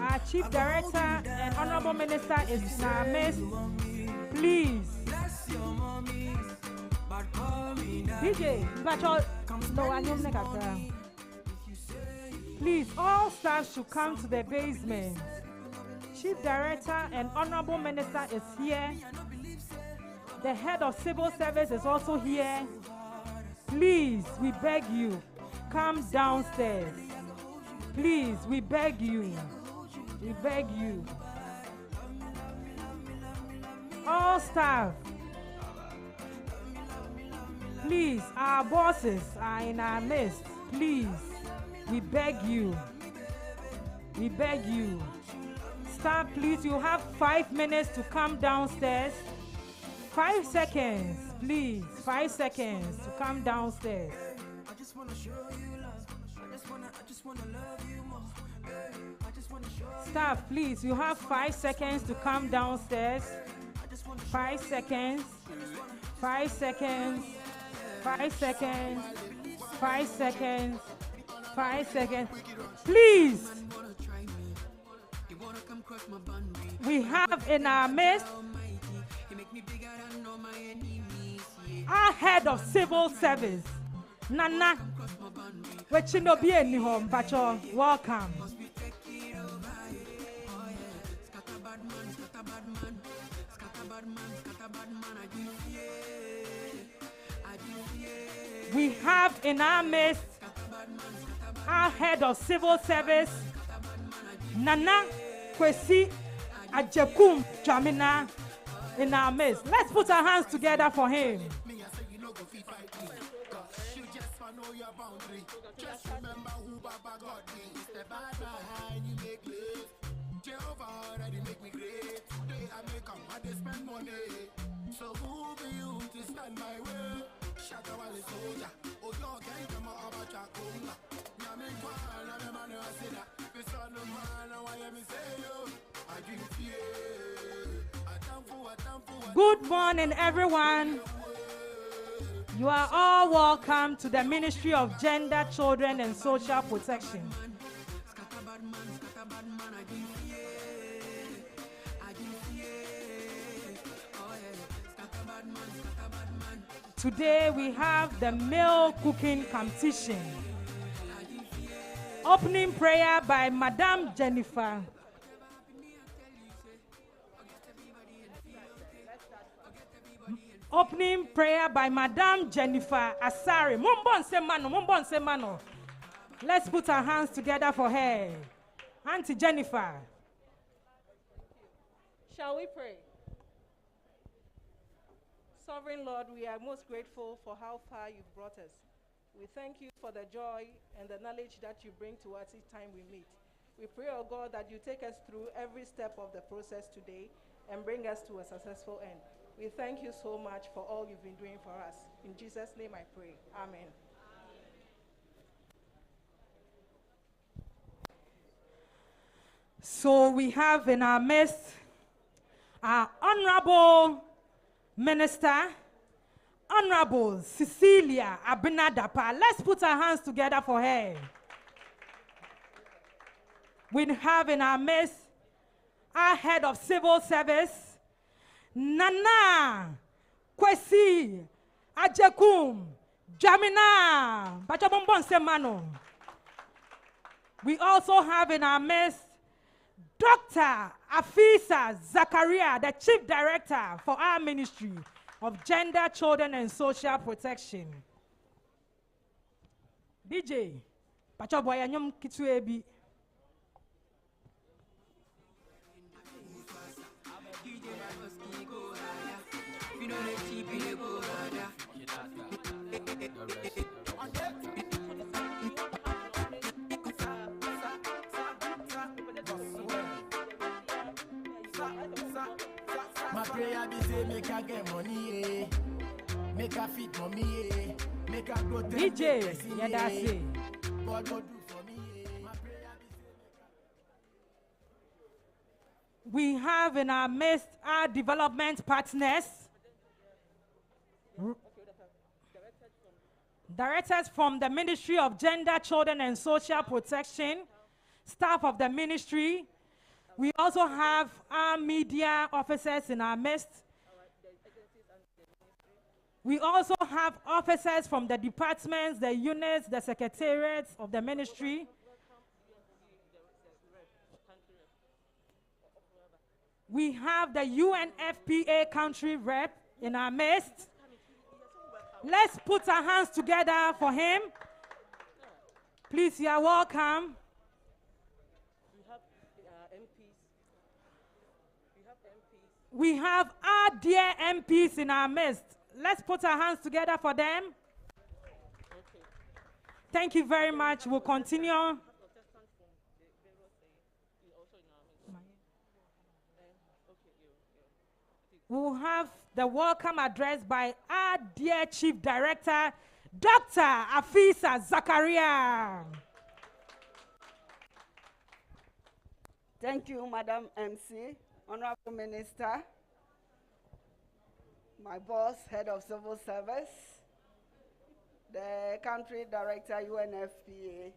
Our Chief Director and Honorable Minister is in our midst. Please. DJ, please, all staff should come to the basement. Chief Director and Honorable Minister is here. The head of civil service is also here. Please, we beg you, come downstairs. Please, we beg you. We beg you. All staff, please, our bosses are in our midst. Please, we beg you. We beg you. Staff, please, you have 5 minutes to come downstairs. 5 seconds, please. 5 seconds to come downstairs. Staff, please, you have 5 seconds to come downstairs. 5 seconds. 5 seconds. 5 seconds. 5 seconds. 5 seconds. Please. We have in our midst our head of civil service, Nana. Welcome. We have in our midst our head of civil service, Nana Kwesi Ajekum Jamina, in our midst. Let's put our hands together for him. So who be you to stand my way? Shut up, soldier. Oh, you can't come out of a chaconga. Yamin Kwan, I'm a man who said that. The son of man, I am say you. I drink fear. Good morning, everyone. You are all welcome to the Ministry of Gender, Children, and Social Protection. Today we have the meal cooking competition. Opening prayer by Madam Jennifer. Opening prayer by Madam Jennifer Asari. Mumbon Semano. Let's put our hands together for her. Auntie Jennifer. Shall we pray? Sovereign Lord, we are most grateful for how far you've brought us. We thank you for the joy and the knowledge that you bring to us each time we meet. We pray, oh God, that you take us through every step of the process today and bring us to a successful end. We thank you so much for all you've been doing for us. In Jesus' name I pray. Amen. So we have in our midst our Honorable Minister, Honorable Cecilia Abinadapa. Let's put our hands together for her. We have in our midst our head of civil service, Nana Kwesi Ajekum Jamina Bachabombon Semano. We also have in our midst Dr. Afisa Zakaria, the Chief Director for our Ministry of Gender, Children, and Social Protection. DJ, Pachaboya Nyom Kituebi. My prayer be say make I get money, make I fit for me, make I go DJ, yeah, that's it. God go do for me. My prayer be say we have in our midst our development partners, directors from the Ministry of Gender, Children, and Social Protection, staff of the ministry, We also have our media officers in our midst. We also have officers from the departments, the units, the secretariats of the ministry. We have the UNFPA country rep in our midst. Let's put our hands together for him. Please, you are welcome. We have our dear MPs in our midst. Let's put our hands together for them. Okay. Thank you very much. We'll continue. We'll have the welcome address by our dear Chief Director, Dr. Afisa Zakaria. Thank you, Madam MC, Honorable Minister, my boss, Head of Civil Service, the Country Director, UNFPA,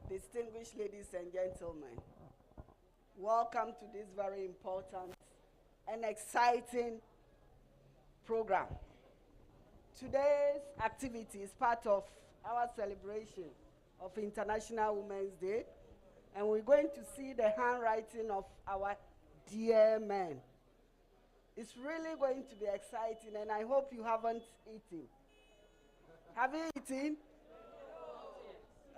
distinguished ladies and gentlemen. Welcome to this very important and exciting program. Today's activity is part of our celebration of International Women's Day, and we're going to see the handwriting of our dear men. It's really going to be exciting, and I hope you haven't eaten. Have you eaten?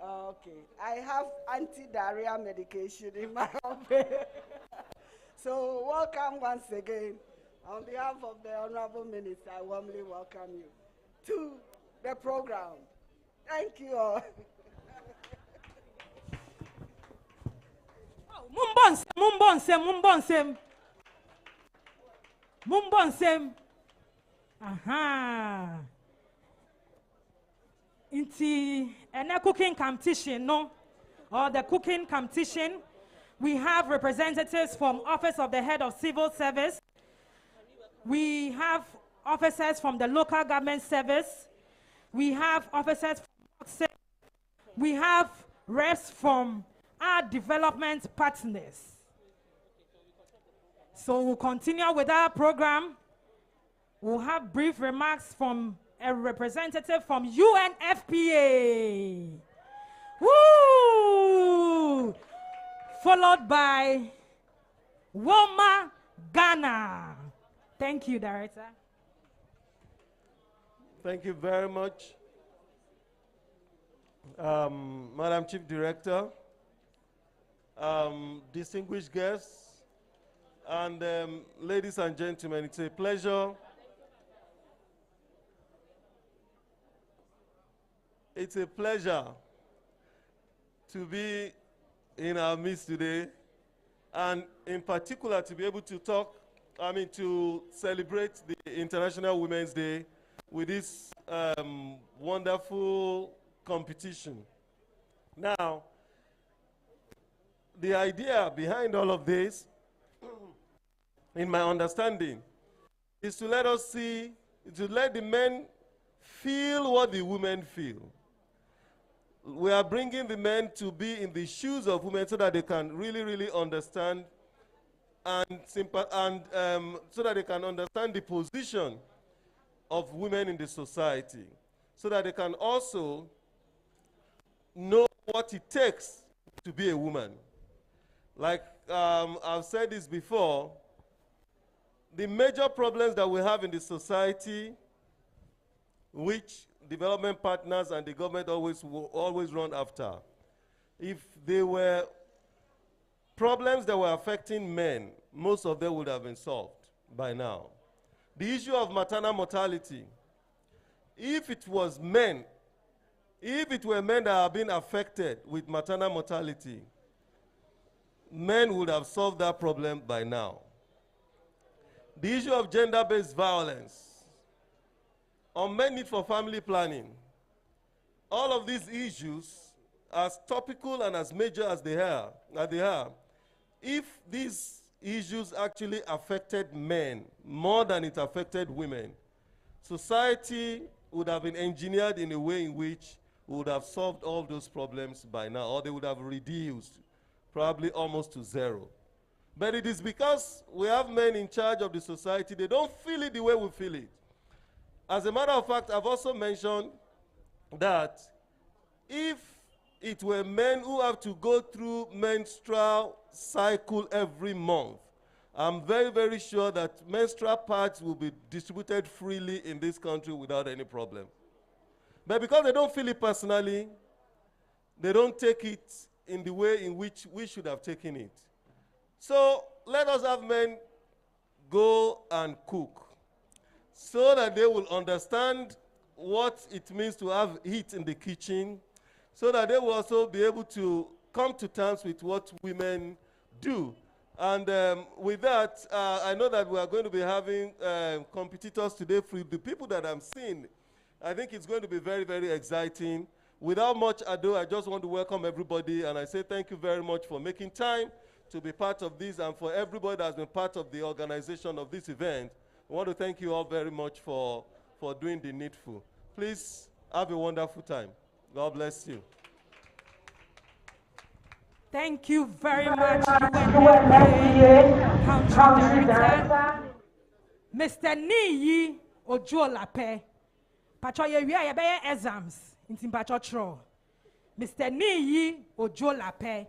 Okay. I have anti-diarrhea medication in my office. So welcome once again. On behalf of the Honorable Minister, I warmly welcome you to the program. Thank you all. Mumbonsem. Aha. Into a cooking competition, no? Or the cooking competition. We have representatives from Office of the Head of Civil Service. We have officers from the Local Government Service. We have officers from MOGCSP. We have reps from our development partners. So we'll continue with our program. We'll have brief remarks from a representative from UNFPA. Woo! Followed by Woma Ghana. Thank you, Director. Thank you very much, Madam Chief Director, distinguished guests, and ladies and gentlemen, it's a pleasure. It's a pleasure to be in our midst today, and in particular to be able to to celebrate the International Women's Day with this wonderful competition. Now, the idea behind all of this, in my understanding, is to let the men feel what the women feel. We are bringing the men to be in the shoes of women so that they can really, really understand and so that they can understand the position of women in the society, so that they can also know what it takes to be a woman. Like I've said this before, the major problems that we have in the society, which development partners and the government always run after, if they were problems that were affecting men, most of them would have been solved by now. The issue of maternal mortality, if it were men that have been affected with maternal mortality, men would have solved that problem by now. The issue of gender-based violence, unmet need for family planning, all of these issues, as topical and as major as they are, if these issues actually affected men more than it affected women, society would have been engineered in a way in which we would have solved all those problems by now, or they would have reduced probably almost to zero. But it is because we have men in charge of the society, they don't feel it the way we feel it. As a matter of fact, I've also mentioned that if it were men who have to go through menstrual cycle every month, I'm very, very sure that menstrual pads will be distributed freely in this country without any problem. But because they don't feel it personally, they don't take it in the way in which we should have taken it. So let us have men go and cook so that they will understand what it means to have heat in the kitchen, so that they will also be able to come to terms with what women do. And with that, I know that we are going to be having competitors today. For the people that I'm seeing, I think it's going to be very, very exciting. Without much ado, I just want to welcome everybody, and I say thank you very much for making time to be part of this, and for everybody that has been part of the organization of this event. I want to thank you all very much for doing the needful. Please have a wonderful time. God bless you. Thank you very much, UNFPA Country Director, Mr. Niyi Ojolape. Pacho ye exams in Pacho Tro. Mr. Niyi Ojolape.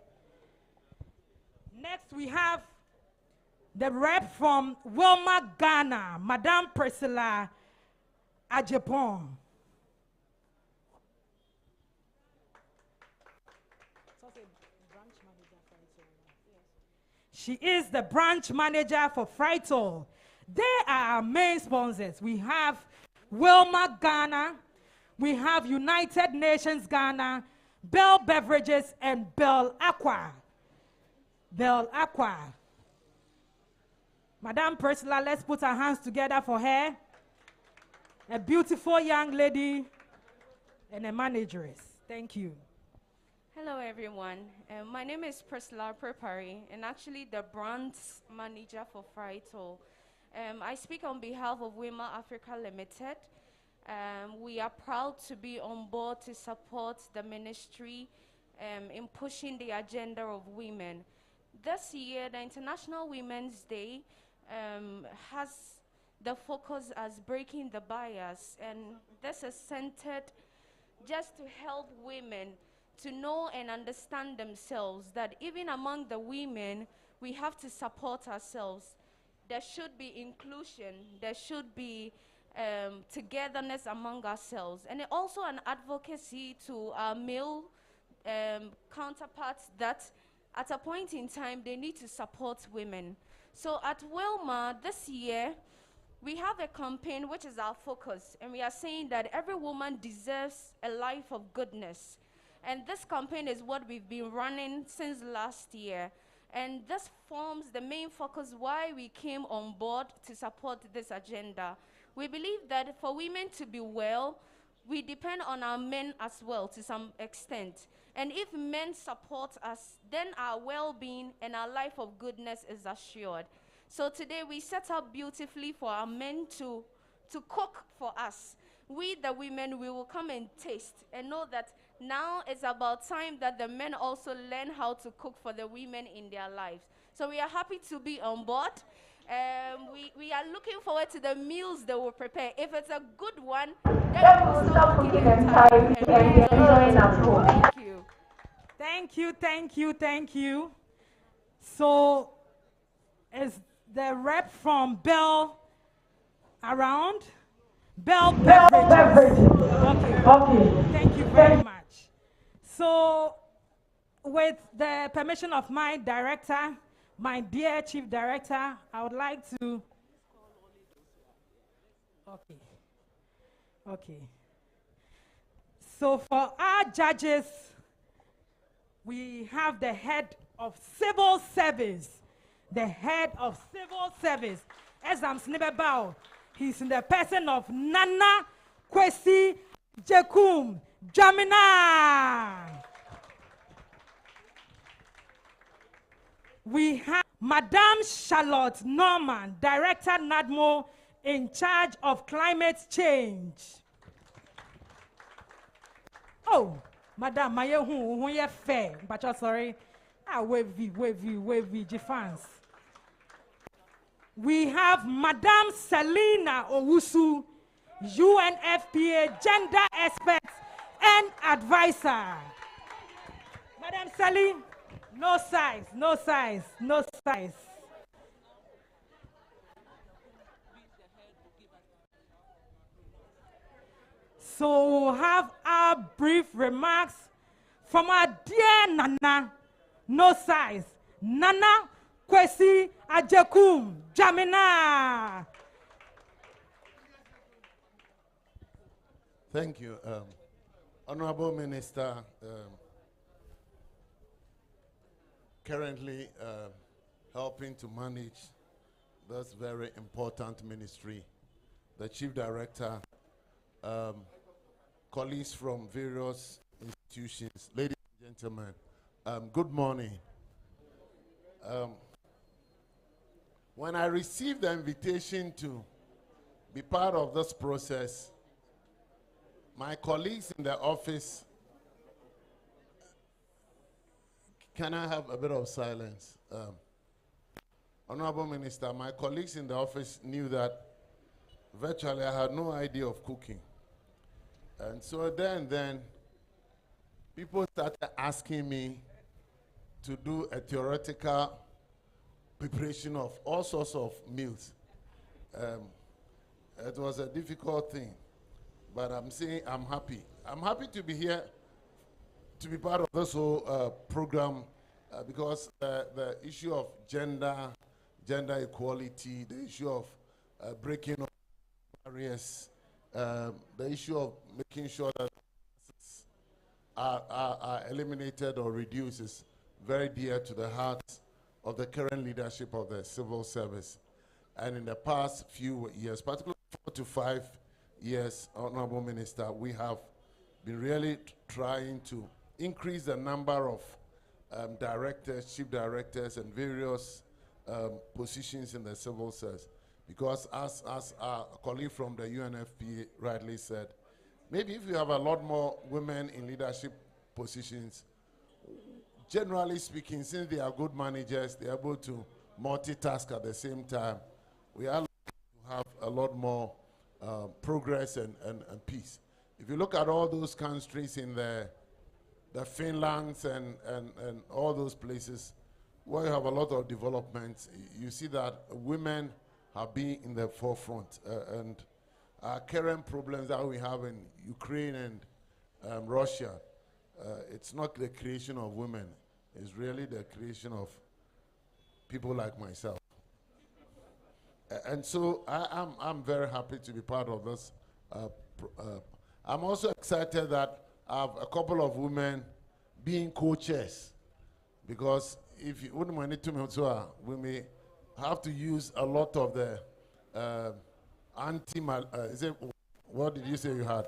Next, we have the rep from Wilma, Ghana, Madame Priscilla Ajepon. She is the branch manager for Fritol. They are our main sponsors. We have Wilma, Ghana. We have United Nations Ghana, Bell Beverages, and Bell Aqua. Bell Aqua. Madame Priscilla, let's put our hands together for her. A beautiful young lady and a manageress. Thank you. Hello, everyone. My name is Priscilla Prepari, and actually the brand manager for Fritol. I speak on behalf of Women Africa Limited. We are proud to be on board to support the ministry in pushing the agenda of women. This year, the International Women's Day has the focus as breaking the bias, and this is centered just to help women to know and understand themselves, that even among the women, we have to support ourselves. There should be inclusion, there should be togetherness among ourselves, and also an advocacy to our male counterparts that at a point in time, they need to support women. So at Wilma this year, we have a campaign which is our focus, and we are saying that every woman deserves a life of goodness. And this campaign is what we've been running since last year. And this forms the main focus why we came on board to support this agenda. We believe that for women to be well, we depend on our men as well to some extent. And if men support us, then our well-being and our life of goodness is assured. So today we set up beautifully for our men to cook for us. We, the women, we will come and taste and know that now it's about time that the men also learn how to cook for the women in their lives. So we are happy to be on board. We are looking forward to the meals they will prepare. If it's a good one, then we will start cooking in time and enjoying at home. Thank you. Thank you, thank you, thank you. So, is the rep from Bell around? Bell Beverages. Okay. Thank you very much. So, with the permission of my director, my dear chief director, I would like to. Okay. So, for our judges, we have the head of civil service. The head of civil service. As I'm Snibebao, he's in the person of Nana Kwesi Jekum Jamina. We have Madame Charlotte Norman, Director NADMO, in charge of climate change. Oh, Madame, my fair, but sorry. Wavy, Jifans. We have Madame Selina Owusu, UNFPA gender expert and advisor. Madame Sally, no size, no size, no size. So we'll have our brief remarks from our dear Nana, no size, Nana Kwesi Ajekum Jamina. Thank you, Honorable Minister. Currently helping to manage this very important ministry, the Chief Director, colleagues from various institutions, ladies and gentlemen, good morning. When I received the invitation to be part of this process, my colleagues in the office, can I have a bit of silence? Honorable Minister, my colleagues in the office knew that virtually I had no idea of cooking. And so then people started asking me to do a theoretical preparation of all sorts of meals. It was a difficult thing, but I'm saying I'm happy. I'm happy to be here, to be part of this whole program, because the issue of gender equality, the issue of breaking up barriers, the issue of making sure that are eliminated or reduced is very dear to the heart of the current leadership of the civil service. And in the past few years, particularly 4 to 5 years, Honorable Minister, we have been really trying to increase the number of directors, chief directors, and various positions in the civil service. Because as our colleague from the UNFPA rightly said, maybe if you have a lot more women in leadership positions, generally speaking, since they are good managers, they're able to multitask at the same time. We are likely to have a lot more progress and peace. If you look at all those countries in the Finlands and all those places where you have a lot of developments, you see that women have been in the forefront. And our current problems that we have in Ukraine and Russia, it's not the creation of women. It's really the creation of people like myself. And so I'm very happy to be part of this. I'm also excited that I have a couple of women being co-chairs, because if you wouldn't mind it to me, we may have to use a lot of the what did you say you had?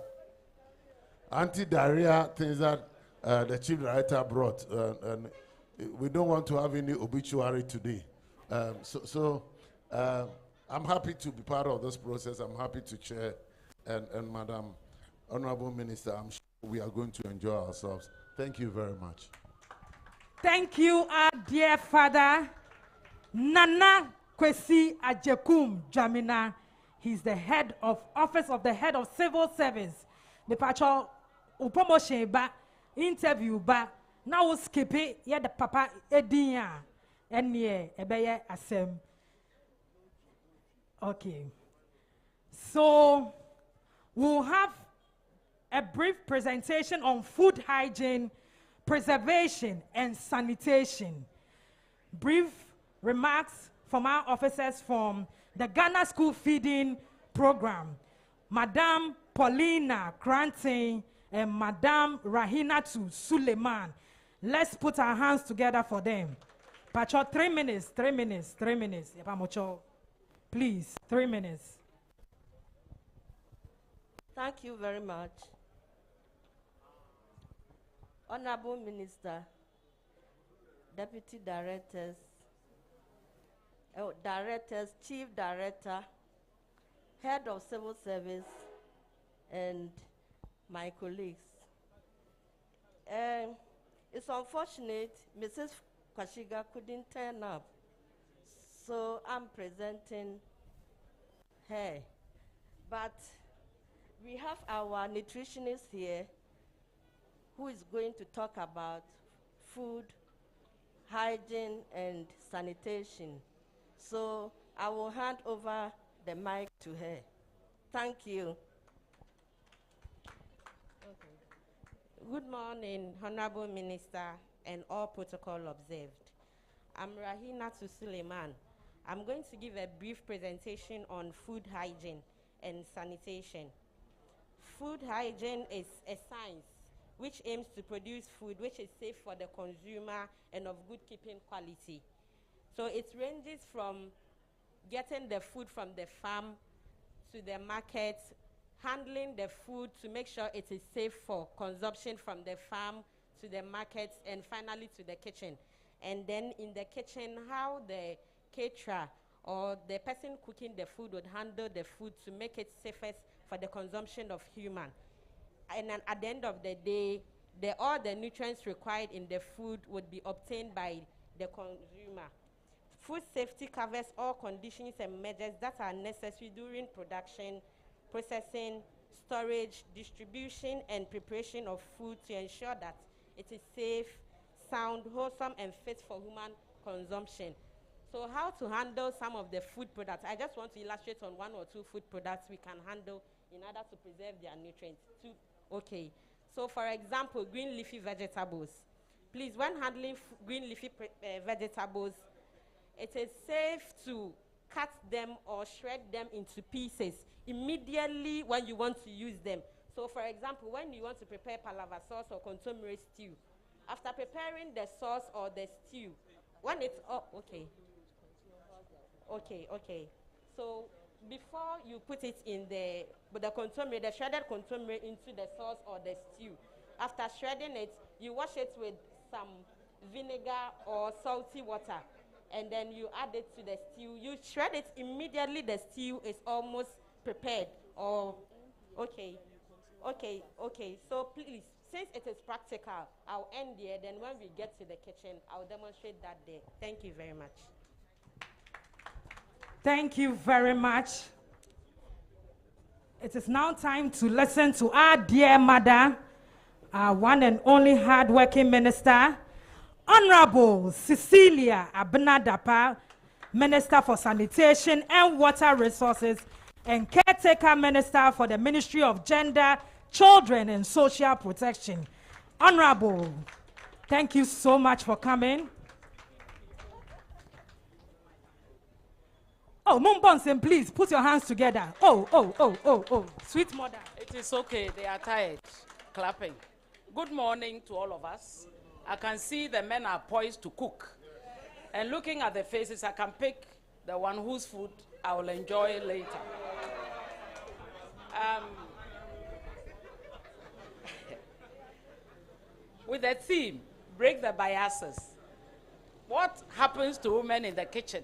Anti-diarrhea things that the chief director brought, and we don't want to have any obituary today. I'm happy to be part of this process. I'm happy to chair, and Madam Honorable Minister, I'm sure we are going to enjoy ourselves. Thank you very much. Thank you, our dear father, Nana Kwesi Ajekum Jamina. He's the head of office of the head of civil service. The patrol promotion ba interview ba now skip it. Yeah, the papa edinya and yeah, ebeye asem. Okay, so we'll have a brief presentation on food hygiene, preservation, and sanitation. Brief remarks from our officers from the Ghana School Feeding Program, Madame Paulina Granting and Madame Rahinatu Suleiman. Let's put our hands together for them. Pacho, 3 minutes, 3 minutes, 3 minutes. Please, 3 minutes. Thank you very much. Honorable Minister, Deputy Directors, Chief Director, Head of Civil Service, and my colleagues. It's unfortunate Mrs. Kwashiga couldn't turn up. So I'm presenting her. But we have our nutritionist here who is going to talk about food, hygiene, and sanitation. So I will hand over the mic to her. Thank you. Good morning, Honorable Minister, and all protocol observed. I'm Rahina Suleiman. I'm going to give a brief presentation on food hygiene and sanitation. Food hygiene is a science which aims to produce food which is safe for the consumer and of good keeping quality. So it ranges from getting the food from the farm to the market, handling the food to make sure it is safe for consumption from the farm to the market, and finally to the kitchen. And then in the kitchen, how the caterer or the person cooking the food would handle the food to make it safest for the consumption of human. And then at the end of the day, all the nutrients required in the food would be obtained by the consumer. Food safety covers all conditions and measures that are necessary during production, processing, storage, distribution, and preparation of food to ensure that it is safe, sound, wholesome, and fit for human consumption. So how to handle some of the food products? I just want to illustrate on one or two food products we can handle in order to preserve their nutrients. Okay, so for example, green leafy vegetables. Please, when handling green leafy vegetables, it is safe to cut them or shred them into pieces immediately when you want to use them. So for example, when you want to prepare palava sauce or consomme stew, after preparing the sauce or the stew, when it's okay. So before you put it in the consomme, the shredded consomme into the sauce or the stew, after shredding it, you wash it with some vinegar or salty water, and then you add it to the stew. You shred it immediately, the stew is almost prepared. Or okay. So please, since it is practical, I'll end here. Then when we get to the kitchen, I'll demonstrate that there. Thank you very much. Thank you very much. It is now time to listen to our dear mother, our one and only hard-working minister, Honorable Cecilia Abnadapa, Minister for Sanitation and Water Resources and Caretaker Minister for the Ministry of Gender, Children and Social Protection. Honorable, thank you so much for coming. Oh, Mumbonsen, please put your hands together. Oh, sweet mother. It is okay, they are tired, clapping. Good morning to all of us. I can see the men are poised to cook. And looking at the faces, I can pick the one whose food I will enjoy later. With the theme, break the biases. What happens to women in the kitchen?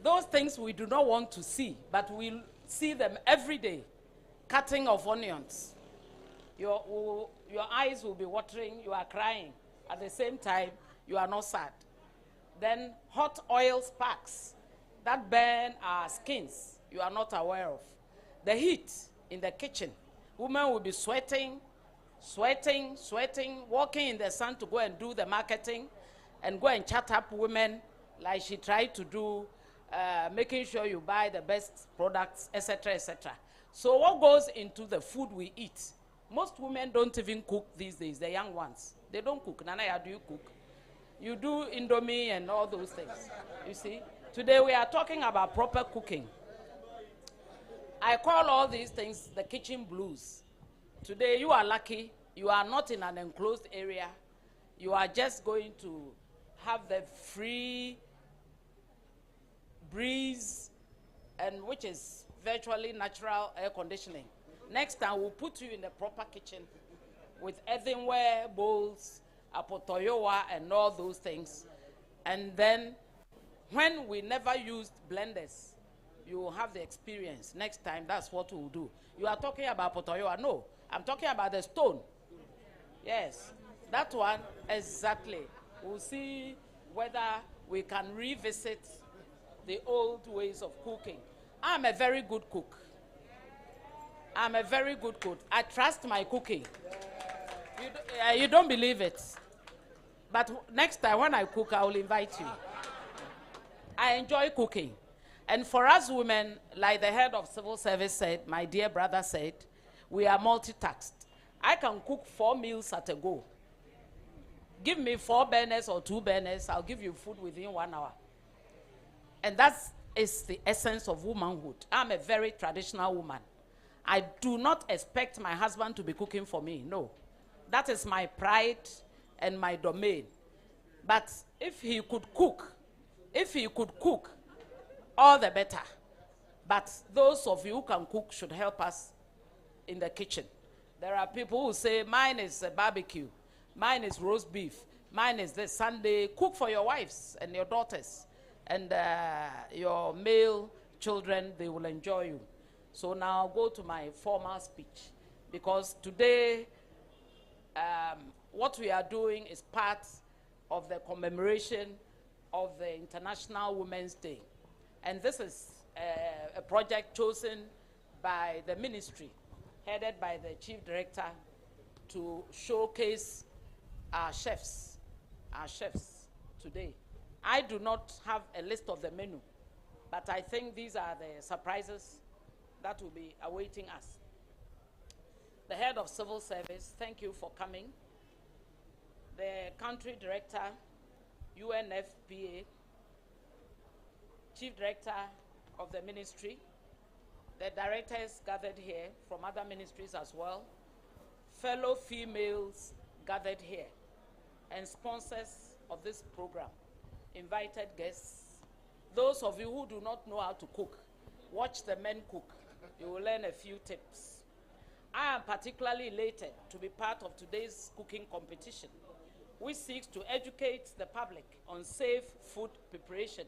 Those things we do not want to see, but we see them every day. Cutting of onions. Your eyes will be watering, you are crying. At the same time, you are not sad. Then hot oil sparks that burn our skins, you are not aware of. The heat in the kitchen. Women will be sweating, walking in the sun to go and do the marketing and go and chat up women like she tried to do, making sure you buy the best products, etc., etc. So what goes into the food we eat? Most women don't even cook these days, the young ones. They don't cook. Nanaya, do you cook? You do Indomie and all those things, you see? Today we are talking about proper cooking. I call all these things the kitchen blues. Today you are lucky, you are not in an enclosed area. You are just going to have the free breeze, and which is virtually natural air conditioning. Next time we'll put you in the proper kitchen with earthenware bowls, apotoyowa and all those things. And then when we never used blenders, you will have the experience. Next time, that's what we'll do. You are talking about apotoyowa. No, I'm talking about the stone. Yes, that one, exactly. We'll see whether we can revisit the old ways of cooking. I'm a very good cook. I'm a very good cook. I trust my cooking. You don't believe it. But next time when I cook, I will invite you. I enjoy cooking. And for us women, like the head of civil service said, my dear brother said, we are multitasked. I can cook 4 meals at a go. Give me 4 burners or 2 burners, I'll give you food within 1 hour. And that is the essence of womanhood. I'm a very traditional woman. I do not expect my husband to be cooking for me, no. That is my pride and my domain. But if he could cook, all the better. But those of you who can cook should help us in the kitchen. There are people who say, mine is a barbecue, mine is roast beef, mine is this Sunday. Cook for your wives and your daughters and your male children, they will enjoy you. So now I'll go to my formal speech, because today what we are doing is part of the commemoration of the International Women's Day. And this is a project chosen by the ministry, headed by the chief director, to showcase our chefs today. I do not have a list of the menu, but I think these are the surprises that will be awaiting us. The head of civil service, thank you for coming. The country director, UNFPA, chief director of the ministry, the directors gathered here from other ministries as well, fellow females gathered here, and sponsors of this program, invited guests. Those of you who do not know how to cook, watch the men cook. You will learn a few tips. I am particularly elated to be part of today's cooking competition, which seeks to educate the public on safe food preparation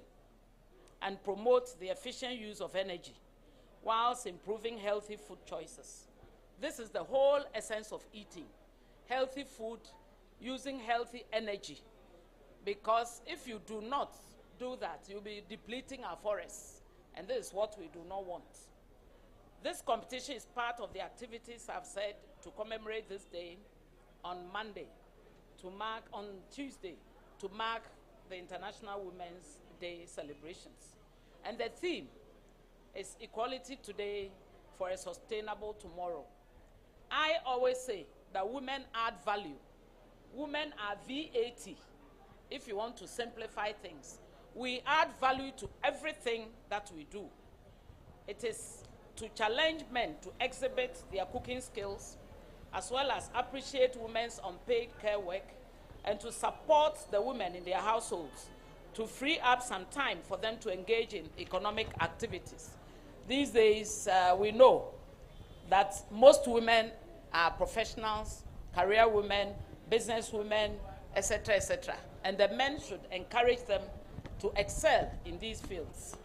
and promote the efficient use of energy, whilst improving healthy food choices. This is the whole essence of eating. Healthy food, using healthy energy. Because if you do not do that, you'll be depleting our forests. And this is what we do not want. This competition is part of the activities I've said to commemorate this day on Tuesday, to mark the International Women's Day celebrations. And the theme is equality today for a sustainable tomorrow. I always say that women add value. Women are VAT, if you want to simplify things. We add value to everything that we do. It is to challenge men to exhibit their cooking skills, as well as appreciate women's unpaid care work, and to support the women in their households, to free up some time for them to engage in economic activities. These days, we know that most women are professionals, career women, business women, etc., etc. And the men should encourage them to excel in these fields.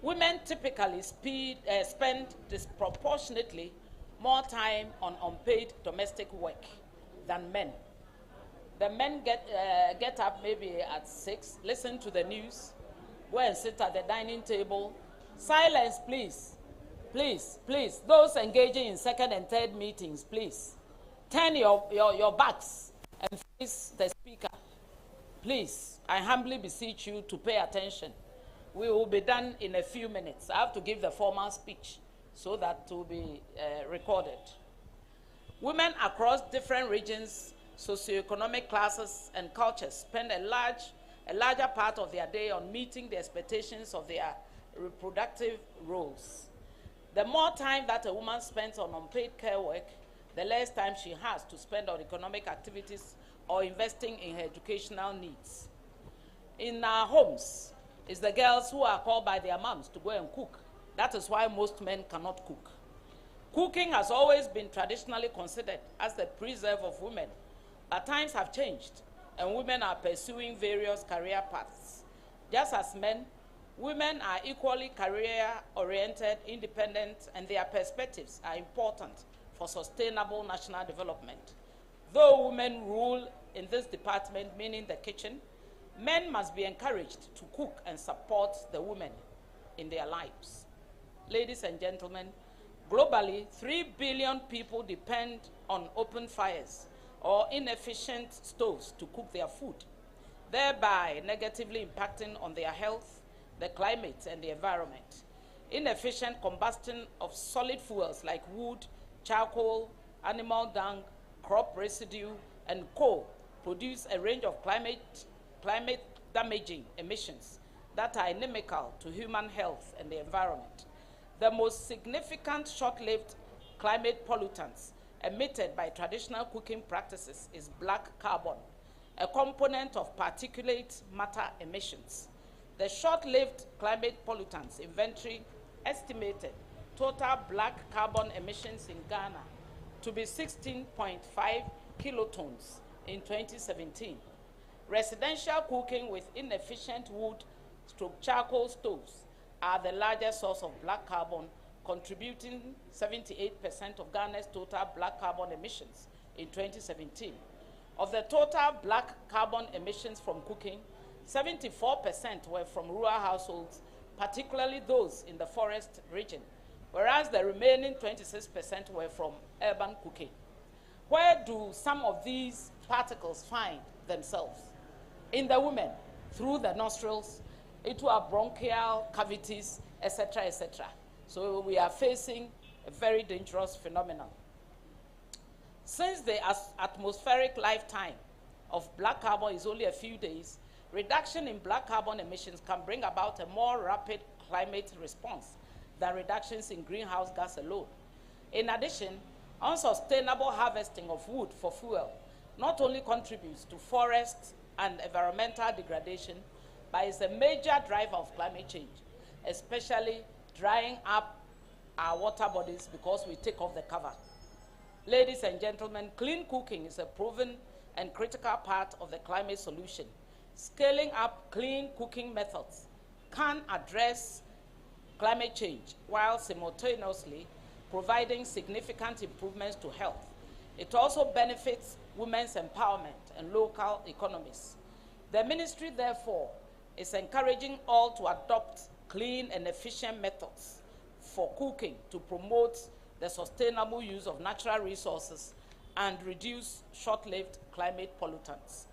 Women typically spend disproportionately more time on unpaid domestic work than men. The men get up maybe at 6, listen to the news, go and sit at the dining table. Silence, please. Please, please. Those engaging in second and third meetings, please. Turn your backs and face the speaker. Please, I humbly beseech you to pay attention. We will be done in a few minutes. I have to give the formal speech so that it will be recorded. Women across different regions, socioeconomic classes, and cultures spend a larger part of their day on meeting the expectations of their reproductive roles. The more time that a woman spends on unpaid care work, the less time she has to spend on economic activities or investing in her educational needs. In our homes, it's the girls who are called by their moms to go and cook. That is why most men cannot cook. Cooking has always been traditionally considered as the preserve of women, but times have changed, and women are pursuing various career paths. Just as men, women are equally career-oriented, independent, and their perspectives are important for sustainable national development. Though women rule in this department, meaning the kitchen, men must be encouraged to cook and support the women in their lives. Ladies and gentlemen, globally, 3 billion people depend on open fires or inefficient stoves to cook their food, thereby negatively impacting on their health, the climate, and the environment. Inefficient combustion of solid fuels like wood, charcoal, animal dung, crop residue, and coal produce a range of climate-damaging emissions that are inimical to human health and the environment. The most significant short-lived climate pollutants emitted by traditional cooking practices is black carbon, a component of particulate matter emissions. The short-lived climate pollutants inventory estimated total black carbon emissions in Ghana to be 16.5 kilotons in 2017. Residential cooking with inefficient wood/charcoal stoves are the largest source of black carbon, contributing 78% of Ghana's total black carbon emissions in 2017. Of the total black carbon emissions from cooking, 74% were from rural households, particularly those in the forest region, whereas the remaining 26% were from urban cooking. Where do some of these particles find themselves? In the women, through the nostrils, into our bronchial cavities, etc., etc. So we are facing a very dangerous phenomenon. Since the atmospheric lifetime of black carbon is only a few days, reduction in black carbon emissions can bring about a more rapid climate response than reductions in greenhouse gas alone. In addition, unsustainable harvesting of wood for fuel not only contributes to forest and environmental degradation, but is a major driver of climate change, especially drying up our water bodies because we take off the cover. Ladies and gentlemen, clean cooking is a proven and critical part of the climate solution. Scaling up clean cooking methods can address climate change while simultaneously providing significant improvements to health. It also benefits women's empowerment and local economies. The ministry, therefore, is encouraging all to adopt clean and efficient methods for cooking to promote the sustainable use of natural resources and reduce short-lived climate pollutants.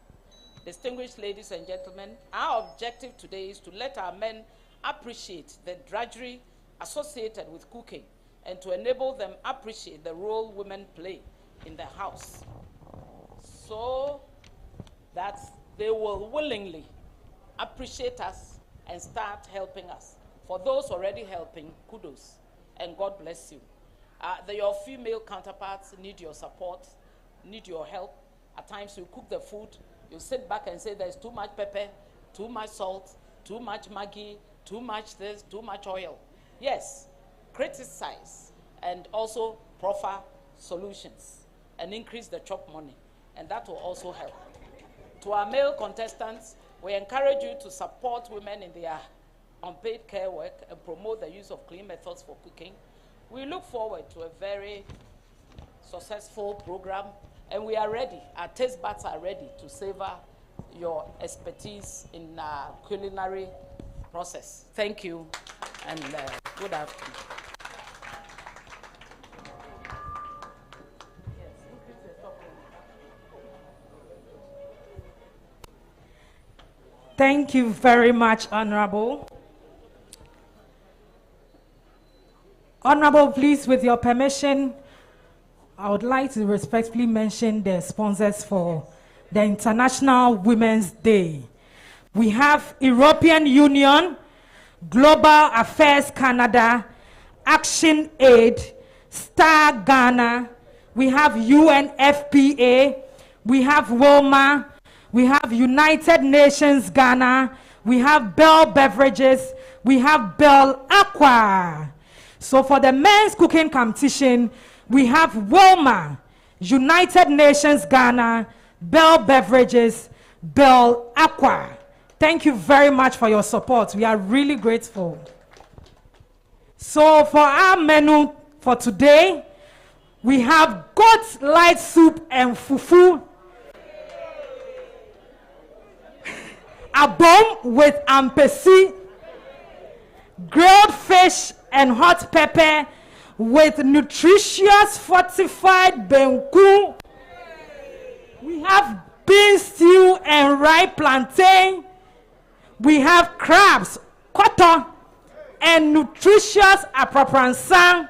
Distinguished ladies and gentlemen, our objective today is to let our men appreciate the drudgery associated with cooking and to enable them appreciate the role women play in the house so that they will willingly appreciate us and start helping us. For those already helping, kudos and God bless you. Your female counterparts need your support, need your help. At times you cook the food, you sit back and say there's too much pepper, too much salt, too much Maggi, too much this, too much oil. Yes, criticize and also proffer solutions and increase the chop money, and that will also help. To our male contestants, we encourage you to support women in their unpaid care work and promote the use of clean methods for cooking. We look forward to a very successful program, and we are ready. Our taste buds are ready to savor your expertise in culinary process. Thank you, and good afternoon. Thank you very much, Honorable. Honorable, please, with your permission, I would like to respectfully mention the sponsors for the International Women's Day. We have European Union, Global Affairs Canada, Action Aid, Star Ghana, we have UNFPA, we have Wilma, we have United Nations Ghana, we have Bell Beverages, we have Bell Aqua. So for the men's cooking competition, we have Wilma, United Nations Ghana, Bell Beverages, Bell Aqua. Thank you very much for your support. We are really grateful. So for our menu for today, we have goat light soup and fufu. abom with ampesi, grilled fish and hot pepper with nutritious fortified benku. We have bean stew and ripe plantain. We have crabs, koto, and nutritious apapransan.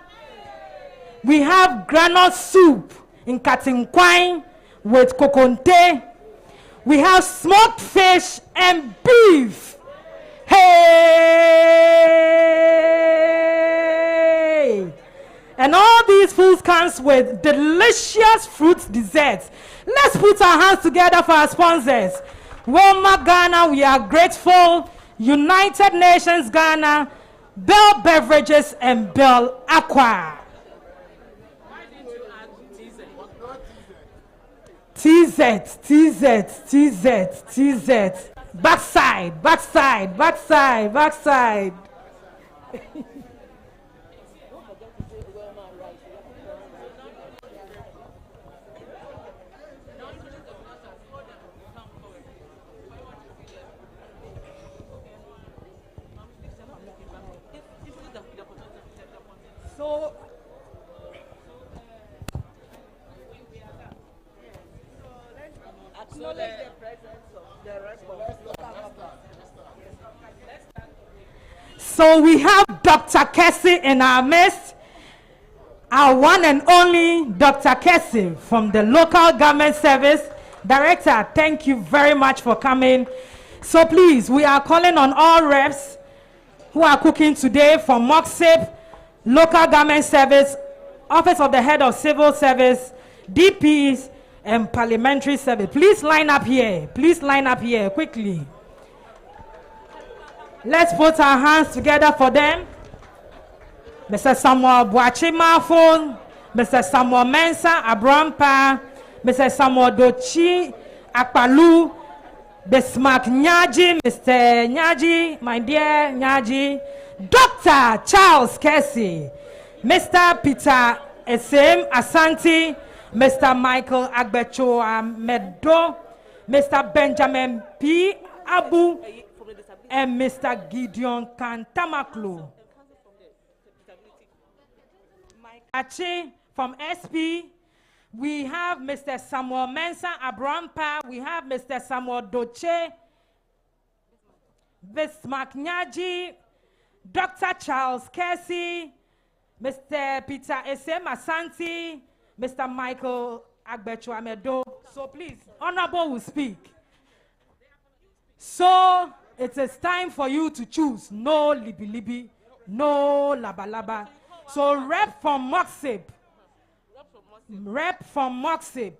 We have granite soup in katinkwine with kokonte. We have smoked fish and beef. Hey! And all these foods comes with delicious fruit desserts. Let's put our hands together for our sponsors. Wilma Ghana, we are grateful. United Nations Ghana, Bell Beverages and Bell Aqua. TZ. Backside. So, acknowledge the presence of the rest of so we have Dr. Cassie in our midst, our one and only Dr. Cassie from the Local Government Service. Director, thank you very much for coming. So please, we are calling on all reps who are cooking today from MOGCSP, Local Government Service, Office of the Head of Civil Service, DPs, and Parliamentary Service. Please line up here quickly. Let's put our hands together for them. Mr. Samuel Boachimafon, Mr. Samuel Mensah Abrampa, Mr. Samuel Dochi Akpalu, Bismarck Nyaji, Mr. Nyaji, my dear Nyaji, Dr. Charles Kessie, Mr. Peter Esem Asante, Mr. Michael Agbecho Medo, Mr. Benjamin P. Abu, and Mr. Gideon Kantamaklu. Achi from SP, we have Mr. Samuel Mensah Abrampa, we have Mr. Samuel Doche, Bismarck Nyaji, Dr. Charles Kessie, Mr. Peter Esem Asante, Mr. Michael Agbecho Amedo. So please, Honorable will speak. So it is time for you to choose. No libi-libi, no laba-laba. So rep from MOGCSP. Rep from MOGCSP.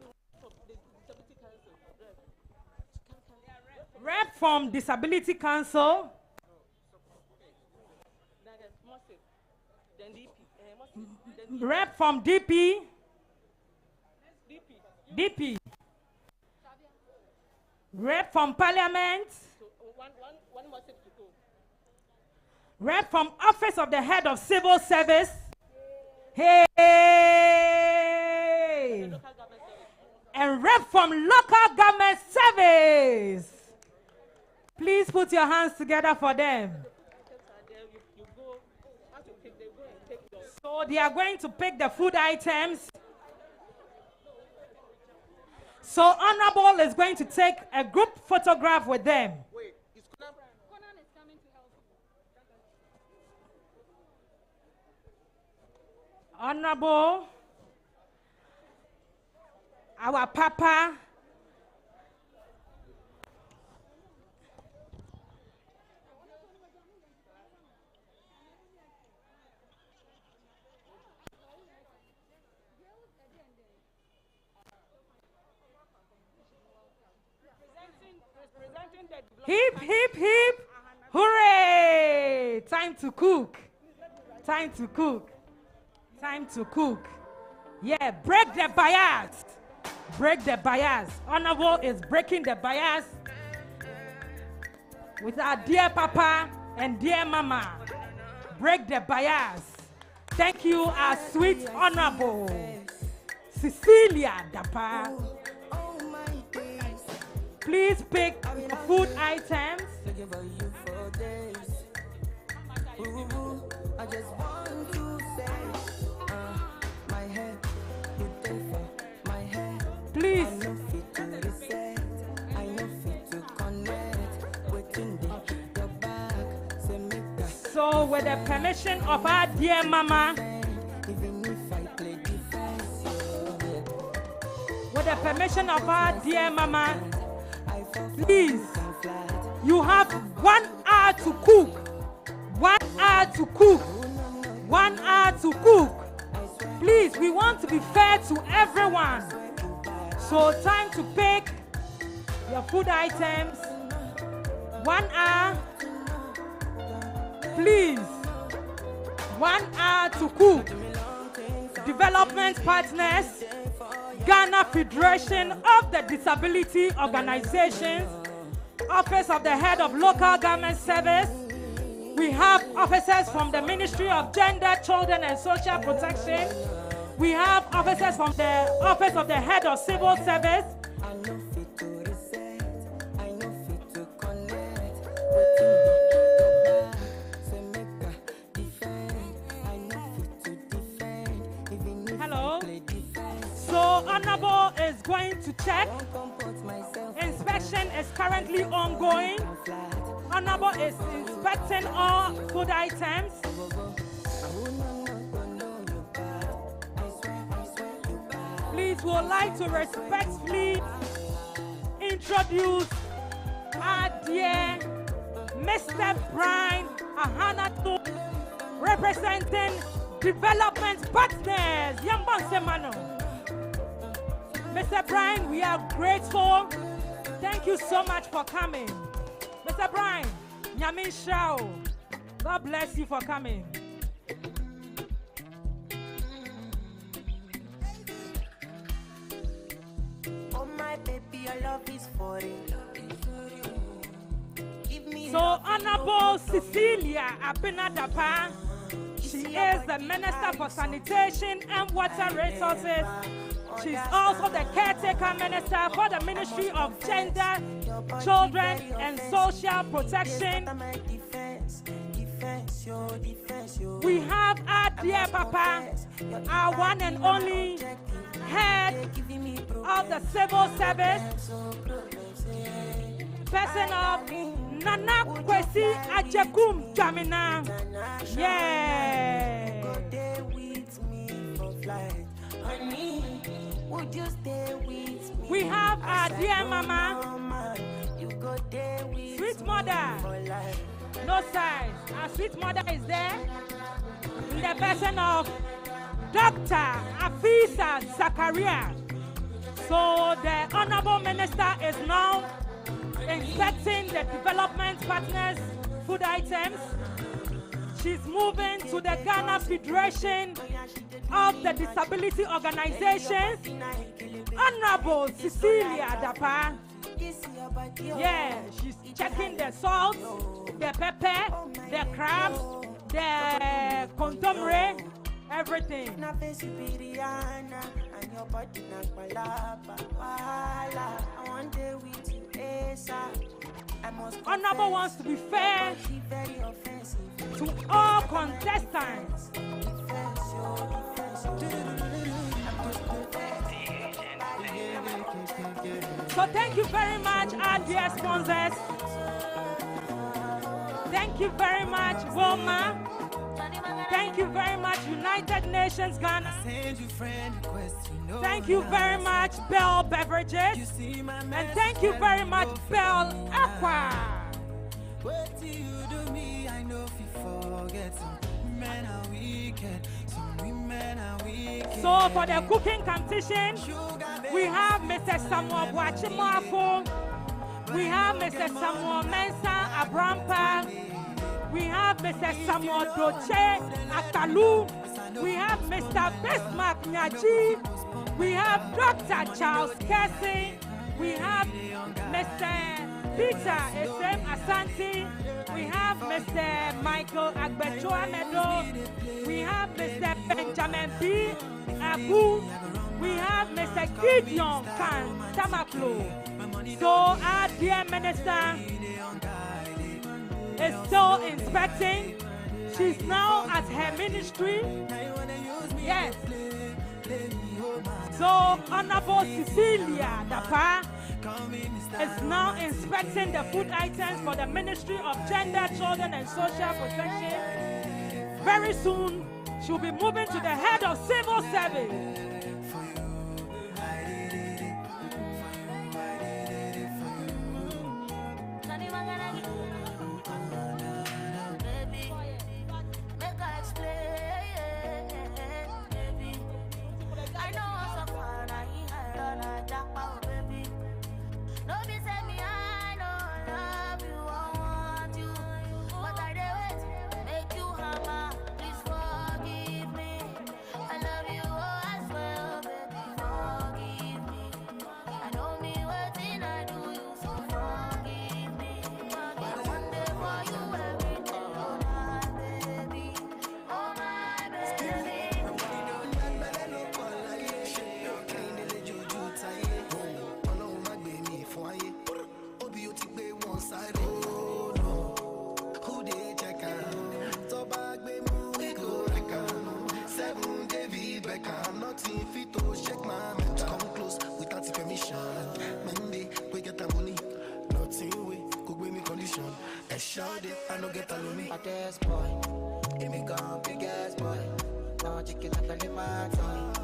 Rep from Disability Council. Rep from DP. DP. Rep from Parliament. Rep from Office of the Head of Civil Service. Hey! And rep from Local Government Service. Please put your hands together for them. So they are going to pick the food items. So Honorable is going to take a group photograph with them. Wait, is Conan is coming to help you. Honorable, our Papa, hip, hip, hip, hooray! Time to cook. Time to cook. Time to cook. Yeah, break the bias. Break the bias. Honorable is breaking the bias with our dear Papa and dear Mama. Break the bias. Thank you, our sweet Honorable Cecilia Dapa. Please pick the food items. I just want to say, my head, you differ, my head. Please. I know fit to reset, I know fit to connect. Waiting your back, say make that. So, with the permission of our dear mama, Even if I play defense, with the permission of our dear mama, please, you have 1 hour to cook. 1 hour to cook. 1 hour to cook. Please, we want to be fair to everyone. So, time to pick your food items. 1 hour. Please. 1 hour to cook. Development partners, Ghana Federation of the Disability Organizations, Office of the Head of Local Government Service. We have officers from the Ministry of Gender, Children and Social Protection. We have officers from the Office of the Head of Civil Service. I know fit to reset, I know fit to connect. Waiting your back, say make that defend. I know fit to defend, even if Hello. I play defense. So Honorable is going to check. Won't comport myself. Inspection is currently ongoing. Honorable is inspecting all food items. Please, we would like to respectfully introduce our dear Mr. Brian Ahanatu, representing Development Partners. Yambon Semano. Mr. Brian, we are grateful. Thank you so much for coming. Mr. Brian, Nyamin Shao, God bless you for coming. Oh my baby, your love is for it. Give me So, Honorable Cecilia Abinadapa, she is the Minister for Sanitation and Water Resources. She's also the caretaker minister for the Ministry of Gender, Children and Social Protection. We have our dear Papa, our one and only head of the civil service, person of Nana Kwesi Ajekum Jamina. Yeah. Would you stay with me? We have our dear mama, You go there with sweet mother. No size. Our sweet mother is there in the person of Dr. Afisa Zakaria. So the Honorable Minister is now inspecting the Development Partners food items. She's moving to the Ghana Federation of the Disability Organizations. Honorable Cecilia Dapa. Yeah, she's checking the salt, the pepper, the crabs, the contomere, everything. Honorable wants to be fair to all contestants. So thank you very much, our dear sponsors. Thank you very much, Wilma. Thank you very much, United Nations Ghana. Thank you very much, Bell Beverages. And thank you very much, Bell Aqua. What do you do me? I know if you forget some men are wicked, some women are wicked. So for the cooking competition, we have Mr. Samuel Boachimafo, we have Mr. Samuel Mensa Abrampa, we have Mr. Samuel Doche Akalu, we have Mr. Bismarck Nyaji, we have Dr. Charles Kessie, we have Mr. Peter Esem Asante, we have Mr. Michael Agbechoa Medo, we have Mr. Benjamin B. Abu, we have Mr. Gideon Khan Tamaklo. So our dear minister, is still inspecting. She's now at her ministry. Yes. So Honorable Cecilia Dapa is now inspecting the food items for the Ministry of Gender, Children and Social Protection. Very soon, she'll be moving to the head of civil service. I no get alone me. Baddest boy, give me gun, big ass boy. Now chicken like a my toy.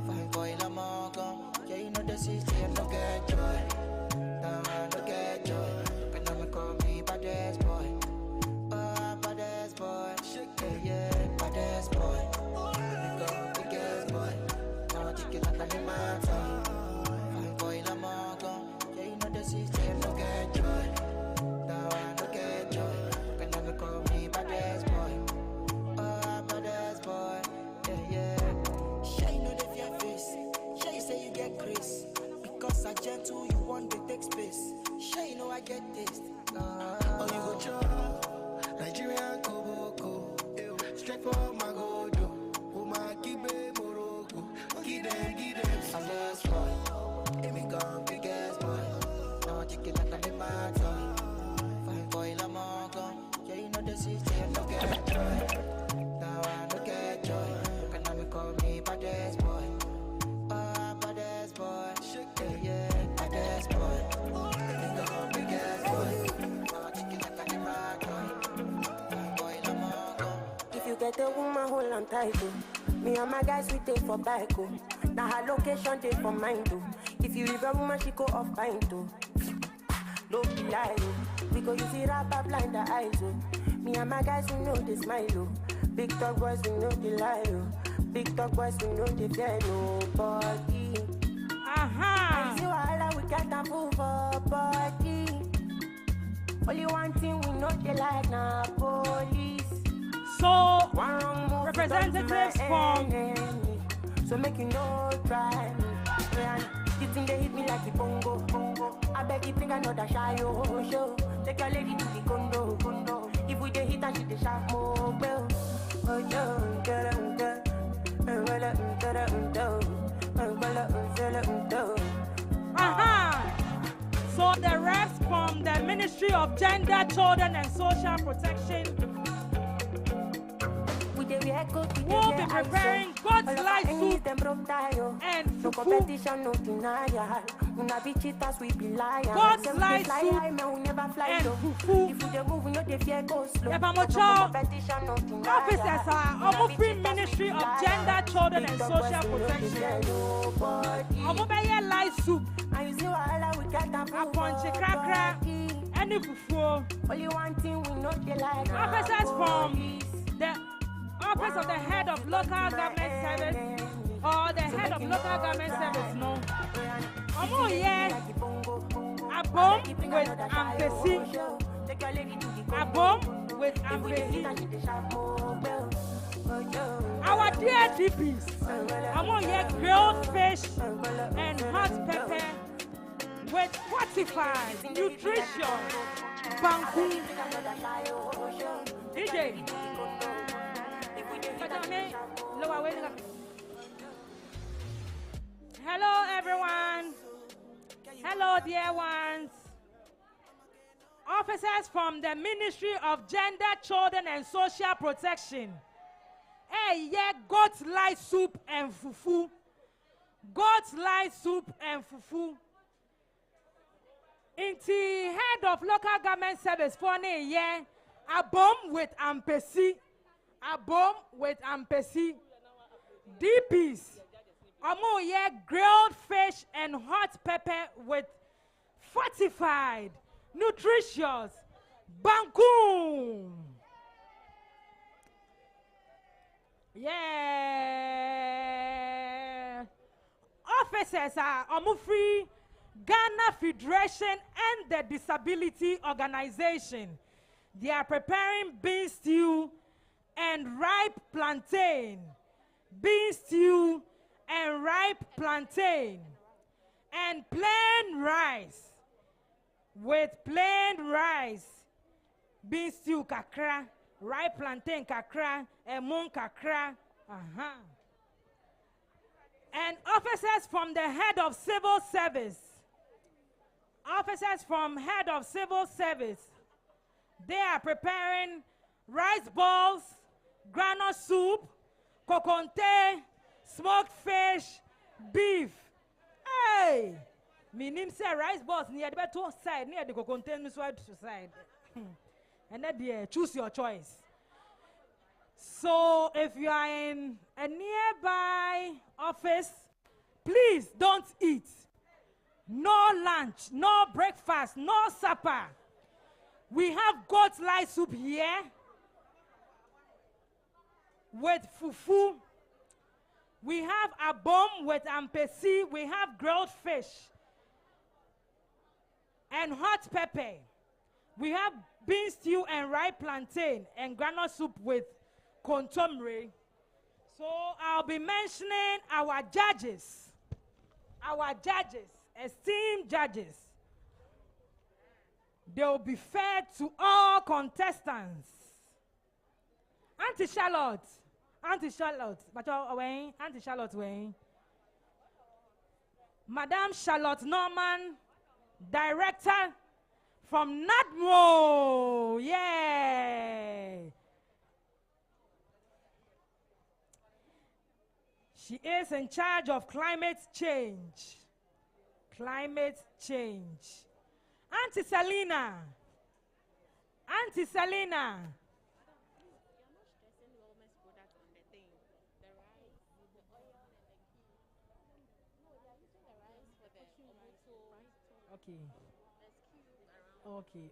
Fine boy, I'm all gone. Yeah, you know the system, I no get joy. Now I no get joy. Can never call me baddest boy. Oh, baddest boy. Yeah, yeah, baddest boy. Give me gun, big ass boy. Now chicken like a my toy. Fine boy, I'm all gone. Yeah, you know the system, I no get joy. Now I no get joy. Can never call me baddest boy. Oh, baddest boy. Yeah, yeah. Sure you know the fear face. Sure you say you get grace. Because I gentle, you want to take space. Sure you know I get taste. Oh, you go chop. Nigerian Koboko. Straight for my gojo. Oh, my kibe moroko. Give them. Baddest boy. Give me gun, big ass boy. Now chicken like a my toy. Fine boy, I'm all gone. Yeah, you know the system, no get joy. Now I no get joy. Can never call me baddest boy. Oh, baddest boy. Yeah, yeah, baddest boy. Big gun, big ass boy. Now chicken like a my toy. Fine boy, I'm all gone. If you get a woman, hold on tight, oh. Me and my guys, we take for bike, oh. Now her location, take for mine, too. If you leave a woman, she go off pine, too. No be lie, oh. Because you see rapper blind the eyes, oh. Me and my guys, we know they smile, oh. Big talk boys, we know they lie, oh. Big talk boys, we know they fear nobody. Aha! I see wahala, we can't move for body. Only one thing we know they like, now police. So, One wrong move, representatives from so make you no try me. You think they hit me like a bongo. I beg you think I know that shy show. Take your lady to the condo. If we dey hit and she dey sharp more well. Oh yo, aha! So the reps from the Ministry of Gender, Children and Social Protection will be preparing God's light soup and no fufu. competition, no denial. Una be cheaters, we be liars. God's Them light fly soup high, man, we never fly and low. fufu. If we dey move, we no dey fear go slow. If I'm a No child, competition, no denial. officers are Una be almost free cheaters, we Ministry be of liars. Gender, Children Big and dog Social boys, we no dey Protection. fear nobody. Omobeye light soup, And you see wahala, we can't have aponche kakra, and fufu. Only one thing we know they like. Officers from the office of the head of local government service or the head of local government service, no. Omo here, abom with ampesi, abom with ampesi. Our dear DPs, omo here grilled fish and hot pepper with fortified nutrition. Banku. DJ. Hello, everyone. Hello, dear ones. Officers from the Ministry of Gender, Children and Social Protection. Hey, yeah, goat light soup and fufu. Goat light soup and fufu. Inti head of local government service for ne yeah, a bomb with ampesi. A bomb with ampesi. DPs. Amo yeah, grilled fish and hot pepper with fortified, nutritious, bankum. Yeah. Officers are free Ghana Federation and the Disability Organization. They are preparing bean stew and ripe plantain. Bean stew and ripe plantain. And plain rice. With plain rice. Bean stew kakra. Ripe plantain kakra. And moon kakra. And officers from the head of civil service. Officers from head of civil service. They are preparing rice balls, granite soup, kokonte, smoked fish, beef. Hey! Meaning say rice balls near the two side, near the kokonte side. And then choose your choice. So if you are in a nearby office, please don't eat. No lunch, no breakfast, no supper. We have goat light soup here with fufu. We have a bomb with ampesi. We have grilled fish and hot pepper. We have bean stew and ripe plantain and granite soup with contomere. So I'll be mentioning our judges, esteemed judges. They will be fed to all contestants. Auntie Charlotte, Wayne. Madam Charlotte Norman, director from NADMO, yeah. She is in charge of climate change. Climate change. Auntie Selena. Okay.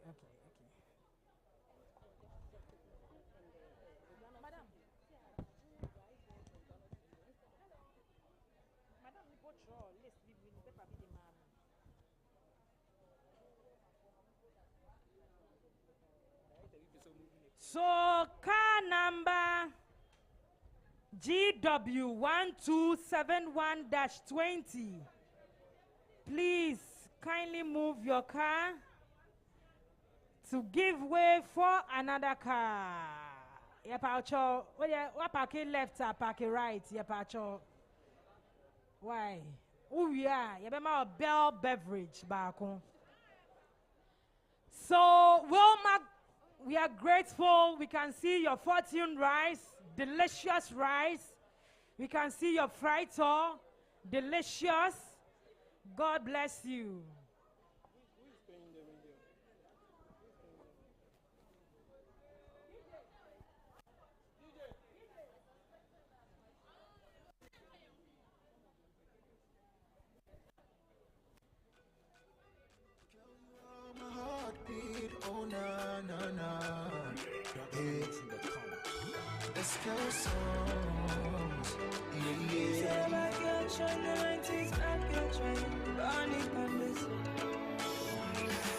Madam. So car number GW1271-20. Please kindly move your car to give way for another car. Yepacho, what parking left or parking right? Yepacho. Why? Oh yeah, yebema Bell Beverage back home. So Wilma, we are grateful. We can see your fortune rice, delicious rice. We can see your frito, delicious. God bless you.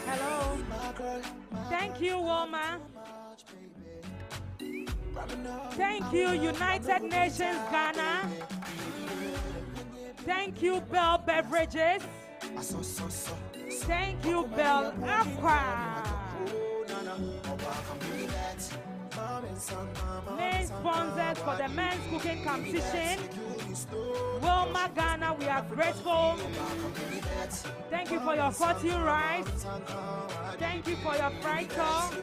Hello. Thank you, Wilma. Thank you, United Nations Ghana. Thank you, Bell Beverages. Thank you, Bell Aqua. Main sponsors for the men's cooking competition. Wilma, Ghana, we are grateful. Thank you for your fortune rice. Thank you for your fried corn.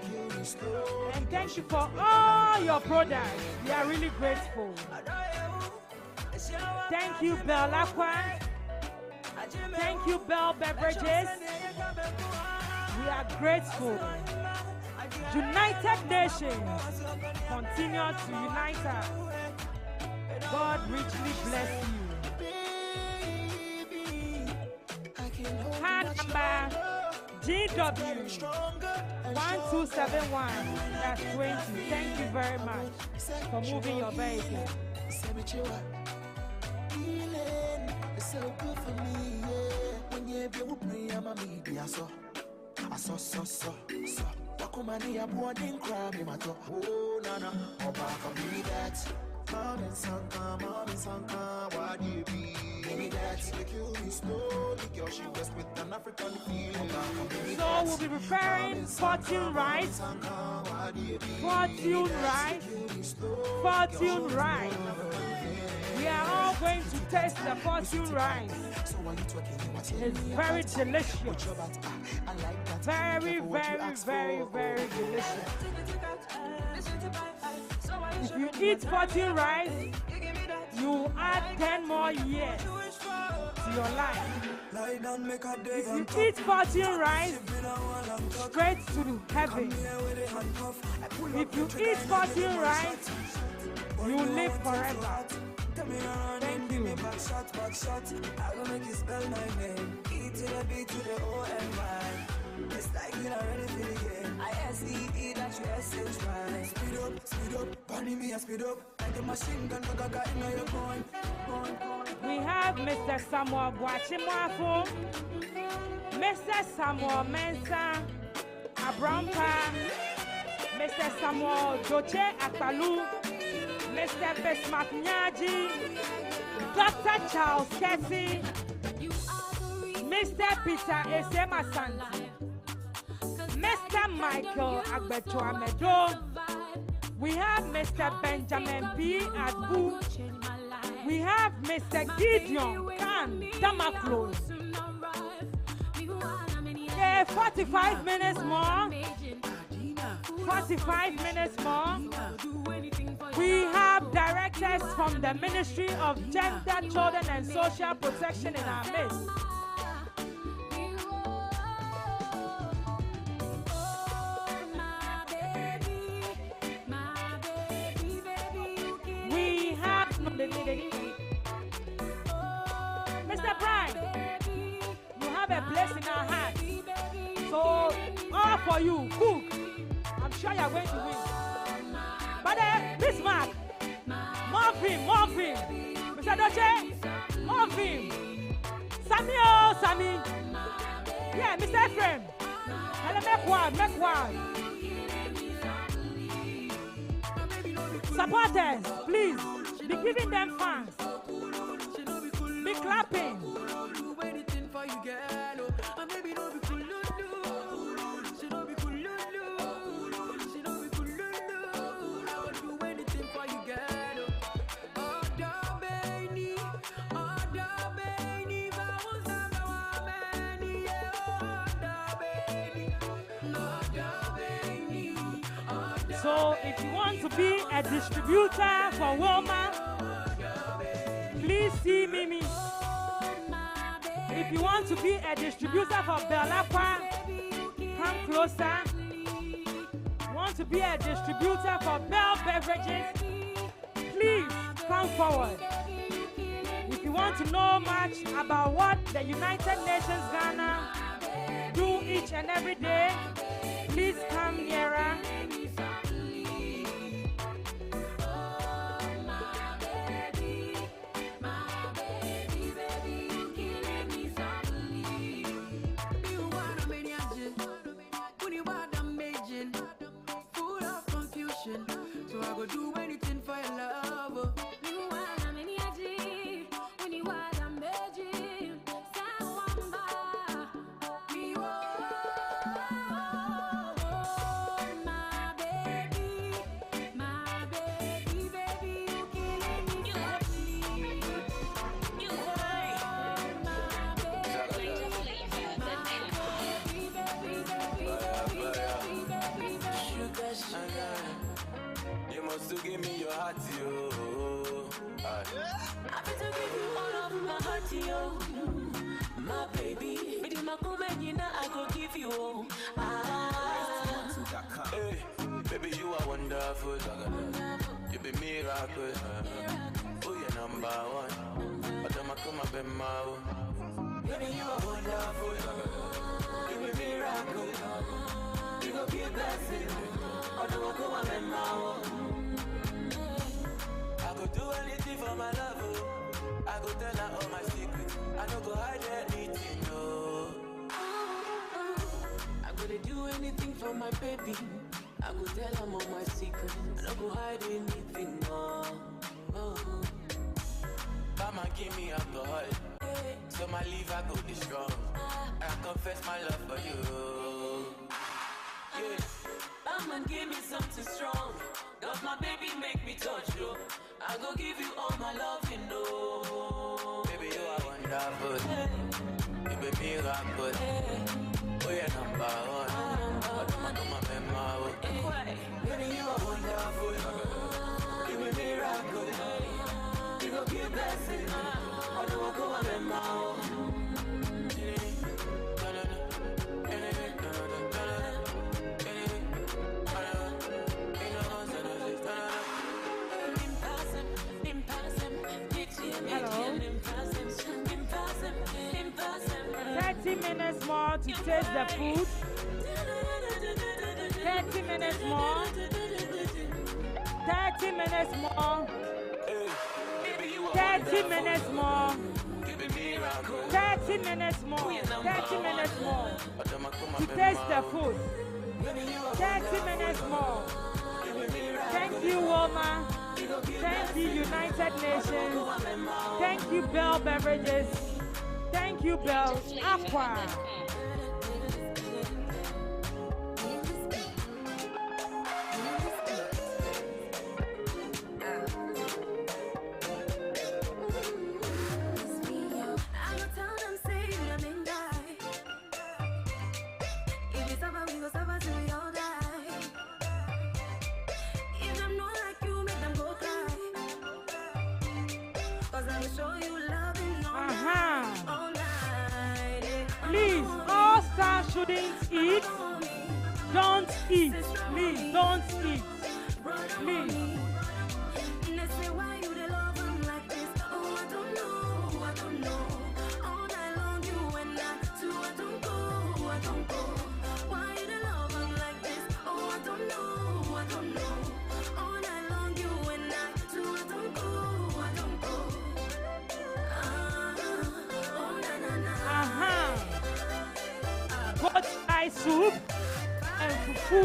And thank you for all your products. We are really grateful. Thank you, Bell Aqua. Thank you, Bell Beverages. We are grateful. United Nations, continue to unite us. God richly bless you. Card number GW 1271. That's 20. Thank you very much for moving your vehicle. So good for me, yeah. When you be with me, I'm a media, so. Wakumani, I'm wanting crab in my top. Oh, nana, oh, back on me that. Mom and Sanka, why do you be? Give me that, the kill me slowly, girl, she was with an African feeling. So we'll be preparing fortune rice. Fortune rice. We are all going to taste the fortune rice. It's very delicious. Very, very, very, very delicious. If you eat fortune rice, you add 10 more years to your life. If you eat fortune rice, straight to heaven. If you eat fortune rice, you live forever. Thank you. I gonna make you spell my name. E to the B to the O-N-Y. It's like you already feel it again. I-S-E-E, that you S-H, right? Speed up, bunny me a speed up. Like a machine gun, gaga, you know you're going. We have Mr. Samuel Boachimwafo, Mr. Samuel Mensah Abrampa, Mr. Samuel Doche Akpalu, Mr. Bismarck Nyaji, Dr. Charles Kessie, Mr. Peter Esemasanti, Mr. Michael Agbetuamedo. We have Mr. Benjamin P. Adbu. We have Mr. Gideon Khan Damaflo. 45 minutes more. 45 minutes more. We have directors from the Ministry of Gender, Children and Social Protection in our midst. We have Mr. Brian, you have a place in our heart. So, all for you, cook. I'm sure you're going to win. But Bismarck, more film. Mr. Doche, more film. Sammy. Yeah, Mr. Ephraim. Hello, make one. Supporters, please, be giving them fans. Be clapping. So if you want to be a distributor for Wilma, please see Mimi. If you want to be a distributor for Belacqua, come closer. Want to be a distributor for Bell Beverages, please come forward. If you want to know much about what the United Nations Ghana do each and every day, please come nearer. Do anything for your love. heart, yo. I better give you all of my heart, yo. My baby, with my comment, you know I go give you. Hey, baby, you are wonderful. You be miracle. Oh, you're number one. But I'm a come up in my own. Baby, you are wonderful. You be miracle. You go be a blessing. I don't come up in my own. I could do anything for my love. Oh. I could tell her all my secrets. I don't go hide anything, no. I gotta do anything for my baby. I go tell her all my secrets. I don't go hide anything, no. Mama give me alcohol, so my liver go be strong. I confess my love for you. Yeah. Batman give me something strong. Cause my baby make me touch you. I go give you all my love, you know. Baby, you are wonderful. You be miracle. Oh, you're number one. Come on, Baby, you are wonderful. You be miracle. You go be a blessing. I don't go on them now. Hello. 30 minutes more to taste the food. 30 minutes more. 30 minutes more. 30 minutes more. 30 minutes more. 30 minutes more. To taste the food. 30 minutes more. Thank you, Wilma. Thank you, United Nations. Thank you, Bell Beverages. Thank you, Bell Aqua. Please, all stars shouldn't eat. Don't eat. Please, don't eat. Please. Soup and fufu,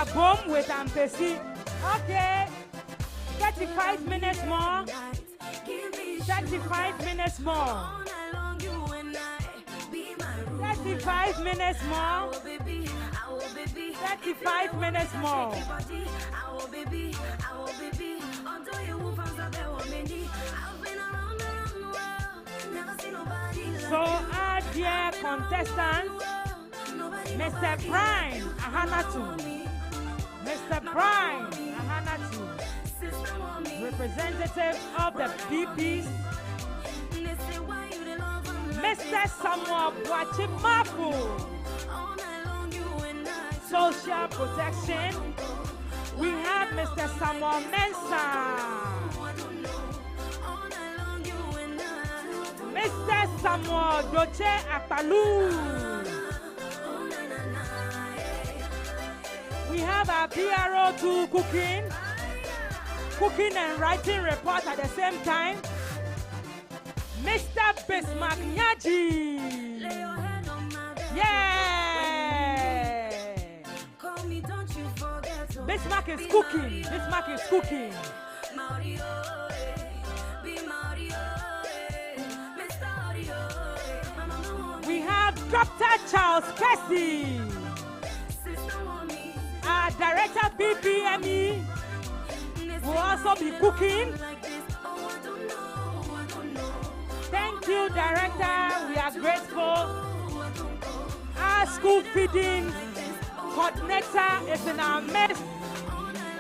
a bomb with ampesi. Okay, 35 minutes more. 35 minutes more. 35 minutes more. 35 minutes more. So, our dear contestants, Mr. Brian Ahanatu, Mr. Brian Ahanatu, representative of the PPs, Mr. Samuel Bwachimafu, Social Protection, we have Mr. Samuel Mensah, Mr. Samuel Doche Akpalu. We have our PRO to cooking and writing report at the same time. Mr. Bismarck Nyaji. Yeah. Bismarck is cooking. Bismarck is cooking. We have Dr. Charles Kessie. Our director BPME will also be cooking. Thank you, director. We are grateful. Our school feeding coordinator is in our midst.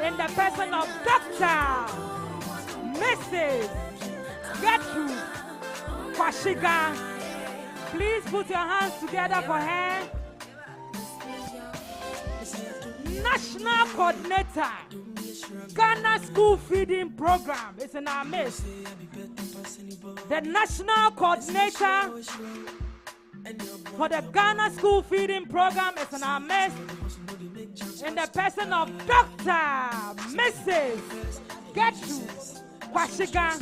in the person of Dr. Mrs. Gertrude Kwashiga. Please put your hands together for her. National Coordinator, Ghana School Feeding Program is in our midst. The National Coordinator for the Ghana School Feeding Program is in our midst, in the person of Dr. Mrs. Gertrude Kwashiga.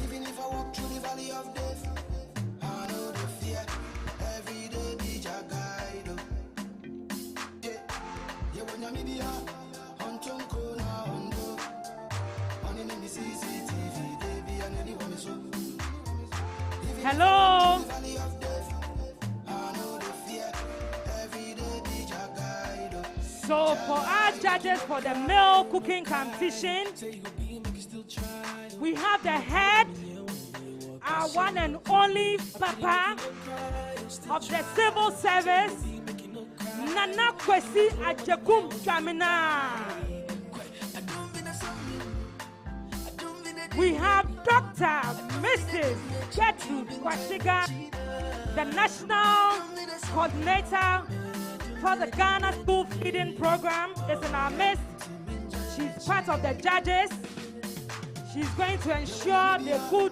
Even if I walk through the valley of death, I know the fear. Every day be your guide. Yeah, when you're media, on Tonko now, on go. On in the CCTV, they be an anyone so. Hello. So for our judges for the male cooking competition, we have the head, our one and only Papa of the civil service, Nana Kwesi Ajekum Jamina. We have Dr. Mrs. Gertrude Kwashiga, the National Coordinator for the Ghana School Feeding Program, is in our midst. She's part of the judges. She's going to ensure the good,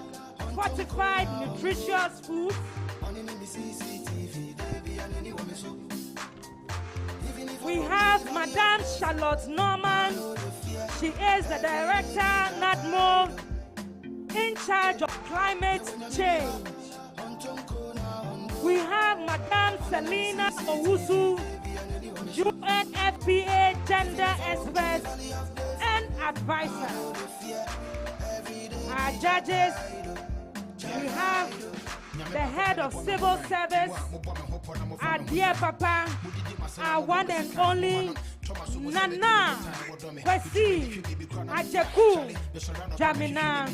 fortified, nutritious food. We have Madame Charlotte Norman. She is the Director, NADMO, in charge of climate change. We have Madame Selina Owusu, UNFPA gender expert and advisor. Our judges, we have the head of civil service, our dear Papa, our one and only Nana Kwesi Ajeku Jamina.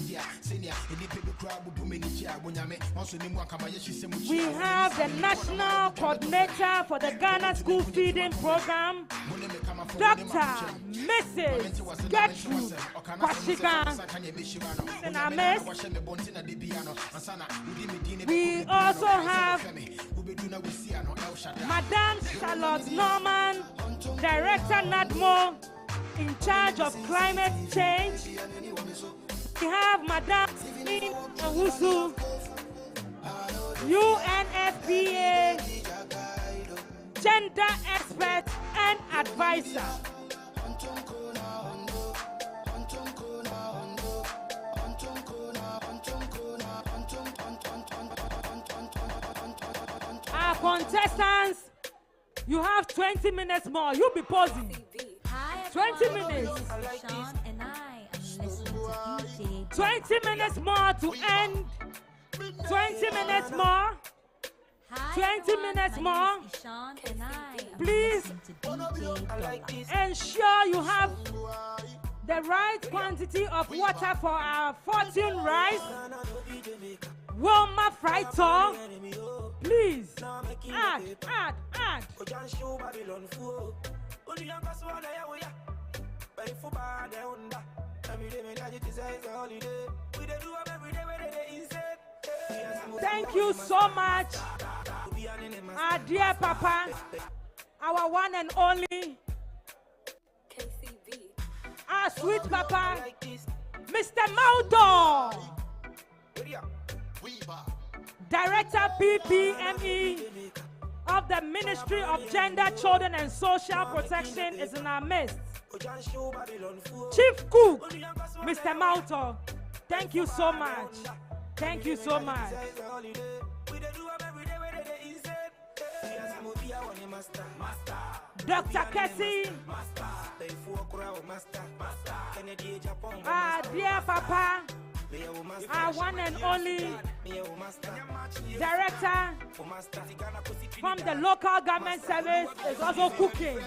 We have the National Coordinator for the Ghana School Feeding Program, Dr. Mrs. Gertrude Kwashiga. In our midst, we also have Madame Charlotte Norman, Director NADMO, in charge of climate change. We have Madame Selina Owusu, UNFPA gender expert and advisor. Our contestants, you have 20 minutes more. You'll be pausing. 20 minutes. 20 minutes more to end. 20 minutes more. 20 minutes more. Please ensure you have the right quantity of water for our fortune rice. Wilma fried tall. Please add. Thank you so much, our dear Papa, our one and only, our sweet Papa, Mr. Maudo, Director PPME of the Ministry of Gender, Children and Social Protection, is in our midst. Chief Cook, Mr. Mauto, thank you so much. Thank you so much. Dr. Kessie, our dear Papa, our one and only director from the local government service is also cooking.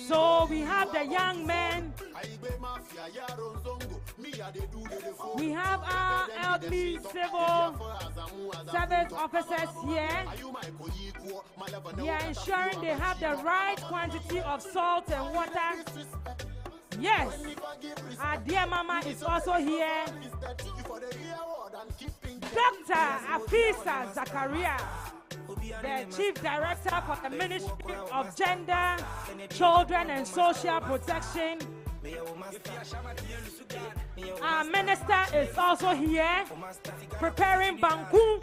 So we have the young men. We have our elderly civil service officers here. We are ensuring they have the right quantity of salt and water. Yes, our dear mama is also here. Dr. Afisa Zakaria, the Chief Director for the Ministry of Gender, Children and Social Protection. Our minister is also here preparing banku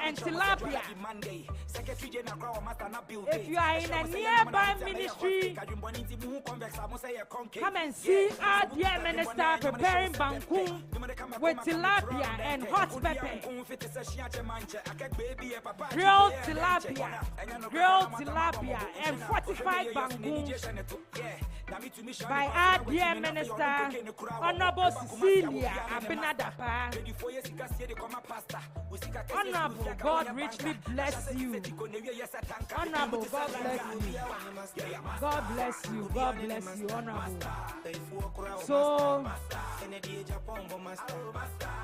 and tilapia. If you are in a nearby ministry, come and see our dear minister preparing banku with tilapia and hot pepper. Grilled tilapia and fortified banku by our dear minister, Honorable Cecilia Abinadapa. Honorable, God richly bless you. Honorable, God bless you. God bless you. God bless you, Honorable. So,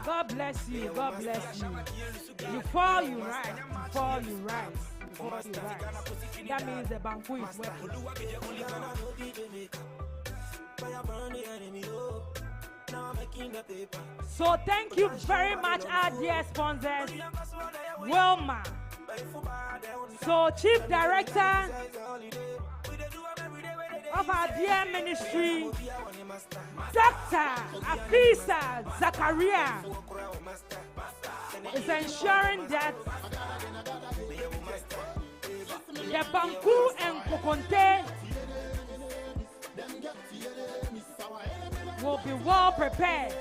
God bless you. God bless you. You fall, you rise. You fall, you rise. You fall, you rise. That means the banku is working. So thank you very much, our dear sponsors. Wilma. So Chief Director of our dear ministry, Dr. Afisa Zakaria, is ensuring that the banku and kokonte will be well prepared.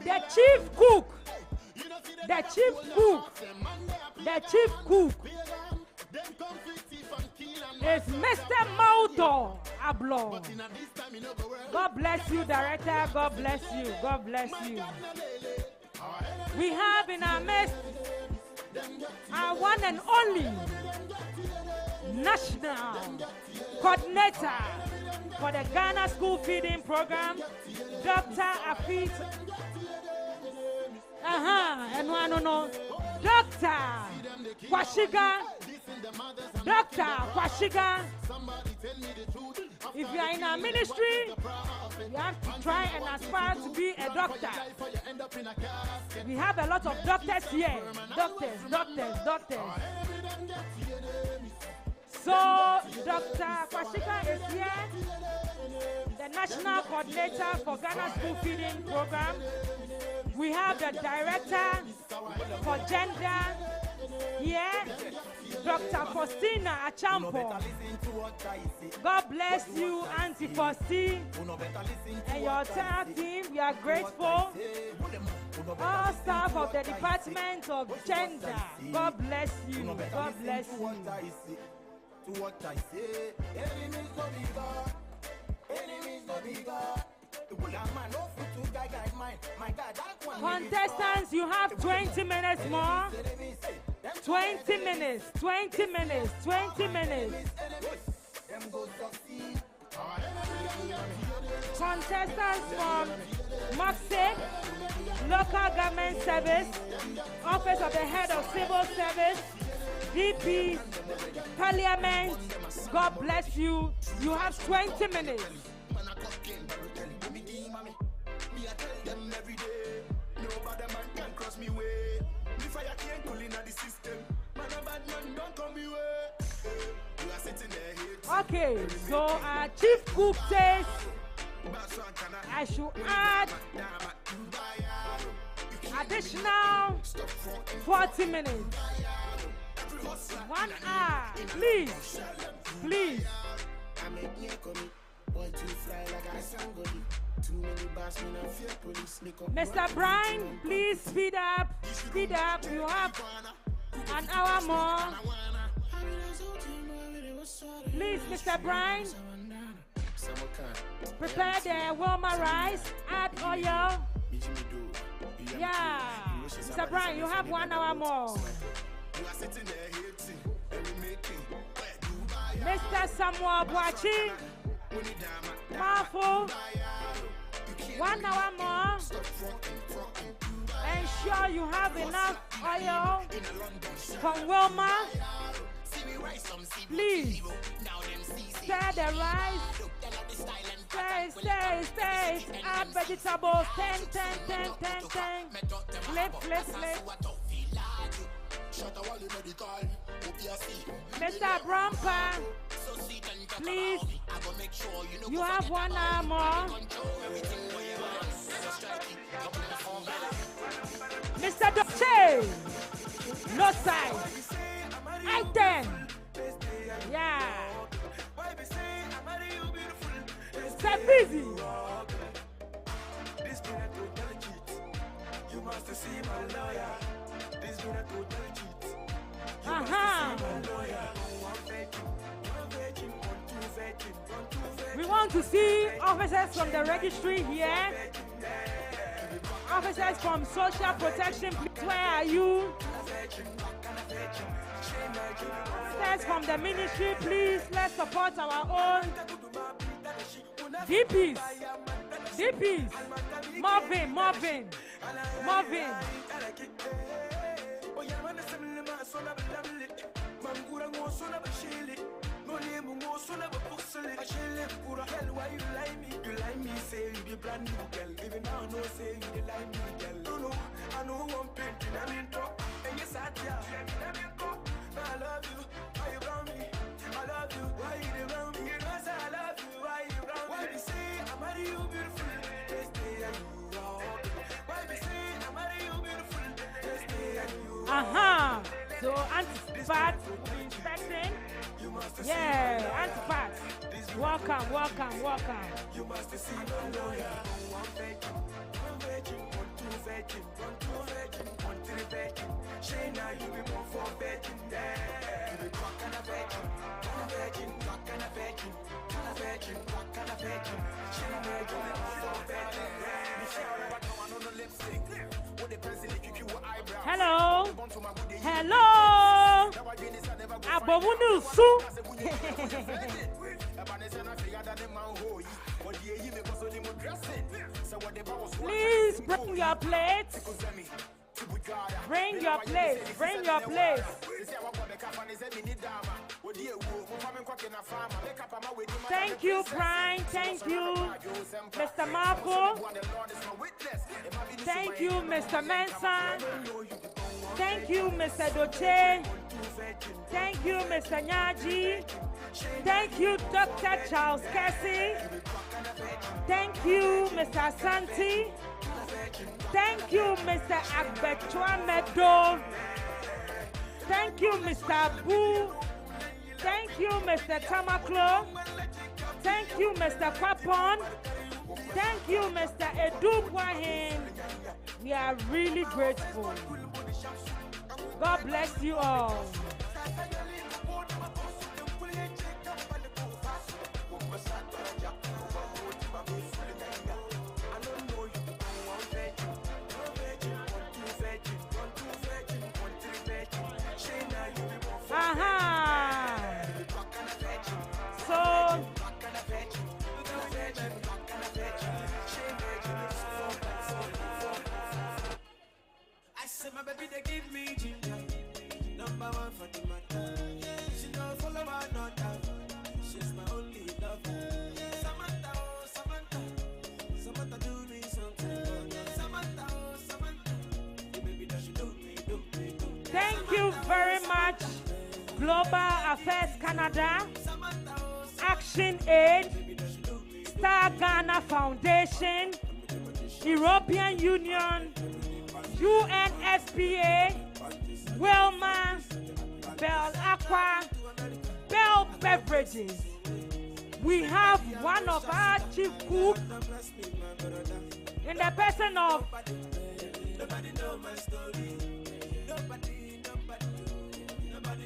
The chief cook is Mr. Mauto Ablo. God bless you, Director. God bless you. God bless you. We have in our midst our one and only national coordinator for the Ghana School Feeding Program, Dr. Afit. Dr. Kwashiga. Dr. Kwashiga. If you are in our ministry, you have to try and aspire to be a doctor. We have a lot of doctors here. Doctors. So, Dr. Kwashiga is here, the National Coordinator for Ghana School Feeding Program. We have the Director for Gender here, Dr. Faustina Achampo. God bless you, Auntie Fausti, and your entire team. We are grateful. All staff of the Department of Gender, God bless you. God bless you. To what I say, enemies no be God, enemies no be God. Contestants, you have 20 minutes more. 20 minutes. Contestants from MOGCSP, Local Government Service, Office of the Head of Civil Service, DP, Parliament, God bless you. You have 20 minutes. Okay, so our chief cook says I should add additional 40 minutes. 1 hour, please. Mr. Brian, please speed up. You have an hour more. Please, Mr. Brian, prepare the Wilma rice, add oil. Yeah. Mr. Brian, you have 1 hour more. Mr. Samuel Boachi, Marfo, 1 hour more. Ensure you have enough oil from Wilma. Please stir the rice. Stay. Add vegetables. 10. Flip. Mr. Bromper, please, you have 1 hour more. Mr. Doche, no side. Item. Yeah. Stay busy. You must see my lawyer. This been a total cheat. We want to see officers from the registry here. Officers from social protection, please, where are you? Officers from the ministry, please, let's support our own. DPs. Marvin. Why you like me? You like me, say you be brand new girl. Even now, no say you dey like me, girl. No, I know one painting, I'm in talk. And yes, I tell you, I love you. Why you around me? I love you. Why you around me? You know, say I love you. Why you around me? Why you say I'm marry you beautiful? Just stay and you walk. Why you say I'm marry you beautiful? Just stay and you walk. So Antipat inspection. Yeah, Antipat. Welcome. You must see my lawyer. One virgin, one two virgin, one three virgin. Shayna, you be more for virgin. Yeah, you be what kind of virgin? One virgin, what kind of virgin? One virgin, what kind of virgin? Shayna, you be more for virgin. Hello. Abomunu Su. Please bring your plates. Bring your plates. Thank you, Brian. Thank you, Mr. Marco. Thank you, Mr. Manson. Thank you, Mr. Doche. Thank you, Mr. Nyaji. Thank you, Dr. Charles Cassie. Thank you, Mr. Santi. Thank you, Mr. Agbechwa Medo. Thank you, Mr. Boo. Thank you, Mr. Tamaklo. Thank you, Mr. Kwapon. Thank you, Mr. Edu Wahin. We are really grateful. God bless you all. My baby, they give me ginger. Number one for the matter. She don't follow my daughter. She's my only lover. Samantha, oh Samantha, Samantha do me something. Samantha, oh Samantha, baby, that she do me. Thank you very much, Global Affairs Canada, Action Aid, Star Ghana Foundation, European Union, UNSPA, Wilma, Bell Aqua, Bell Beverages. We have one of our chief cook in the person of Nobody know my story. Nobody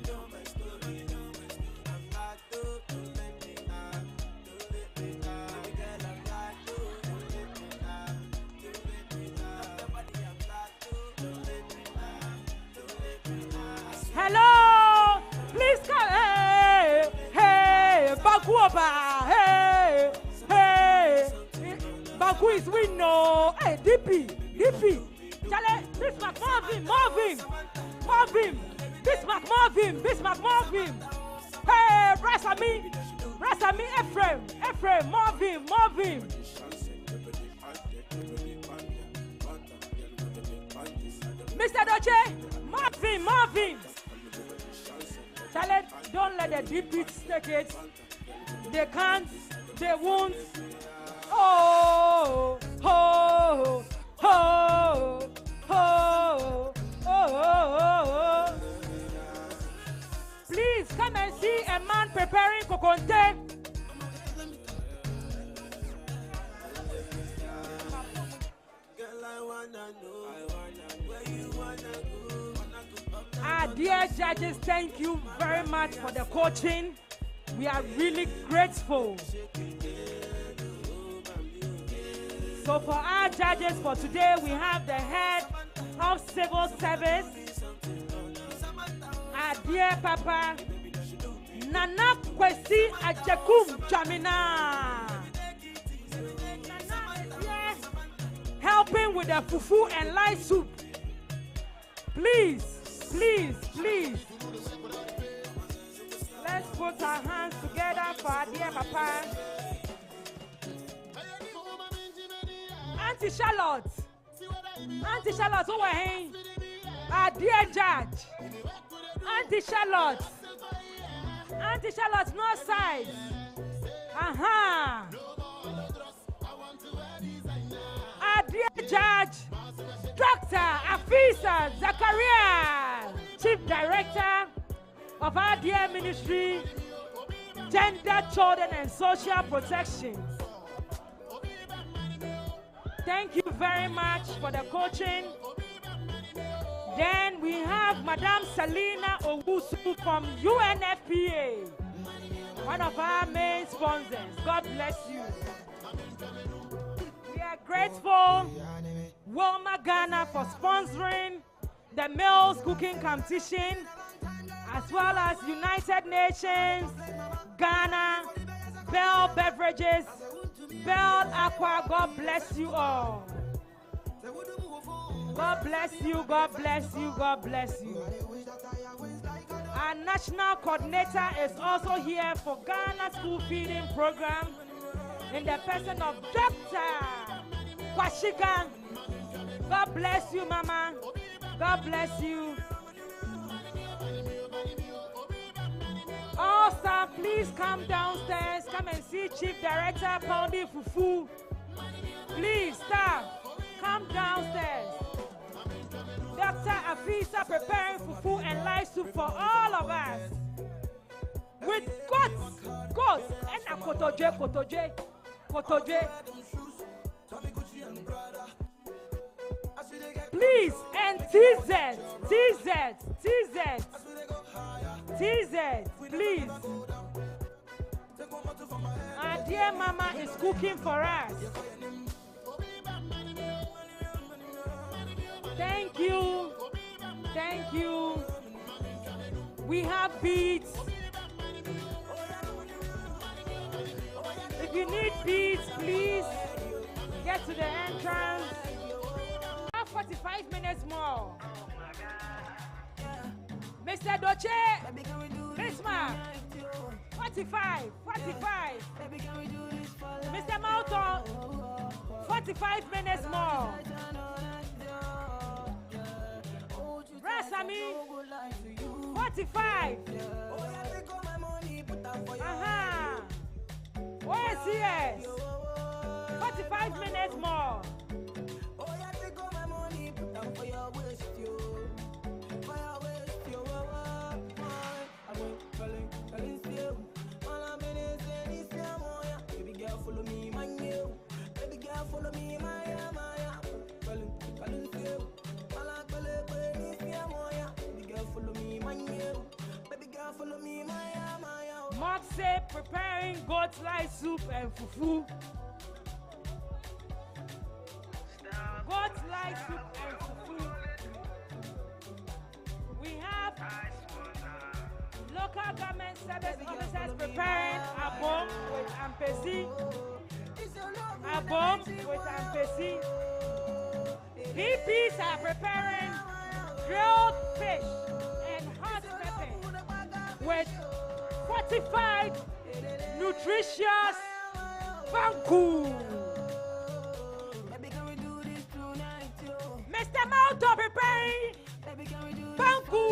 know my story. I'm back to don't let me out. Don't let me out. Girl, I'm back to don't let me out. Don't let me out. Who is we know? Hey, DP. Charlie, Bismarck, Marvin. Bismarck, Marvin. Hey, Brasami, Ephraim, Marvin. Mr. Doche, Marvin. Charlie, don't let the DPs take it. They can't, they won't. Oh. Please come and see a man preparing kokonte. Our dear judges, thank you very much for the coaching. We are really grateful. So for our judges for today, we have the head of civil service, our dear Papa, Nana Kwesi Ajekum Jamina. Nana is here helping with the fufu and light soup. Please. Let's put our hands together for our dear Papa. Auntie Charlotte, who were here? Our dear judge. Auntie Charlotte, no side. Our dear judge, Dr. Afisa Zakaria, Chief Director of our dear ministry, Gender, Children and Social Protection. Thank you very much for the coaching. Then we have Madame Selina Owusu from UNFPA, one of our main sponsors. God bless you. We are grateful, Wilma Ghana, for sponsoring the males cooking competition, as well as United Nations, Ghana, Bell Beverages, Bell Aqua. God bless you all. God bless you. Our national coordinator is also here for Ghana School Feeding Program in the person of Dr. Kwashika. God bless you, Mama. God bless you. All staff, please come downstairs. Come and see Chief Director Pounding Fufu. Please, staff, come downstairs. Dr. Afisa preparing fufu and light soup for all of us. With goats, and a kotoje. Please, and TZ, please. Our dear Mama is cooking for us. Thank you. We have beads. If you need beads, please get to the entrance. 45 minutes more. Mr. Doche, Bismarck, 45. Mr. Malton, 45 minutes more. Rasami, 45. OSCS, 45 minutes more. MOGCSP preparing goat light soup and fufu. Goat light soup and fufu. We have local government service officers preparing abo with ampesi. Abom with Ampesi. PPs are preparing grilled fish and hot pepper with fortified, nutritious banku. Mr. Mauto preparing banku.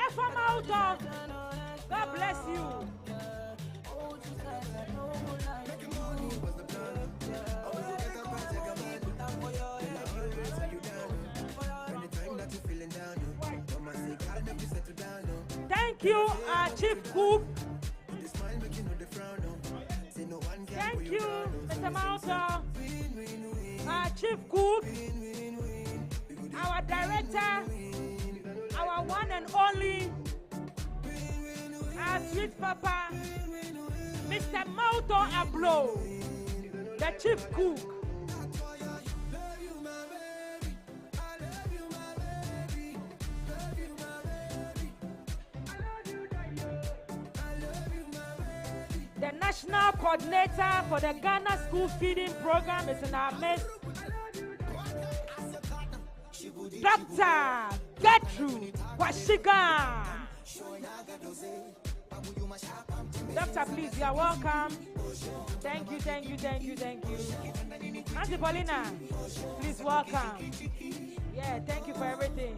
Effa Mauto, God bless you. Thank you, our chief cook. Thank you, Mr. Mauta, our chief cook, our director, our one and only, our sweet papa, Mr. Mauto Ablo, the chief cook. The national coordinator for the Ghana School Feeding Program is in our midst. Dr. Gertrude Washiga. Doctor, please, you are welcome. Thank you, thank you, thank you, thank you. Auntie Paulina, please welcome. Yeah, thank you for everything.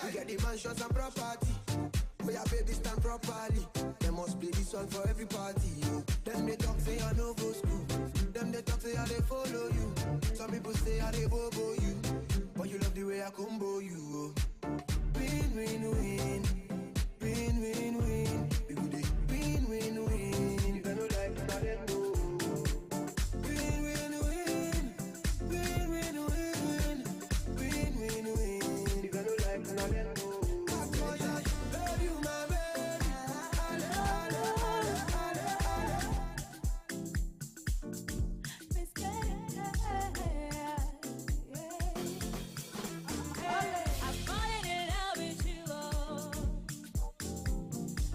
We get the mansions and property. We have baby stand properly. They must play this song for every party. Them they talk say I no go school. Them they talk say I they follow you. Some people say I they bobo you. But you love the way I combo you. Win, win, win. Win, win, win. We go dey win, win, win. You don't like none them no. Win, win, win. Win, win, win. Win, win, win. You don't like none them no. Love you, my baby. I'm falling in love with you, oh.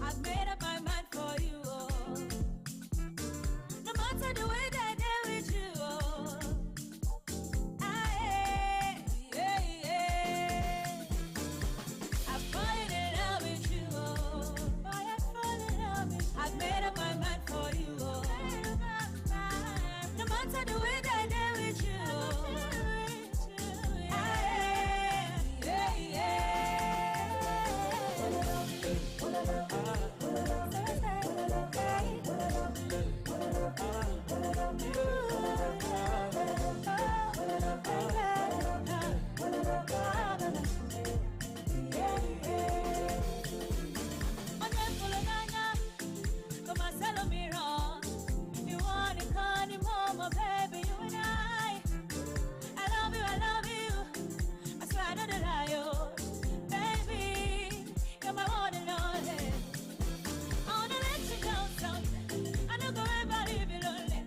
I've made up my mind for you, oh. No matter the way that I deal with you, oh. I'm falling in love with you, oh. I've made up my mind for you, oh. No matter the way that I deal with you, you want to call him home, oh baby, you and I love you, I swear I don't lie, oh, baby, you're my one and only. I wanna let you know something, I don't go ever leave you lonely,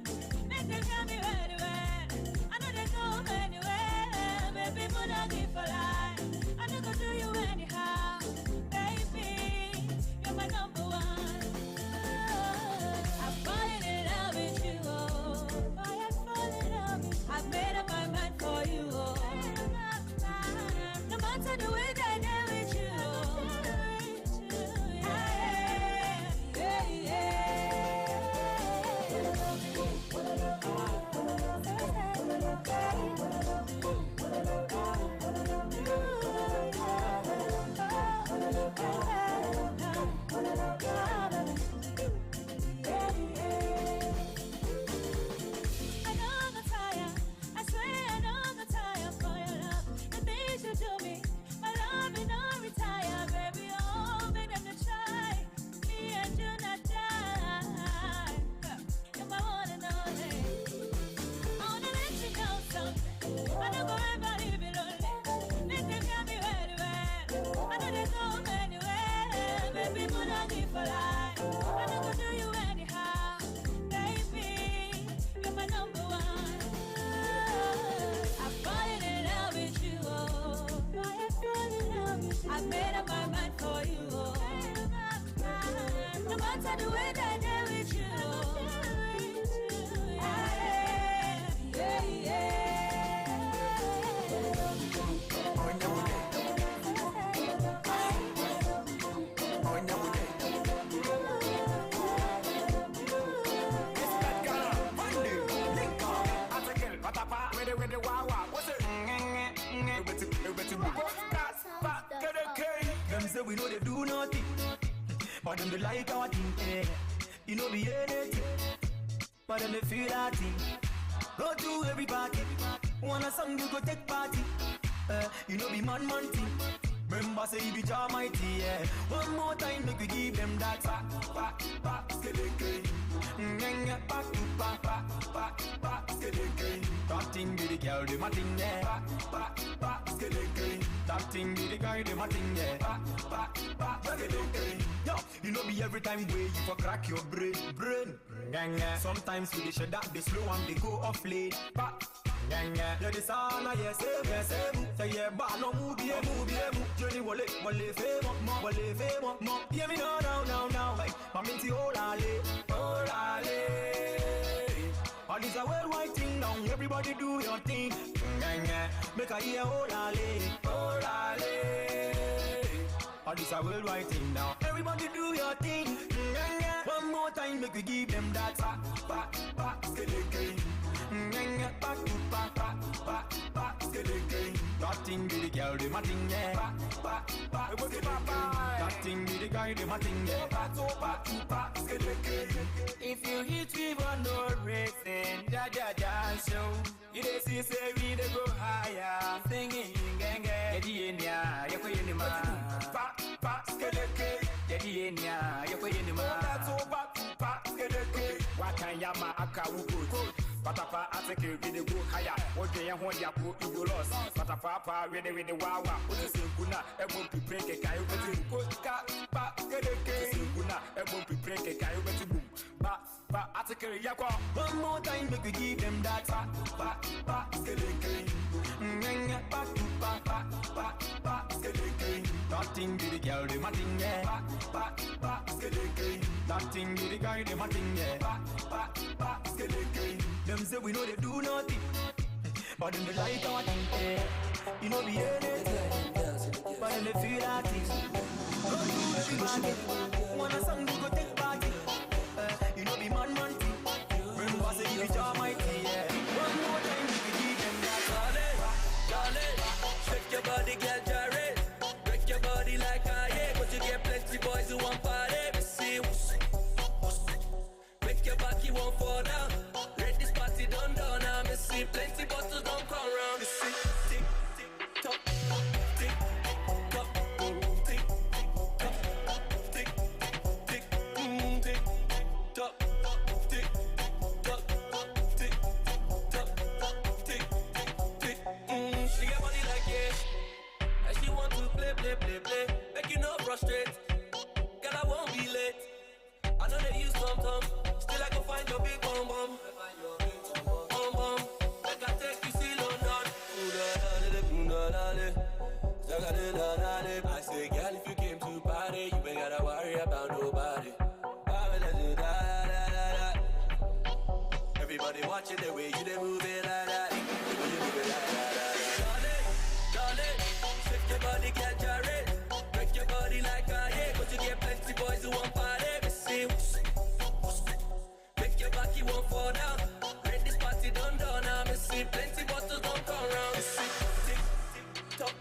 make them tell me anywhere, I know they go anywhere, baby, but I'll give for life, I don't go do you anyhow, baby, you're my number one. I'm falling in love with you, oh. I've made up my mind for you, oh. No matter the way that I deal with you, oh. I've made up my mind for you. No matter the way that I deal with you. Yeah, yeah. Them say we know they do nothing, but them they like our thing. You know be anything, but them they feel our thing. Go to every party, wanna song you go take party. You know be man thing. Remember say you be Jah mighty, yeah. One more time make we give them that back, skeleton. Back to back, skeleton. That thing be the girl, do my thing, yeah. Back, skeleton. That thing be the guy, do my thing, yeah. Back, skeleton. Yo, you know be every time way you for crack your brain. Sometimes we shed that they slow and they go off late. Back. Yeah, this ana yes, say yeah, but no move. Johnny wale femo, mo. Hear me now. Like, maminti olale. All is a worldwide thing now. Everybody do your thing. Make a hear olale. All is a worldwide thing now. Everybody do your thing. One more time, make we give them that back, skeleton. Back to back, skeleton. That thing be the girl, do my thing, yeah. Back, that thing be the guy, do my thing, yeah. Back to back, skeleton. If you hit me on no racing, da show. You dey see say we dey go higher, singing gang. Yedi enya, yako yeni ma. Back, skeleton. Yedi enya, yako yeni ma. That's all back, skeleton. Wakanyama akawuko. Patapa ateke with the go higher. What they want ya put you go lost. Patapa with the wawa. What is in Kuna? Everyone be break a kayo with you. Go back, get a case in Kuna. Everyone be break a kayo with you. Back, ateke yakwa. One more time, make we give them that back, skeleton. Back to back, skeleton. That thing be the girl, the matting, yeah. Back, skeleton. That thing be the guy, the matting, yeah. Back, skeleton. Them say we know they do nothing, but them they like our thing, yeah. You know be anything, but them they feel our things. Go to everybody, wanna song you go take party. You know be man thing. Remember say you be Jah mighty, yeah. One more time we give them that. Darling, shake your body, girl, gyrate. Break your body like I hate, but you get plenty boys who want party. See, break your back, you won't fall down. Done, I see plenty bottles don't come round. You see, tick, tock, tick, tock, tick, tock, tick, tock, tick, tock, tick, She got body like yeah, and she want to play, make you not frustrate. Girl, I won't be late. I know they use tom, still I can find your big bum. I say, girl, if you came to party, you ain't gotta worry about nobody. Everybody watching the way you they move it like that. Darling, shift your body, get gyrate. Break your body like I hate, but you get plenty boys who want party. See, make your back, you won't fall down. Let this party done, I'm see plenty bottles don't come round. See, tick, tock.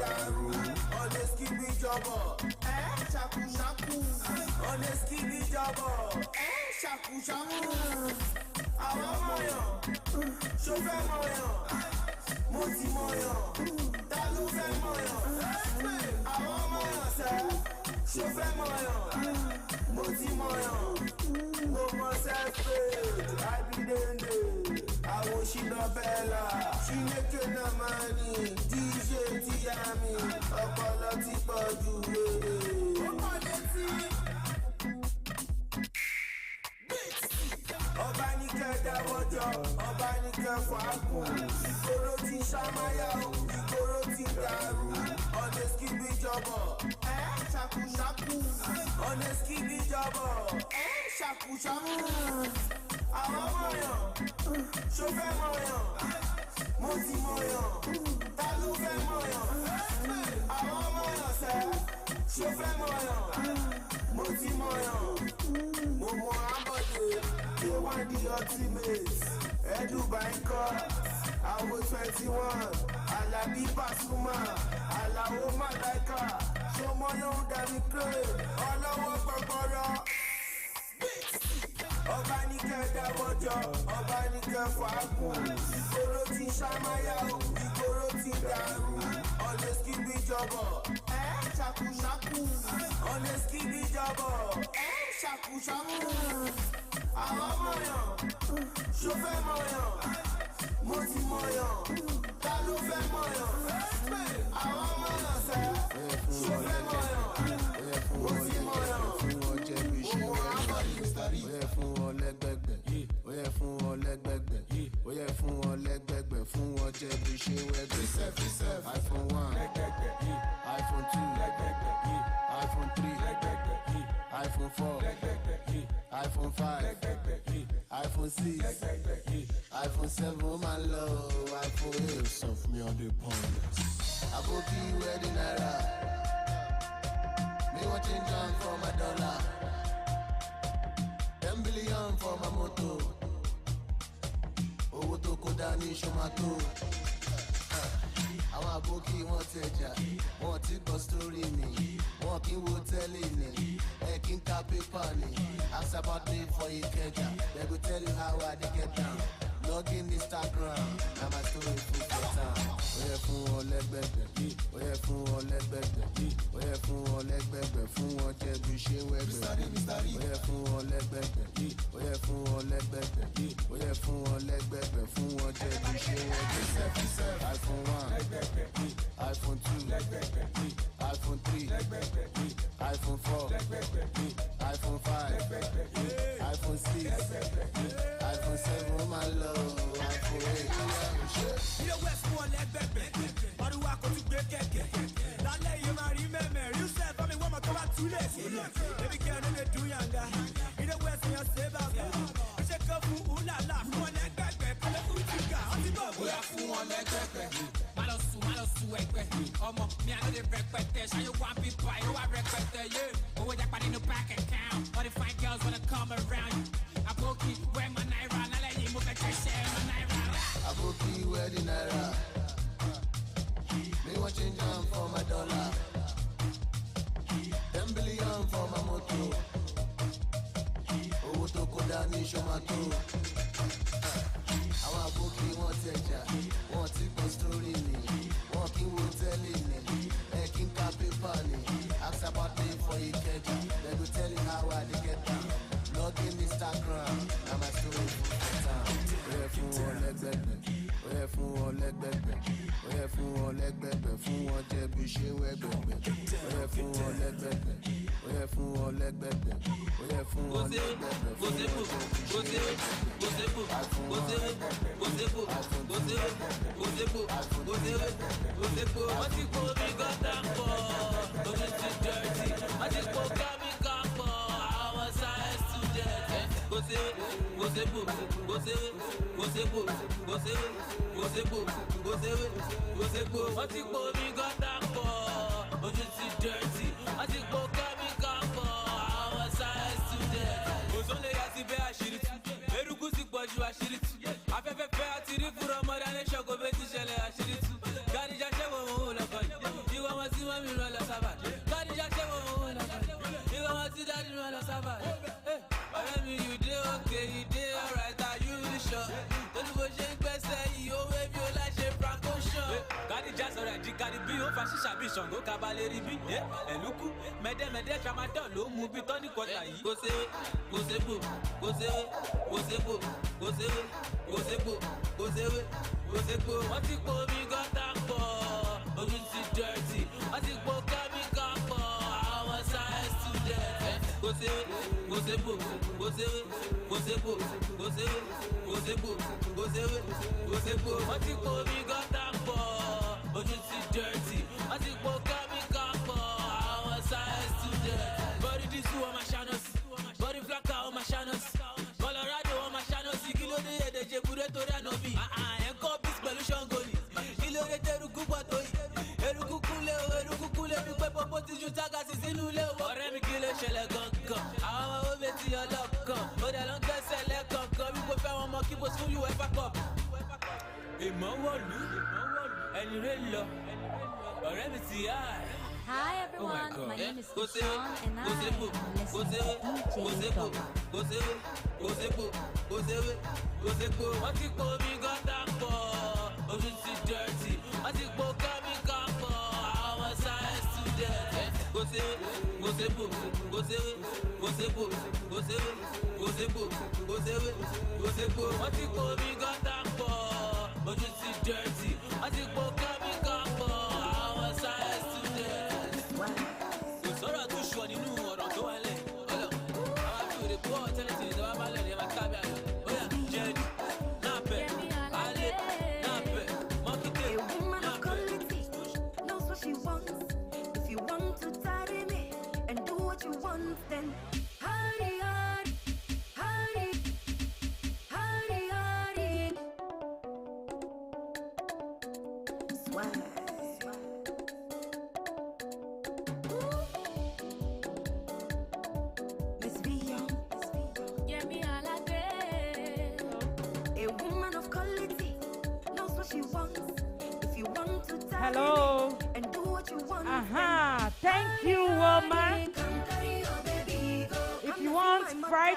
dàrú. Honestly bí jọ̀bọ̀. Ṣàkú ṣàkú. Honestly bí jọ̀bọ̀. Ṣàkú ṣàkú. Àwọn mọ̀yàn. Ṣó fẹ́ mọ̀yàn. Mo ti mọ̀yàn. Ta ló fẹ́ mọ̀yàn. Àwọn mọ̀yàn sẹ́. Ṣó fẹ́ mọ̀yàn. Mo ti mọ̀yàn. Mo mọ̀ self-made. I be dende. Àwọn ṣìnà bẹ́ẹ̀la. Ṣìnẹ́kẹ̀ náà máa ní. DJ Tiyami. Ọpọlọ ti pọ̀ jù wèrè. Ó pọ̀ létí. Ọba ní kẹ́ dáwọ́jọ́, ọba ní kẹ́ fàákùn. Ìgboro ti ṣàmáyà o, ìgboro ti dàrú. Honestly bí jọ̀bọ̀, ṣàkúṣàkú. Honestly bí jọ̀bọ̀, ṣàkúṣàkú. Àwọn mọ̀yàn, ṣó fẹ́ mọ̀yàn. Mo ti mọ̀yàn, ta ló fẹ́ mọ̀yàn. Àwọn mọ̀yàn sẹ́, ṣó fẹ́ mọ̀yàn. Mo ti mọ̀yàn, mo mọ̀ Ambode. They want the ultimate. Edu Banker, I was 21. Alabi Pasuma, Alawo Malaika. Shomoyo Dami Clay, Olawo Gbọgbọrọ. Ọba ní kẹ́ dáwọ́jọ́, ọba ní kẹ́ fàákùn. Ìgboro ti ṣàmáyà o, ìgboro ti dàrú. Honestly bí jọ̀bọ̀, ṣàkúṣàkú. Honestly bí jọ̀bọ̀, ṣàkúṣàkú. Àwọn mọ̀yàn, ṣó fẹ́ mọ̀yàn. Mo ti mọ̀yàn, ta ló fẹ́ mọ̀yàn. Àwọn mọ̀yàn sẹ́, ṣó fẹ́ mọ̀yàn. Mo ti mọ̀yàn, mo mọ̀ Ambode. Fún wọn lẹ́gbẹ̀gbẹ̀, ó yẹ fún wọn lẹ́gbẹ̀gbẹ̀, ó yẹ fún wọn lẹ́gbẹ̀gbẹ̀, fún wọn jẹ́ bí ṣe wẹ́gbẹ̀. iPhone 1, iPhone 2, iPhone 3, iPhone 4, iPhone 5, iPhone 6, iPhone 7, oh my love, iPhone 8, surf me on the pond. Aboki wedding naira, me want change on for my dollar. 10 billion for my moto. Owó tó kó dání ṣọmátó. Àwọn àbókí wọn tẹja, wọn ti gbọ́ sítórì mi, wọn kì í wo tẹ́lẹ̀ ni, ẹ kì í ka pépà ni. Ask about me for Ikeja, they go tell you how I dey get down. Log in Instagram, na my story full for town. Ó yẹ fún wọn lẹ́gbẹ̀gbẹ̀, ó yẹ fún wọn lẹ́gbẹ̀gbẹ̀, ó yẹ fún wọn lẹ́gbẹ̀gbẹ̀, fún wọn jẹ́ bí ṣe wẹ́gbẹ̀. Ó yẹ fún wọn lẹ́gbẹ̀gbẹ̀, ó yẹ fún wọn lẹ́gbẹ̀gbẹ̀, ó yẹ fún wọn lẹ́gbẹ̀gbẹ̀, fún wọn jẹ́ bí ṣe wẹ́gbẹ̀. iPhone 1, iPhone 2, iPhone 3, iPhone 4, iPhone 5, iPhone 6, iPhone 7, oh my love, iPhone 8. Ilé wẹ̀ fún ọ lẹ́gbẹ̀gbẹ̀, ọdún wa kò tún gbé kẹ̀kẹ́. Lálẹ́ yìí máa rí mẹ́mẹ́, rí sẹ́ẹ̀ fọ́mi wọ́n mọ̀ tó bá túlẹ̀ sí. Baby girl no dey do yanga, ilé wẹ̀ fún yàn ṣe bàbá. Ṣé kọ́ fún ùlàlà fún ọ lẹ́gbẹ̀gbẹ̀, kọ́lẹ́ fún jìgà, ọtí bọ̀ bóyá fún ọ lẹ́gbẹ̀gbẹ̀. Má lọ sùn ẹgbẹ́, ọmọ mi àná lè rẹpẹtẹ, ṣáyé wá bí pa, yóò wá rẹpẹtẹ, yé. Owó jápa nínú bank account, all the fine girls wanna come around you. Aboki, where my naira, lálẹ́ yìí mo fẹ́ kẹ́ share my naira. Aboki wedding naira, me want change am for my dollar. 10 billion for my moto. Owó tó kó dání ṣọmátó. Àwọn àbókí wọn tẹja, wọn ti gbọ́ sítórì ni, wọn kì í wo tẹ́lẹ̀ ni, ẹ kì í ka pépà ni. Ask about me for Ikeja, they go tell you how I dey get down. Log in Instagram, na my story full for town. Ó yẹ fún wọn lẹ́gbẹ̀gbẹ̀, ó yẹ fún wọn lẹ́gbẹ̀gbẹ̀, ó yẹ fún wọn lẹ́gbẹ̀gbẹ̀, fún wọn jẹ́ bí ṣe wẹ́gbẹ̀gbẹ̀. Ó yẹ fún wọn lẹ́gbẹ̀gbẹ̀, ó yẹ fún wọn lẹ́gbẹ̀gbẹ̀, ó yẹ fún wọn lẹ́gbẹ̀gbẹ̀, fún wọn jẹ́ bí ṣe Wọ́n ti kó mi gọ́tà pọ̀, ojú ti dọ̀tí. Wọ́n ti kó kẹ́míkà pọ̀, àwọn science student. Wọ́n ti kó mi gọ́tà pọ̀, ojú ti dọ̀tí. Wọ́n ti kó kẹ́míkà pọ̀, àwọn science student. Òṣòlè yà sí bẹ́ẹ̀ àṣírí tú, eruku ti pọ̀ ju àṣírí tú. Afẹ́fẹ́ fẹ́ àti rí fúnra ọmọdé alẹ́ ṣọ́kọ̀ bẹ́ẹ̀ ti ṣẹlẹ̀ àṣírí tú. Gánijá ṣẹ́wọ̀n òun lọ́kọ̀ yìí. Caribbean, ó fa ṣíṣà bí Ṣàngó kabalérí bí. Ẹ̀lúkú, mẹ́dẹ́mẹ́dẹ́ tramadol ló mú bí tọ́ní kọta yìí. Kò séwé, kò ségbò, kò séwé, kò ségbò, kò séwé, kò ségbò, kò séwé, kò ségbò. Wọ́n ti po omi gọ́tà pọ̀, ojú ti dirty. Wọ́n ti po kẹ́míkà pọ̀, àwọn science students. Kò séwé, kò ségbò, kò séwé, kò ségbò, kò séwé, kò ségbò, kò séwé, kò ségbò. Wọ́n ti po omi gọ́tà pọ̀, ojú ti dirty. Wọ́n ti po kẹ́míkà pọ̀, àwọn science students. Body disu on my channels, body flaka on my channels. Colorado on my channels, kí ló dé èdè jẹ́ kúrẹ́ tó rẹ̀ nọ bí. Ẹ̀kọ́ bis pẹ̀lú Ṣàngó ni, kí ló dé tẹ̀rùkú pọ̀ tó yìí. Eruku kúnlé o, eruku kúnlé dúpẹ́ pọ́pọ́ ti ju tágàsì sínú ilé o. Ọ̀rẹ́ mi kí ló ṣẹlẹ̀ gangan, àwọn ọmọ owó bẹ́ẹ̀ ti ọlọ́kan. Ó dẹ̀ ló ń gbẹ́sẹ̀ lẹ́kọ̀ọ̀kan, bí kò fẹ́ wọn mọ kí bó fún UEFA Cup. Èmọ̀ wọ̀lú, ẹni rẹ̀ lọ, ọ̀rẹ́ mi ti yá. Hi everyone, my name is Sean and I am listening to DJ Dogma. Wọ́n ti po omi gọ́tà pọ̀, ojú ti dirty. Wọ́n ti po kẹ́míkà pọ̀, àwọn science students. Kò séwé, kò ségbò, kò séwé, kò ségbò, kò séwé, kò ségbò, kò séwé, kò ségbò. Wọ́n ti po omi gọ́tà pọ̀, ojú ti dirty. Wọ́n ti po kẹ́míkà pọ̀, àwọn science students. Kò sọ̀rọ̀ tó ṣùọ́ nínú ọ̀rọ̀ tó wà lẹ̀. Ọlọ́, àwọn àfihàn pọ̀ tẹ́lẹ̀ tí ìjọba bá lẹ̀ ní ẹ̀ma kábíà lọ. Bóyá jẹ́ni, náà bẹ̀, alẹ́, náà bẹ̀, mọ́kítẹ́, náà bẹ̀. Knows what she wants. If you want to tidy me and do what you want, then hurry, hurry, hurry, hurry, hurry. Swag. Miss Vion. Yeah, me all agree. A woman of quality knows what she wants. If you want to tidy Hello. me and do what you want, Thank you, woman. If you want fried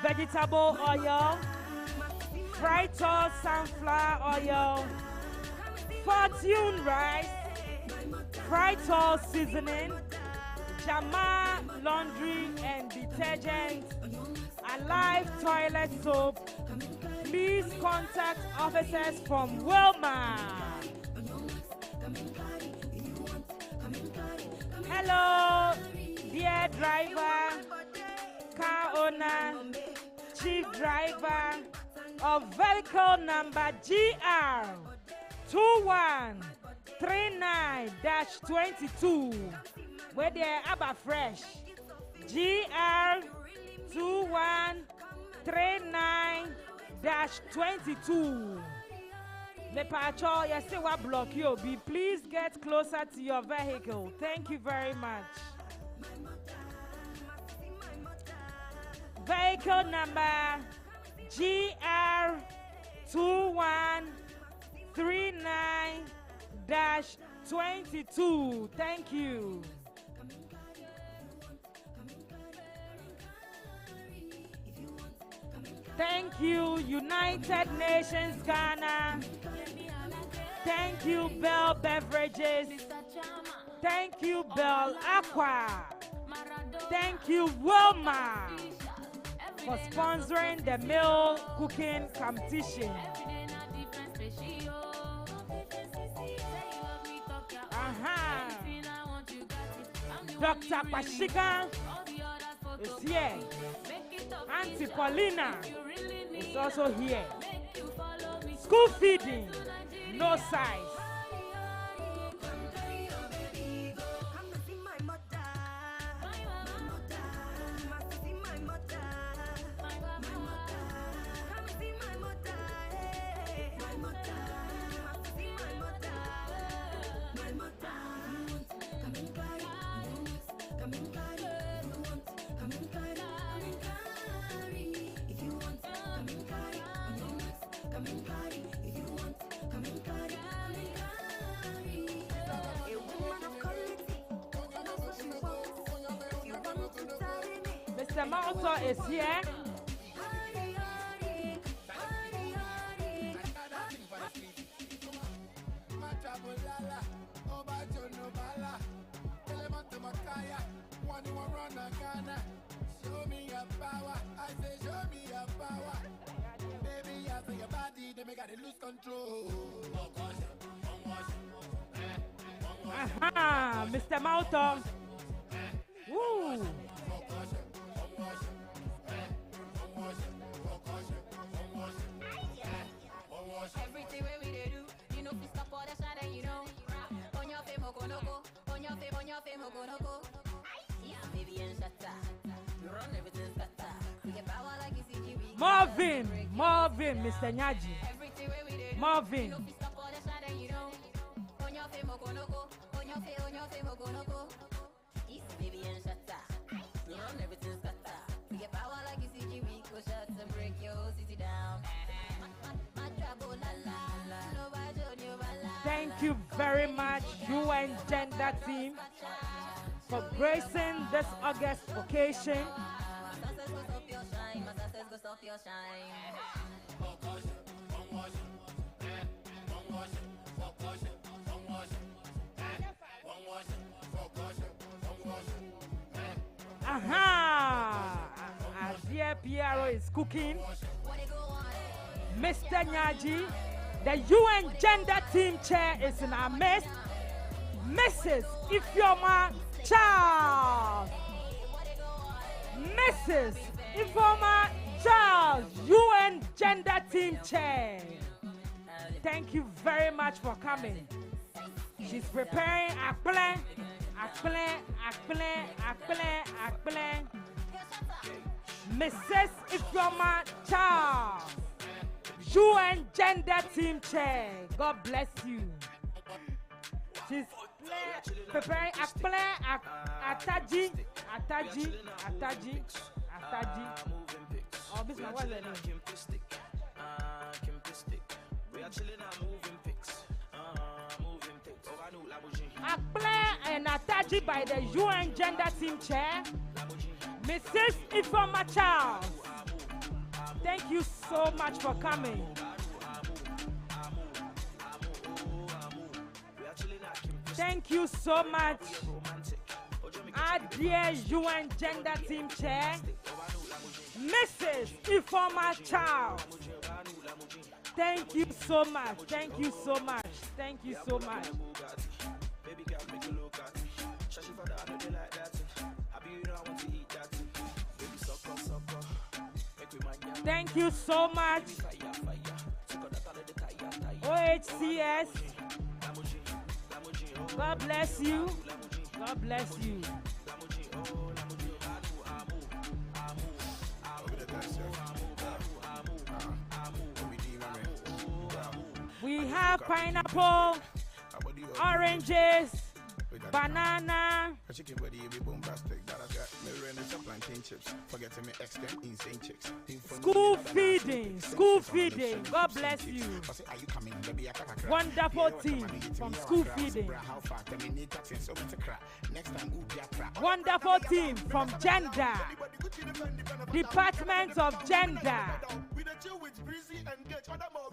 vegetable oil, fried sunflower oil, fortune rice, fried seasoning, Jama laundry and detergent, Alive toilet soap, please contact officers from Wilma. Hello, dear driver, car owner, chief driver of vehicle number GR 2139-22, where they are fresh. GR 2139-22. The patrol, you see what block you be. Please get closer to your vehicle. Thank you very much. Vehicle number GR 2139-22. Thank you. Thank you, United Nations Ghana. Thank you, Bell Beverages. Thank you, Bell Aqua. Thank you, Wilma, for sponsoring the meal cooking competition. Dr. Pashika is here. Auntie Paulina is also here. School feeding, no size. Mr. Malto is here. Over Ghana. Show me your power. I say show me your power. Baby, I say your body, they make it lose control. Aha, Mr. Mauto. Woo. Everything where we they do, you know, fi stop all that shit and you know. On your fame, Okonoko. On your fame, Okonoko. Yeah, baby, and shatta. You run everything scatter. You get power like you see Kiwi. Marvin, Mr. Nyaji. Everything where we they do, Marvin. you know, fi stop all that shit and you know. On your fame, Okonoko. On your fame, Okonoko. Yeah, baby, and shatta. You run everything scatter. You get power like you see Kiwi. Go shots and break your whole city down. Thank you very much, UN Gender Team, for gracing this August occasion. Aha! As dear Piero is cooking, Mr. Nyaji, the UN Gender Team Chair is in our midst, Mrs. Ifeoma Charles. Mrs. Ifeoma Charles, UN Gender Team Chair. Thank you very much for coming. She's preparing a plan. Mrs. Ifeoma Charles, UN Gender Team Chair. God bless you. She's preparing Ataji. Oh, Miss, what's her name? Akple and Ataji by the UN Gender Team Chair, Mrs. Ifeoma Charles. Thank you so much for coming. Thank you so much, our dear UN Gender Team Chair, Mrs. Ifeoma Charles. Thank you so much. Thank you so much. Thank you so much. Thank you so much, OHCS. God bless you. God bless you. We have pineapple, oranges, banana, school feeding. God bless you. Wonderful team from school feeding. Wonderful team from gender, Department of Gender.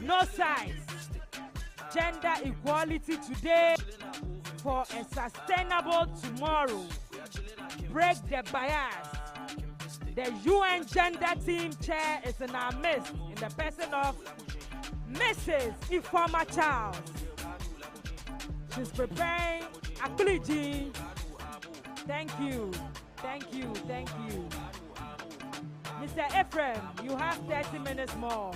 No size. Gender equality today for a sustainable tomorrow. Break the bias. The UN Gender Team Chair is in our midst in the person of Mrs. Ifeoma Charles. She's preparing Akuliji. Thank you. Thank you. Thank you. Mr. Ephraim, you have 30 minutes more.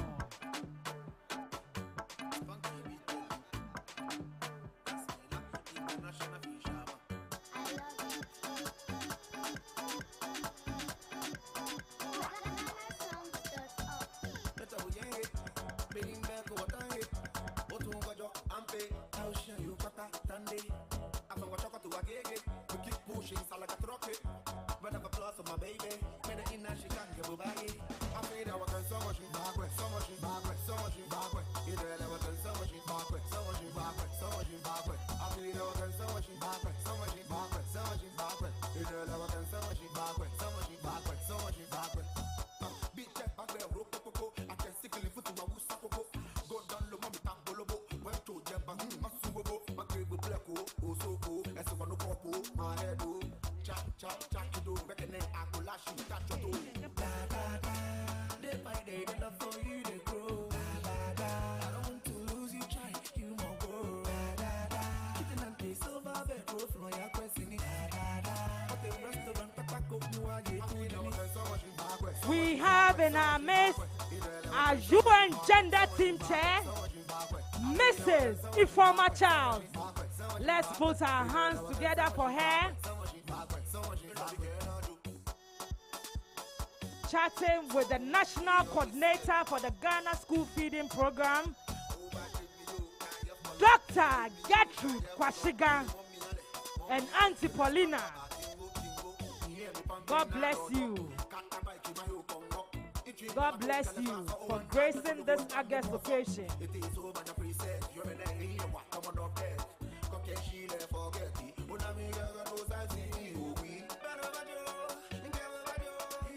having our Miss, our UN Gender Team Chair, Mrs. Ifoma Charles. Let's put our hands together for her. Chatting with the National Coordinator for the Ghana School Feeding Program, Dr. Gertrude Kwashiga and Auntie Paulina. God bless you. God bless you for gracing this August occasion.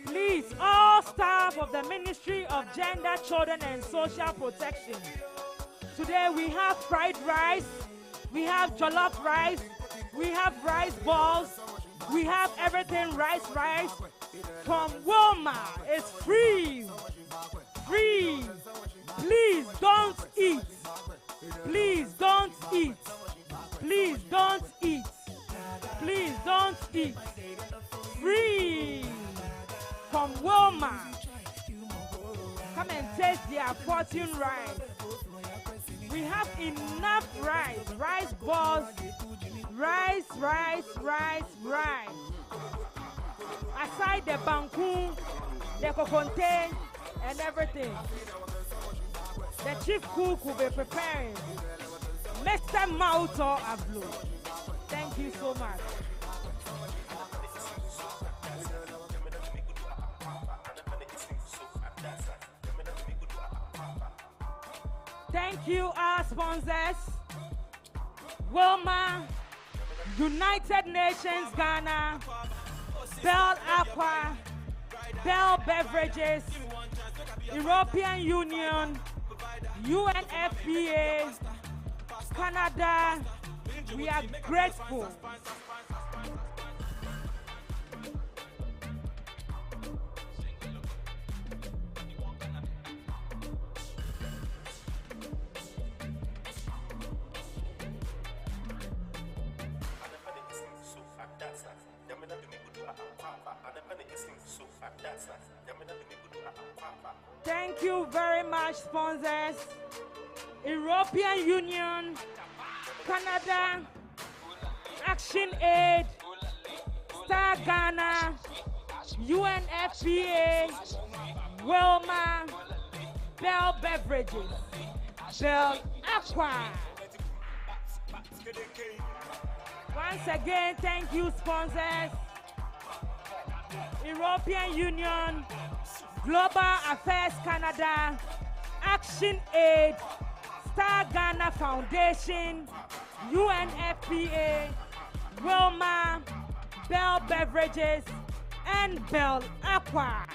Please, all staff of the Ministry of Gender, Children and Social Protection. Today we have fried rice, we have jollof rice, we have rice balls, we have everything rice from Wilma. It's free. Free. Please don't eat. Please don't eat. Please don't eat. Please don't eat. Free. From Wilma. Come and taste their fortune rice. We have enough rice. Rice balls. Rice. Aside the banku, the coconte, and everything. The chief cook will be preparing. Mr. Mauto Ablo. Thank you so much. Thank you, our sponsors. Wilma, United Nations Ghana, Bell Aqua, Bell Beverages, European Union, UNFPA, Canada. We are grateful. Thank you very much, sponsors. European Union, Canada, Action Aid, Star Ghana, UNFPA, Wilma, Bell Beverages, Bell Aqua. Once again, thank you, sponsors. European Union, Global Affairs Canada, Action Aid, Star Ghana Foundation, UNFPA, Wilma, Bell Beverages, and Bell Aqua.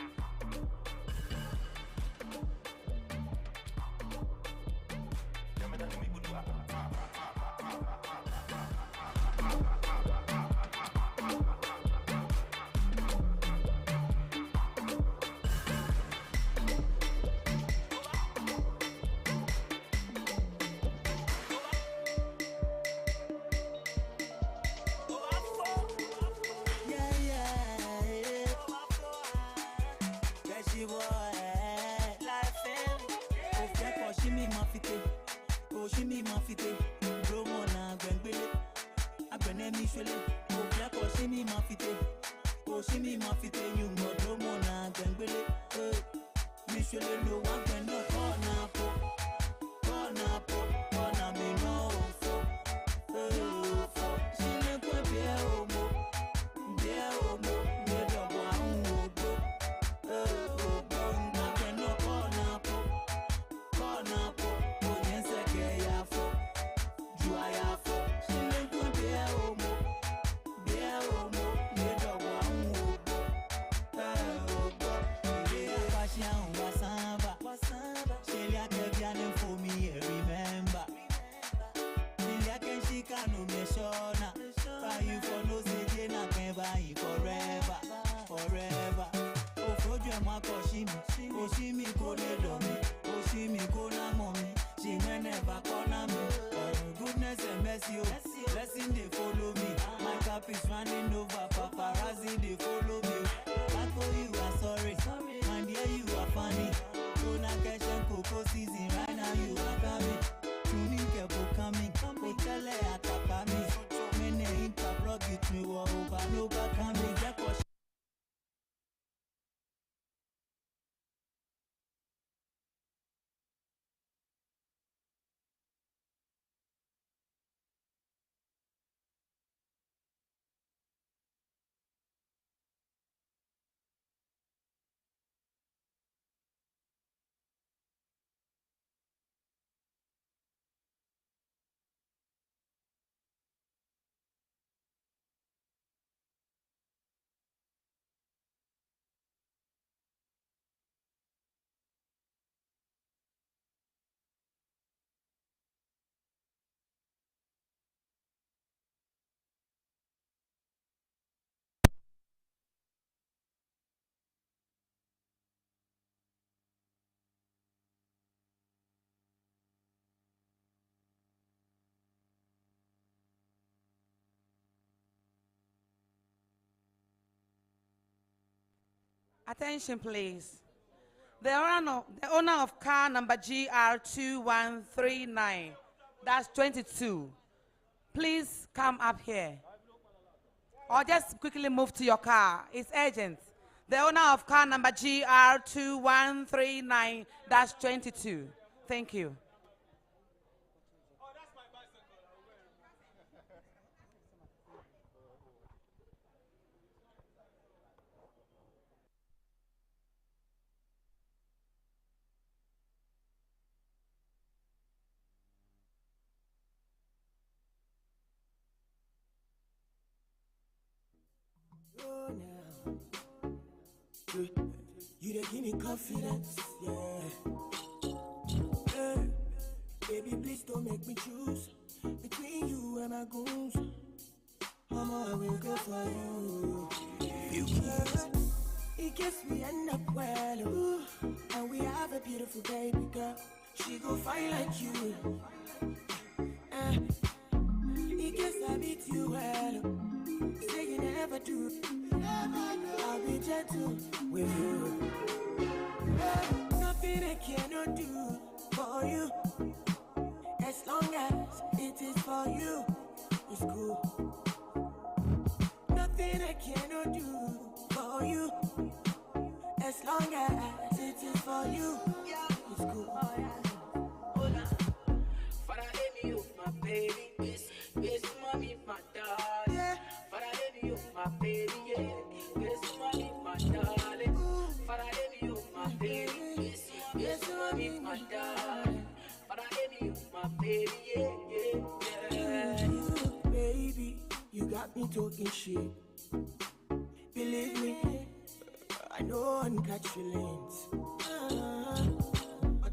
Remember Attention, please. The owner of car number GR2139, that's 22. Please come up here. Or just quickly move to your car. It's urgent. The owner of car number GR2139, that's 22. Thank you. Oh, now. You dey give me confidence, yeah. Hey, baby, please don't make me choose between you and my goons. Mama, I will go for you. You kiss. In case we end up well, ooh, and we have a beautiful baby girl, she gon' fight like you. In case I beat you well, say you never do. I'll be gentle with you. Nothing I cannot do for you. As long as it is for you, it's cool. Nothing I cannot do for you. As long as it is for you, it's cool. Hold on. Father, let me up my baby. Yes, mommy, my darling. Yeah. Father, let me up my baby. Yeah. Yes, mommy, my darling. Father, let me up my baby. Yes, mommy, my darling. Father, let me up my baby. Yeah. Baby, you got me talking shit. Believe me, I know I'm catch feelings. But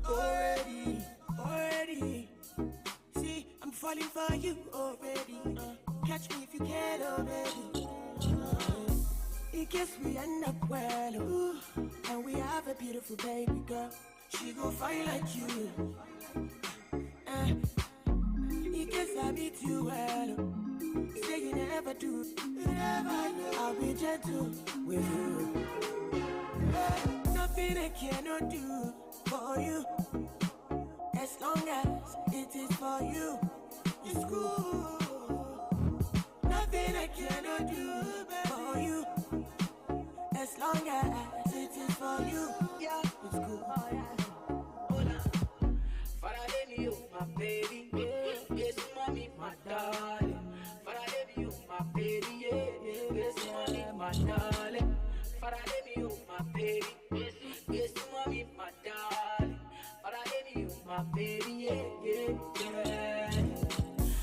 already, see, I'm falling for you already. Catch me if you can, oh baby. In case we end up well, ooh, and we have a beautiful baby girl, she gon' fight like you. In case I beat you well, say you never do. I'll be gentle with you. Nothing I cannot do for you. As long as it is for you, it's cool. Nothing I cannot do for you. As long as it is for you, it's cool. Hold on. Father, let me up my baby. Yes, mommy, my darling. Father, let me up my baby. Yes, mommy, my darling. Father, let me up my baby. Yes, mommy, my darling. Father, let me up my baby. Yeah.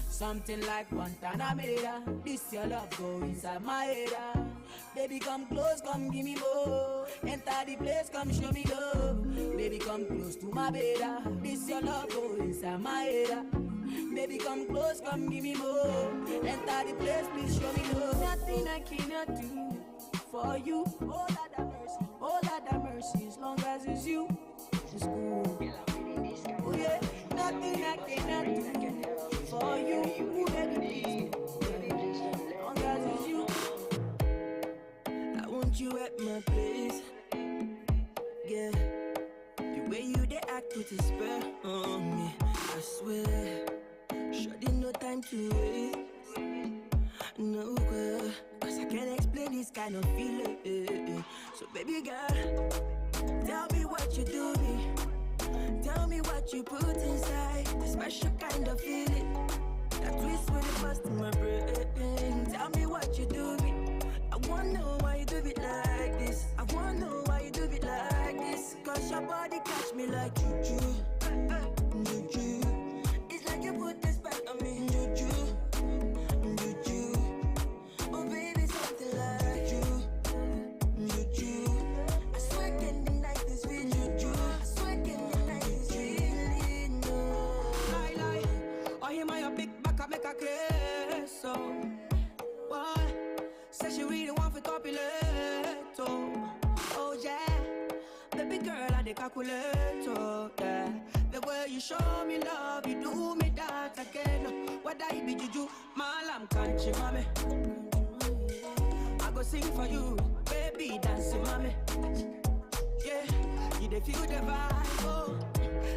Something like Guantanamera. This your love go inside my era. Baby, come close, come give me more. Enter the place, come show me love. Baby, come close to my beda. This your love go inside my era. Baby, come close, come give me more. Enter the place, please show me love. Nothing I cannot do for you. Oh, Lord have mercy. Oh, Lord have mercy. As long as it's you, it's cool. Oh, yeah. Nothing I cannot do for you. Ooh, baby, please. As long as it's you. I want you at my place. Yeah. The way you they act with a spell on me, I swear. Shorty, no time to waste. No, cause I can't explain this kind of feeling. So baby girl, tell me what you do me. Tell me what you put inside. The special kind of feeling that twist when it bust in my brain. Tell me what you do me. I wanna know why you do it like this. I wanna know why you do it like this. Cause your body catch me like juju. Juju. It's like you put this back on me. Juju. Juju. Oh baby, something like you. Juju. I swear can't deny this feeling. Juju. I swear can't deny this feeling. No. Lie. Oh, you my big back, I make a case. So what? Said she really want to copulate. Oh yeah. Baby girl, I the calculator. Yeah. The way you show me love, you do me that again. What I be juju, my lamb can't you, mommy. I go sing for you, baby. Baby, dance with mommy. Yeah, you dey feel the vibe, oh.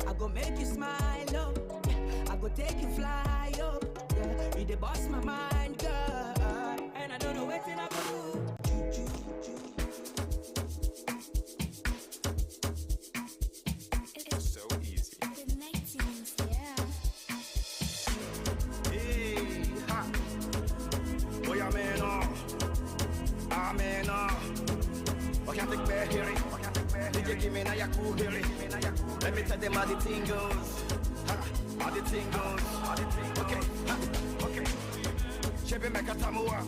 I go make you smile, oh. I go take you fly, oh. Yeah, you dey boss my mind, girl. And I don't know what I go do. It's so easy. The 19s, yeah. Hey, ha. Boy, I'm in awe. I'm in awe. I can't take back here. DJ give me now your cool here. Let me tell them how the thing goes. Ha, how the thing goes. Okay, ha, okay. Chebe meka tamua.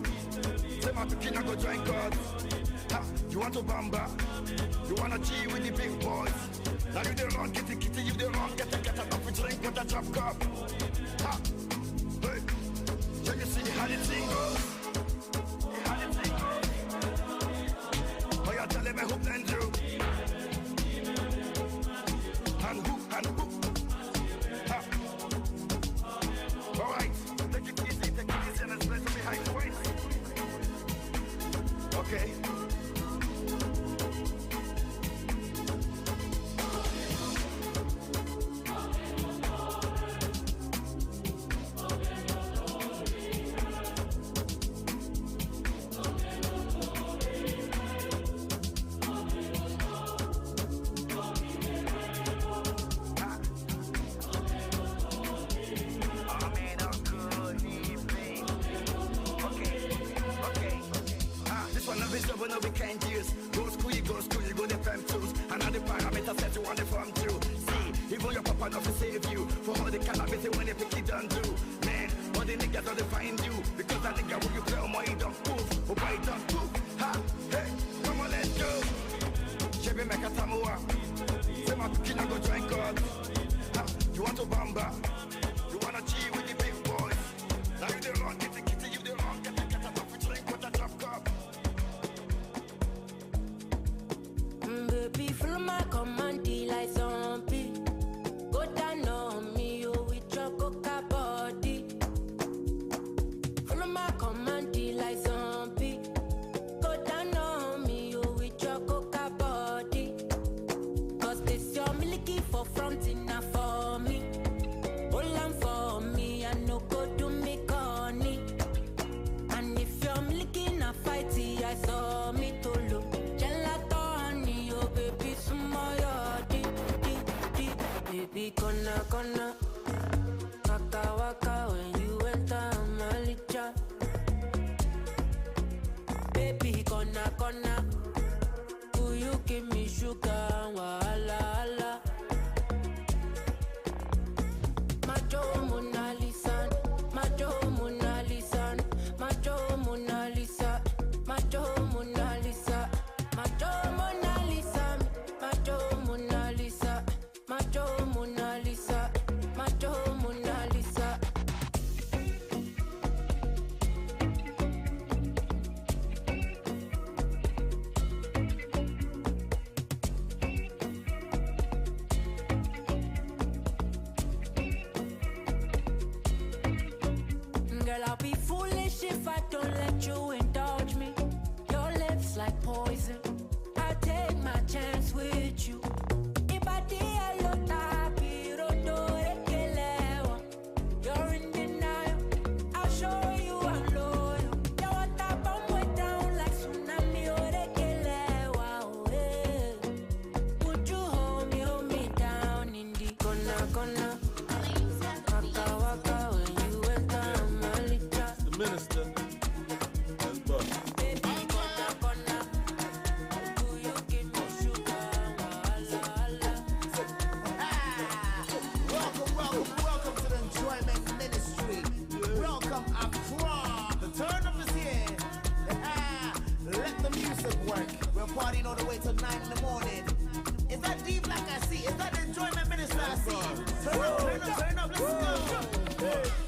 Say my pikin I go join God. Ha, you want to bamba? You wanna G with the big boys? Now you the wrong kitty kitty, you the wrong get a up with drink with a drop cup. Ha, hey, so you see how the thing goes. How the thing goes. Oh, you tell me who blend you. And who, ha. All right, take it easy, and let's play some behind the waist. Okay. No weekend years. Go school, you go the fem tools. And all the parameters set you on the farm too. See, even your papa not to save you. For all the cannabis when they pick it done do. Man, all the niggas don't find you. Because that nigga when you play on my don't move. Oh boy, don't move. Ha, hey, come on, let's go. Chebe meka tamua. Say my pikin I go join God. Ha, you want to bamba? You wanna G with the big boys? Now you the wrong, kitty kitty, you the wrong. Get a top with drink with a drop cup. Baby, follow my command, like zombie. Go down on me, you with your coca body. Follow my command, like zombie. Go down on me, you with your coca body. Cause this your milky for front enough for me. Hold on for me, I no go do me corny. And if you're milky in a fight, I saw me to look. Baby, kona, waka waka when you enter Malicha. Baby, kona, will you give me sugar and wahala? Macho Mona Lisa, Macho Mona Lisa, Macho Mona Lisa, Macho Mona Lisa, Macho Mona Lisa, Macho Mona Lisa, Macho Mona Lisa, Macho Mona Lisa. Girl, I'll be foolish if I don't let you indulge me. Your lips like poison. I take my chance with you. You're in denial. I'll show you I'm loyal. You want that bomb way down like tsunami or would you hold me down in the corner? Waka waka when you enter Malicha. The minister. That's Buck. Baby, corner. Do you give me sugar? Welcome to the Enjoyment Ministry. Welcome, Accra. The turn up is here. Let the music work. We're partying all the way till 9 in the morning. Is that deep like I see? Is that the Enjoyment Ministry I see? Turn up, let's go.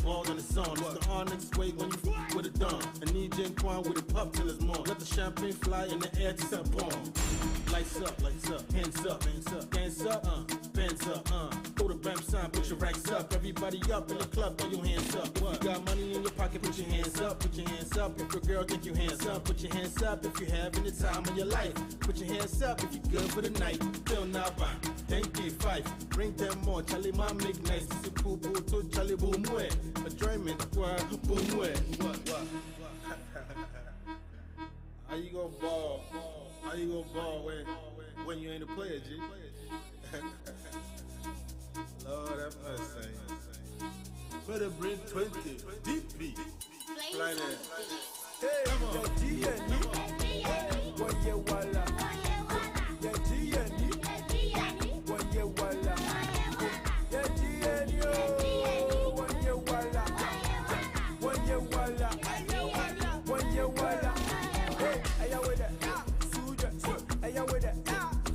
balls on its own. It's the Onyx way when you f with a dawn. And EJ and Quan with a pup till it's more. Let the champagne fly in the air till it's bomb. Lights up, hands up, dance up, bands up, Throw the bam sign, put your racks up. Everybody up in the club, throw your hands up. If you got money in your pocket, put your hands up, put your hands up. If your girl think you hands up, put your hands up. If you're having the time of your life, put your hands up. If you're good for the night, feel now bang, thank you, five. Bring them more, Charlie, my make nice. This is poo poo to Charlie boom way. Enjoyment, boom way. What? How you gonna ball? How you gonna ball when you ain't a player, G? Lord have mercy. Better bring 20 DP. Fly there. Hey, yeah, one year walla. Yeah, one year walla. Yeah, one year walla. One year walla. One year walla. Hey, I with it. Suja. I with it.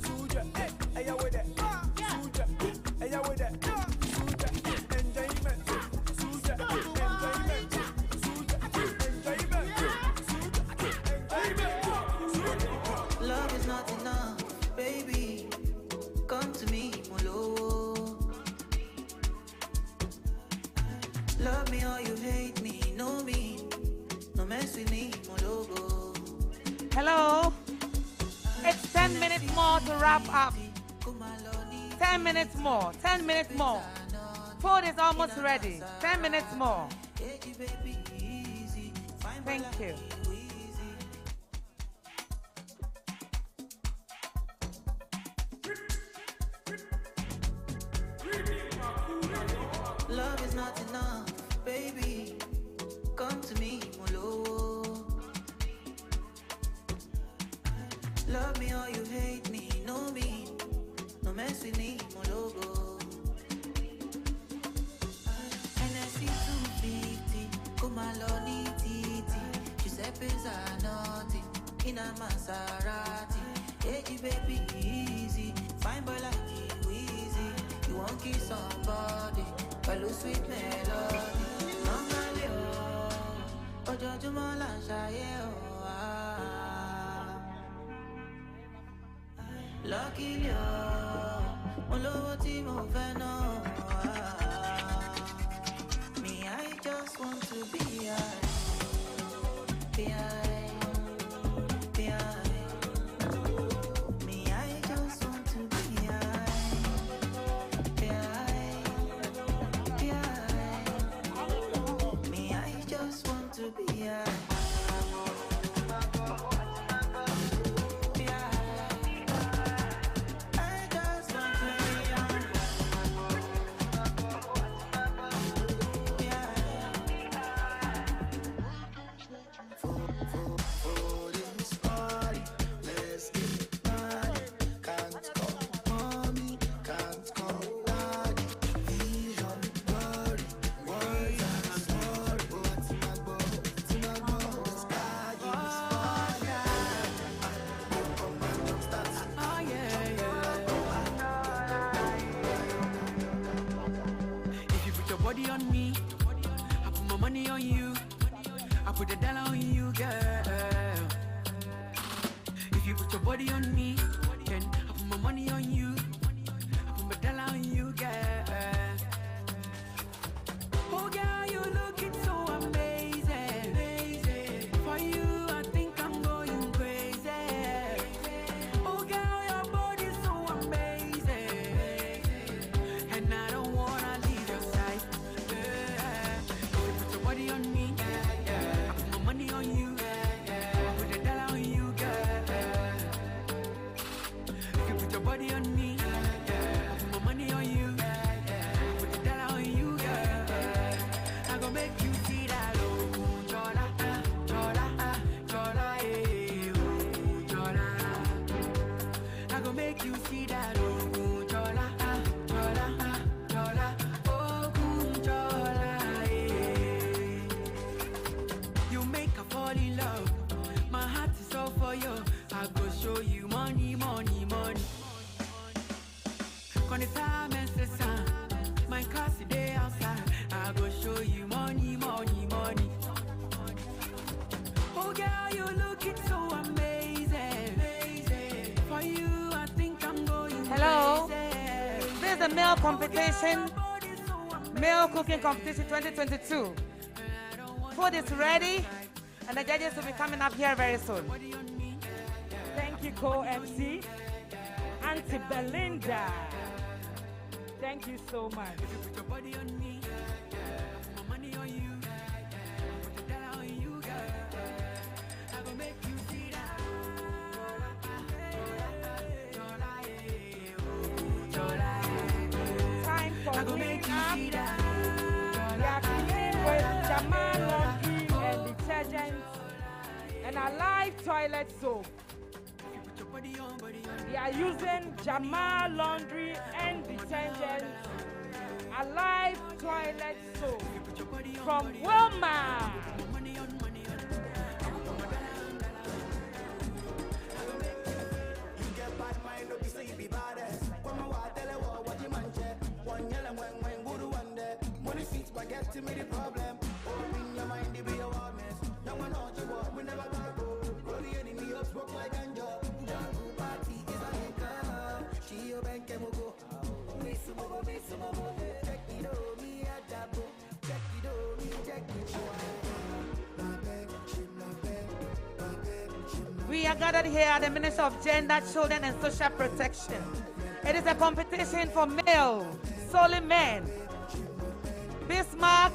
Suja. I with it. Suja. I with it. Suja. Enjoyment. Suja. Enjoyment. Suja. Enjoyment. Love is not enough, baby. Come to me, Molo. Love me or you hate me, know me. No mess with me, Molo. Hello. It's 10 minutes more to wrap up. 10 minutes more. 10 minutes more. Food is almost ready. 10 minutes more. Thank you. Love is not enough, baby. Come to me, Molo. Love me or you hate me, know me. No mess with me, Molo. NSC 250, Kumaloni Titi. Giuseppe's are nothing, in a Maserati. Hey, baby, easy. Fine boy like you, easy. You won't kiss somebody, but lose sweet melody. Normally, oh, Jojo la shaye, lucky you, Molo Timo Veno. Me, I just want to be high. Me, I just want to be high. Me, I just want to be high. Body on me, I put my money on you, I put the dollar on you, girl. If you put your body on me, then I put my money on you, I put my dollar on you, girl. Oh girl, you looking so amazing. For you, I think I'm going crazy. Oh girl, your body's so amazing, and I don't wanna leave your side. Body on me, I put my money on you, I put the dollar on you, girl. If you put your body on me, I put my money on you, the male competition, male cooking competition 2022. Food is ready, and the judges will be coming up here very soon. Thank you, co-MC. Auntie Belinda. Thank you so much. Time for clean up. We are clean with Jamal laundry and detergent and a live toilet soap. We are using Jamal laundry and detergent, a live toilet soap from Wilma. Spaghetti me the problem. Open your mind, be your warmest. No one knows you walk, we never back. Roll the enemy up, smoke like ganja. Party is a liquor. She your bank and go. Miss Mobo. Check it out, me a double. Check it out, me check it. We are gathered here at the Ministry of Gender, Children and Social Protection. It is a competition for male, solely men. Bismarck,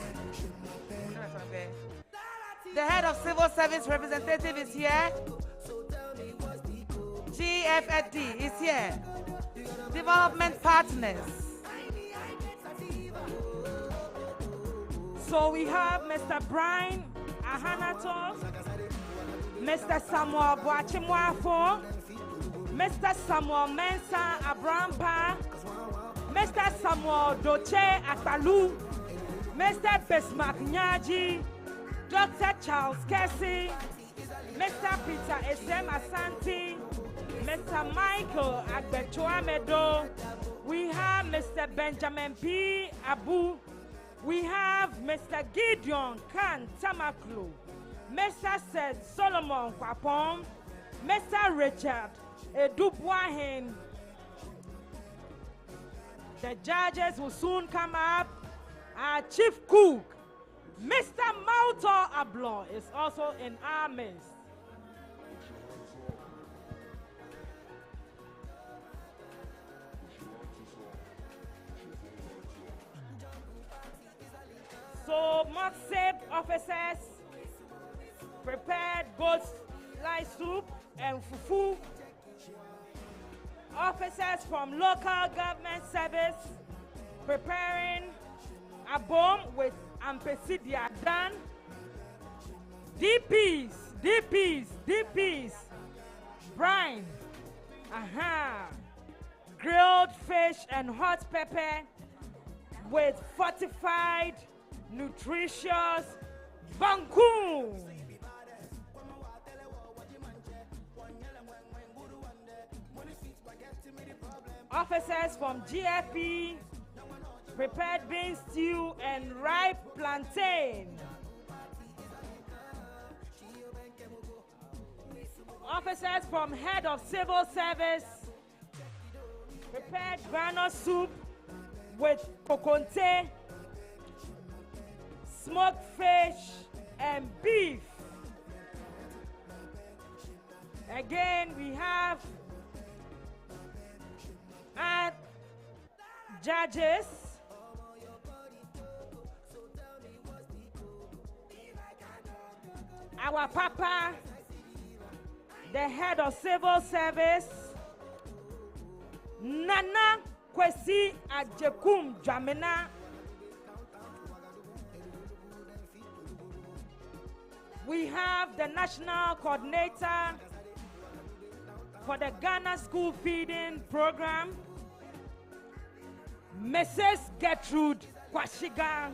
the head of civil service representative is here. GFFD is here. Development partners. So we have Mr. Brian Ahanato, Mr. Samuel Boachimwafo, Mr. Samuel Mensa Abrampa, Mr. Samuel Doche Akpalu, Mr. Bismarck Nyaji, Dr. Charles Kessie, Mr. Peter Esem Asante, Mr. Michael Agbechoamedo, we have Mr. Benjamin P. Abu, we have Mr. Gideon Khan Tamaklu, Mr. Seth Solomon Kwapon, Mr. Richard Edubwahin. The judges will soon come up. Our chief cook, Mr. Mauto Ablon, is also in our midst. So, MOGCSP officers prepared goat lice soup and fufu. Officers from local government service preparing a bomb with ampesidia done. DPs, brine, grilled fish and hot pepper with fortified, nutritious banku. Officers from GFP prepared bean stew and ripe plantain. Officers from head of civil service prepared granite soup with kokonte, smoked fish, and beef. Again, we have our judges. Our papa, the head of civil service, Nana Kwesi Ajekum Jamina. We have the national coordinator for the Ghana School Feeding Program, Mrs. Gertrude Kwashiga.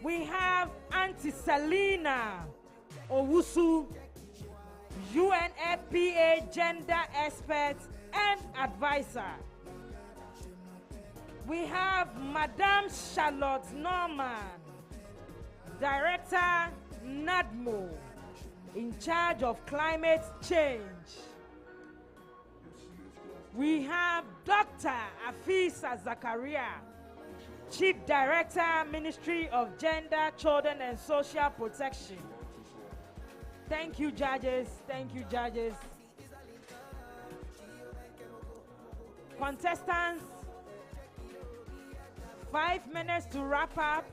We have Auntie Selena Owusu, UNFPA gender expert and advisor. We have Madame Charlotte Norman, Director NADMO, in charge of climate change. We have Dr. Afisa Zakaria, Chief Director, Ministry of Gender, Children and Social Protection. Thank you, judges. Thank you, judges. Contestants, 5 minutes to wrap up.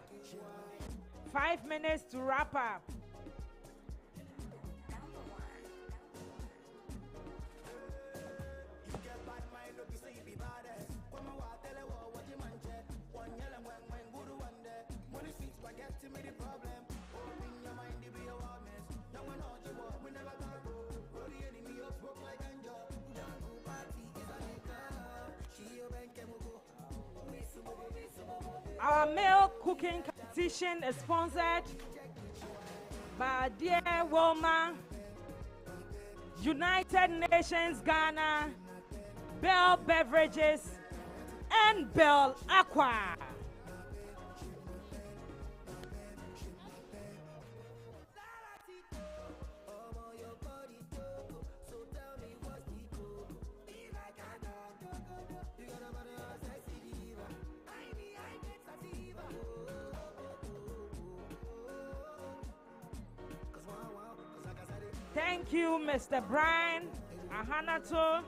5 minutes to wrap up. Our male cooking competition is sponsored by Dear Wilma, United Nations Ghana, Bell Beverages, and Bell Aqua. Thank you, Mr. Brian Ahanato.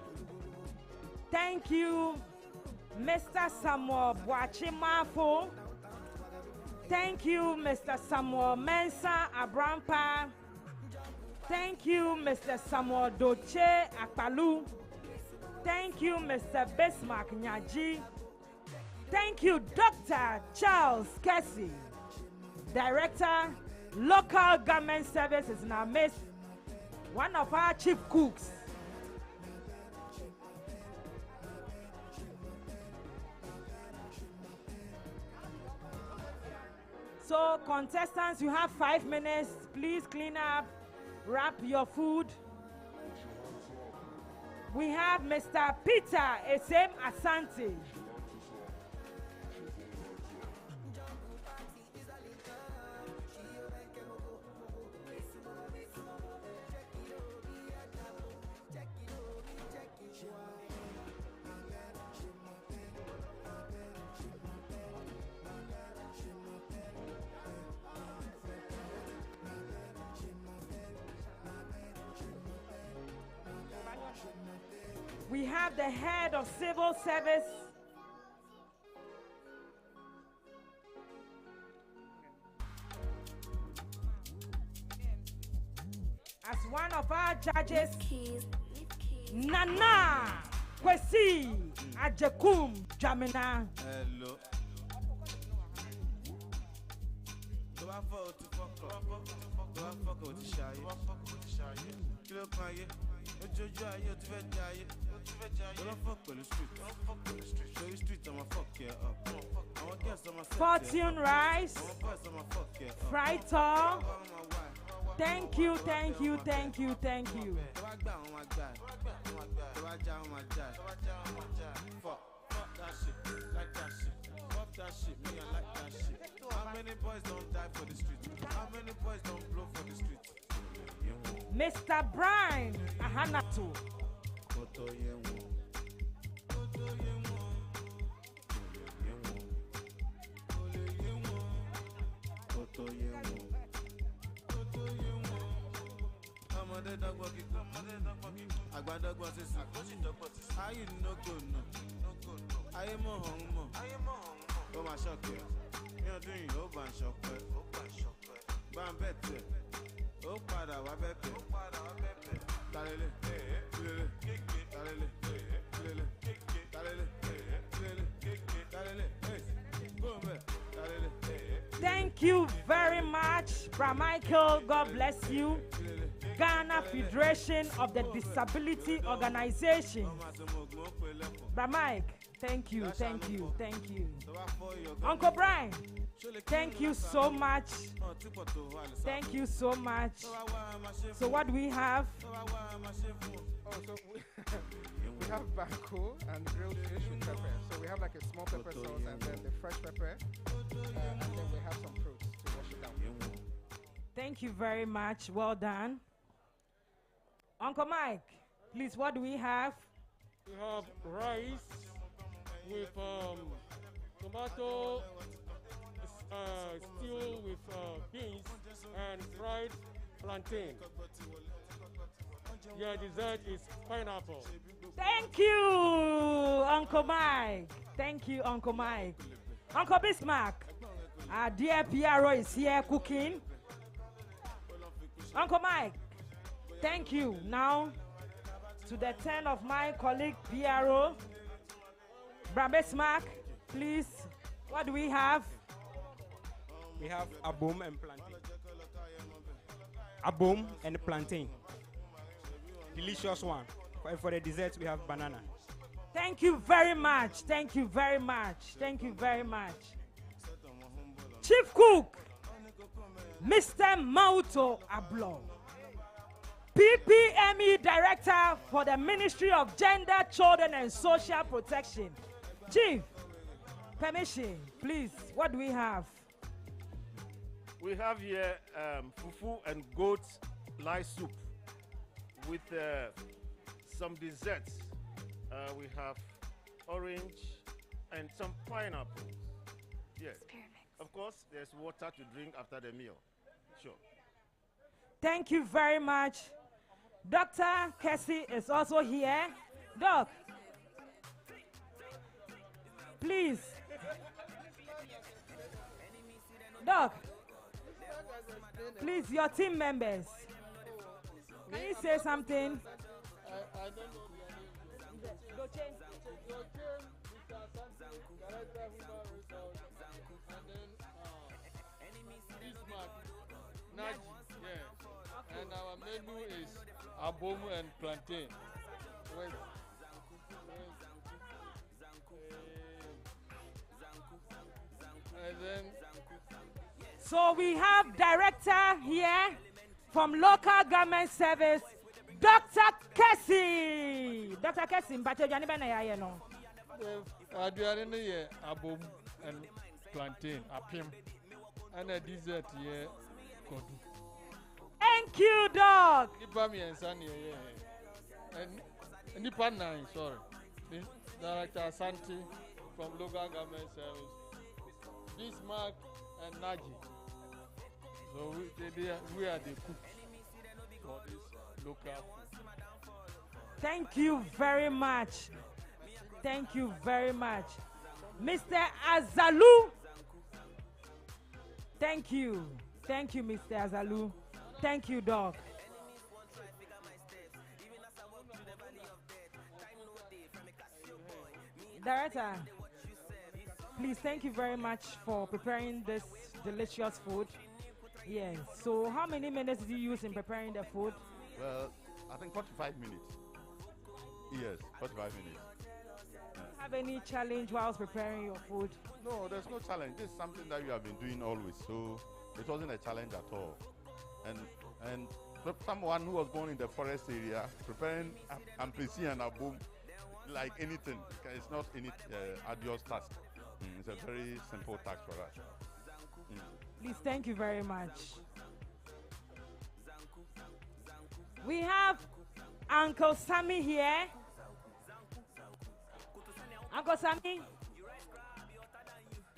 Thank you, Mr. Samuel Bwachimafo. Thank you, Mr. Samuel Mensa Abrampa. Thank you, Mr. Samuel Doche Akpalu. Thank you, Mr. Bismarck Nyaji. Thank you, Dr. Charles Kessie, Director, Local Government Services in our midst, one of our chief cooks. So, contestants, you have 5 minutes. Please clean up, wrap your food. We have Mr. Peter Esem Asante. We have the head of civil service, as one of our judges, Nana Kwesi Ajekum Jamina. Hello. Do I fuck with the shy? Kilo Kanye. Don't fuck with the street. Show you street, I'ma fuck you up. Fortune rice, fried tall. Thank you, thank you, thank you, thank you. Fuck that shit, like that shit. Fuck that shit, me I like that shit. How many boys don't die for the street? How many boys don't blow for the street? Mr. Brian Ahanato. How you no go no? I am a homo. Oh my shock here. You're doing your ban shock. Ban better. Oh pada wa better. Talele. Thank you very much, Bra Michael. God bless you. Ghana Federation of the Disability Organization. Bra Mike, thank you, thank you, thank you. Uncle Brian, thank you so much. Thank you so much. So what do we have? So we have bako and grilled fish with pepper. So we have like a small pepper sauce and then the fresh pepper. And then we have some fruits to wash it down. Thank you very much. Well done. Uncle Mike, please, what do we have? We have rice with tomato stew with beans and fried plantain. Your dessert is pineapple. Thank you, Uncle Mike. Thank you, Uncle Mike. Uncle Bismarck, our dear PRO is here cooking. Uncle Mike, thank you. Now, to the turn of my colleague PRO, Bismarck, please, what do we have? We have abom and plantain. Abom and plantain. Delicious one. For the dessert, we have banana. Thank you very much. Thank you very much. Thank you very much. Chief Cook, Mr. Mauto Ablo, PPME Director for the Ministry of Gender, Children and Social Protection. Chief, permission, please, what do we have? We have here fufu and goat lice soup with some desserts. We have orange and some pineapples. Yes. Of course, there's water to drink after the meal. Sure. Thank you very much. Dr. Cassie is also here. Doc, please. Doc, please, your team members. Can you say something? I don't know their name. Doche, Director Human Resource, and then Bismarck, Naji, yeah. And our menu is abomu and plantain. And then So we have director here from local government service, Dr. Cassie. Dr. Cassie, Mbacho Jani Bena ya no. aduane no yɛ abom and plantain apim and a dessert here kodu. Thank you, dog. Nipa miɛnsa ne yɛ and nipa nine, sorry. Director Asante from local government service, Bismarck and Naji. So we are the cooks for this local food. Thank you very much. Thank you very much. Mr. Azalu. Thank you. Thank you, Mr. Azalu. Thank you, dog. Director, please, thank you very much for preparing this delicious food. Yes. So how many minutes did you use in preparing the food? Well, I think 45 minutes. Yes, 45 minutes. Have any challenge whilst preparing your food? No, there's no challenge. This is something that you have been doing always, so it wasn't a challenge at all. And someone who was born in the forest area preparing ampesi and abum like anything, it's not any arduous task. It's a very simple task for us. Please, thank you very much. We have Uncle Sammy here. Uncle Sammy,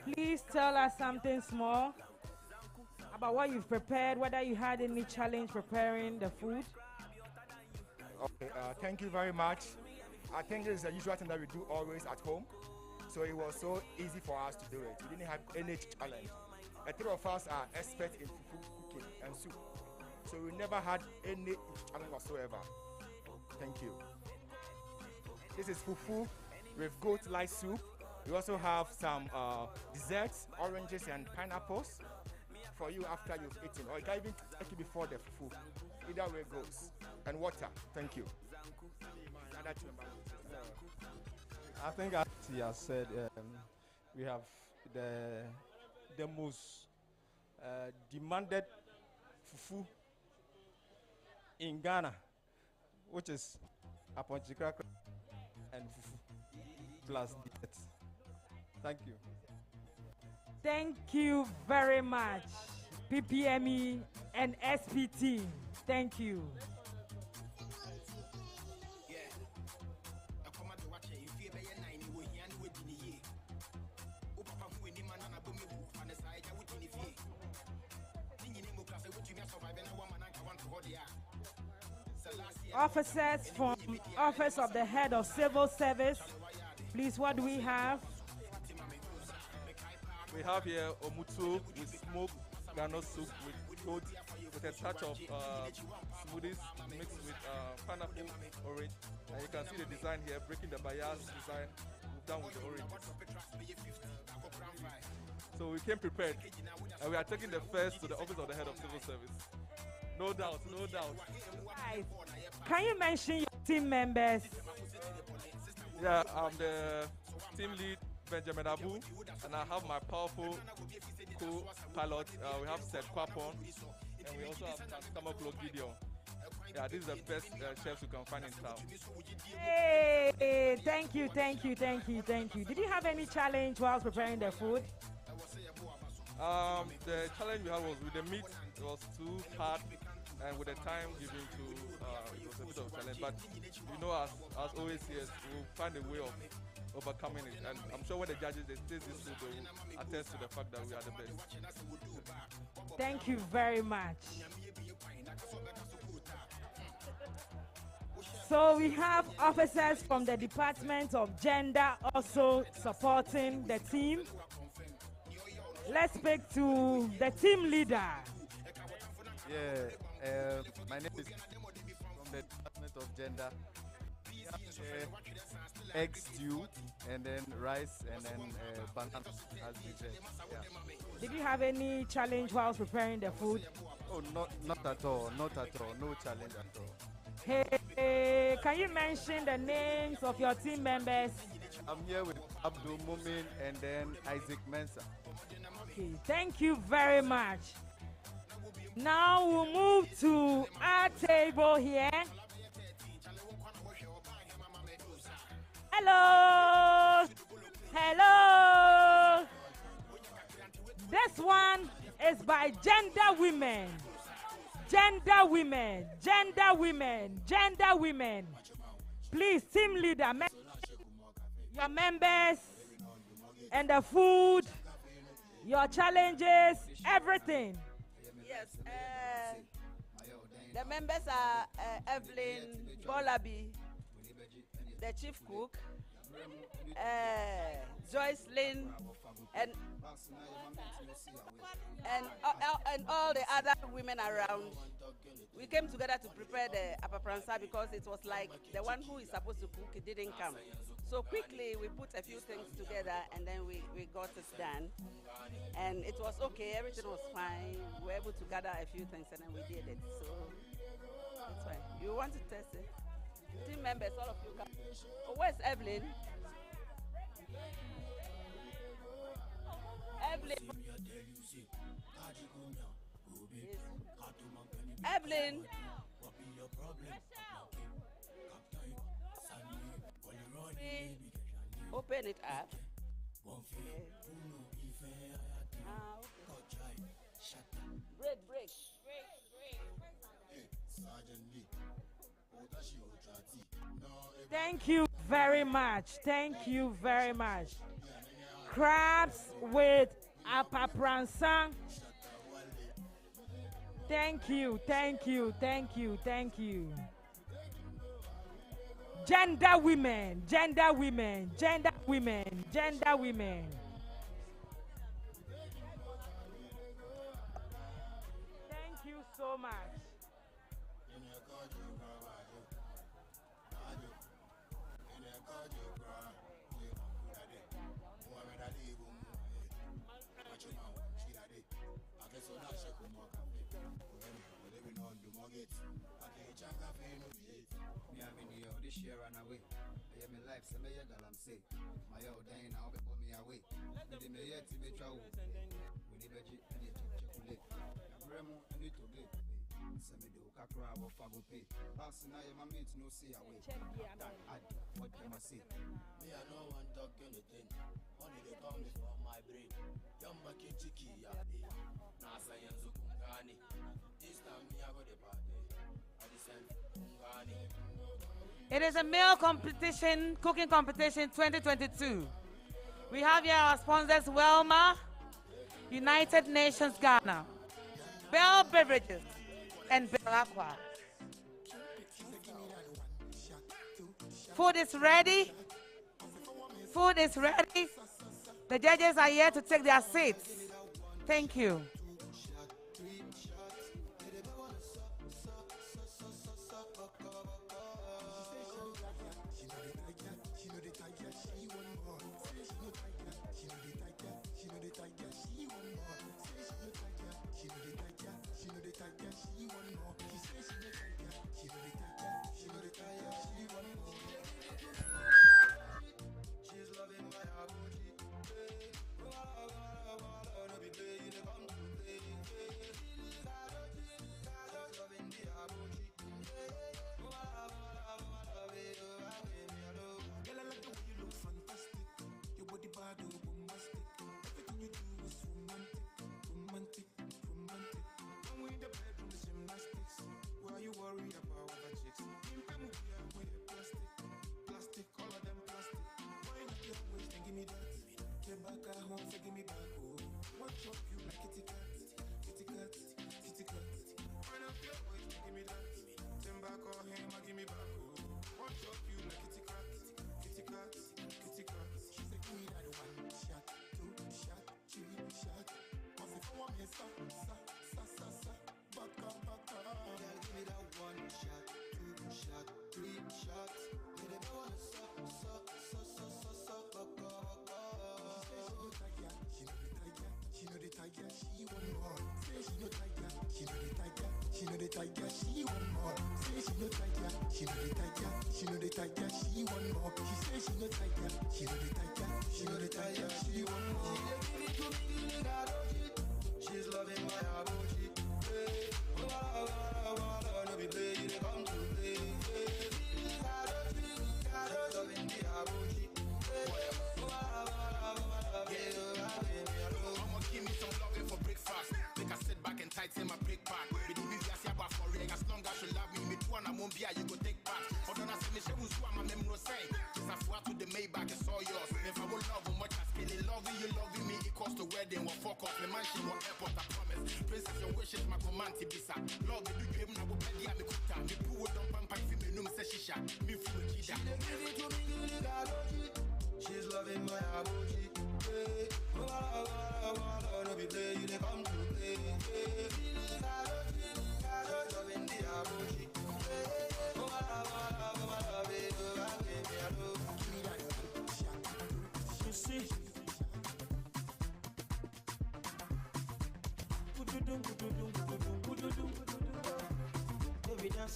please tell us something small about what you've prepared, whether you had any challenge preparing the food. Okay, thank you very much. I think this is a usual thing that we do always at home. So it was so easy for us to do it. We didn't have any challenge. The three of us are experts in food cooking and soup. So we never had any challenge whatsoever. Thank you. This is fufu with goat lice soup. We also have some desserts, oranges and pineapples for you after you've eaten. Or you can even take it before the fufu. Either way goes. And water. Thank you. I think as he has said, we have the most demanded fufu in Ghana, which is aponchikra and fufu plus dessert. Thank you. Thank you very much, PPME and SPT. Thank you. officers from Office of the Head of Civil Service. Please, what do we have? We have here omuto with smoked granite soup with goat with a touch of smoothies mixed with pineapple orange. And you can see the design here, breaking the bias design we've done with the orange. So we came prepared, and we are taking the first to the Office of the Head of Civil Service. No doubt, no doubt. Guys, can you mention your team members? Yeah, I'm the team lead, Benjamin Abu, and I have my powerful co-pilot. We have Seth Kwapon, and we also have Tamaklo Gideon. Yeah, this is the best chefs you can find in town. Hey, thank you, thank you, thank you, thank you. Did you have any challenge while preparing the food? The challenge we had was with the meat. It was too hard, and with the time given to, it was a bit of a challenge. But you know, as always here, we'll find a way of overcoming it. And I'm sure when the judges they taste this food, they will attest to the fact that we are the best. Thank you very much. So we have officers from the Department of Gender also supporting the team. Let's speak to the team leader. Yeah, my name is from the Department of Gender. We have egg stew, and then rice, and then banana as dessert. Yeah. Did you have any challenge while preparing the food? Oh, not at all, not at all, no challenge at all. Hey, can you mention the names of your team members? I'm here with Abdul Mumin and then Isaac Mensah. Okay, thank you very much. Now we'll move to our table here. Hello! Hello! This one is by Gender Women. Gender Women, Gender Women, Gender Women. Please, team leader, your members and the food, your challenges, everything. Yes, the members are Evelyn Bolabi, the chief cook, Joyce Lynn, and all the other women around. We came together to prepare the apapransa because it was like the one who is supposed to cook, it didn't come. So quickly we put a few things together and then we got it done. And it was okay, everything was fine. We were able to gather a few things and then we did it. So that's fine. You want to test it? Team members, all of you come. Oh, where's Evelyn? Evelyn. Evelyn. Open it up. Okay. Okay. Break. Thank you very much. Thank you very much. Crabs with apapransa. Thank you, thank you, thank you, thank you. Gender Women, Gender Women, Gender Women, Gender Women. Thank you so much. This year ran away. I am in life, so may that I'm sick. My old day now, but put me away. With the mayor to be trouble. We need veggie and it chocolate. Remo and it to be. Send me the Kakra or Fago pay. Passing I am a mate, no see away. What can I say? Me, I no one talk anything. Only they call me for my brain. Yamba Kichiki, Nasa Yanzu Kungani. This time, me, I got the party. I descend Kungani. It is a meal competition, cooking competition 2022. We have here our sponsors, Welma, United Nations Ghana, Bell Beverages, and Bell Aqua. Food is ready. Food is ready. The judges are here to take their seats. Thank you.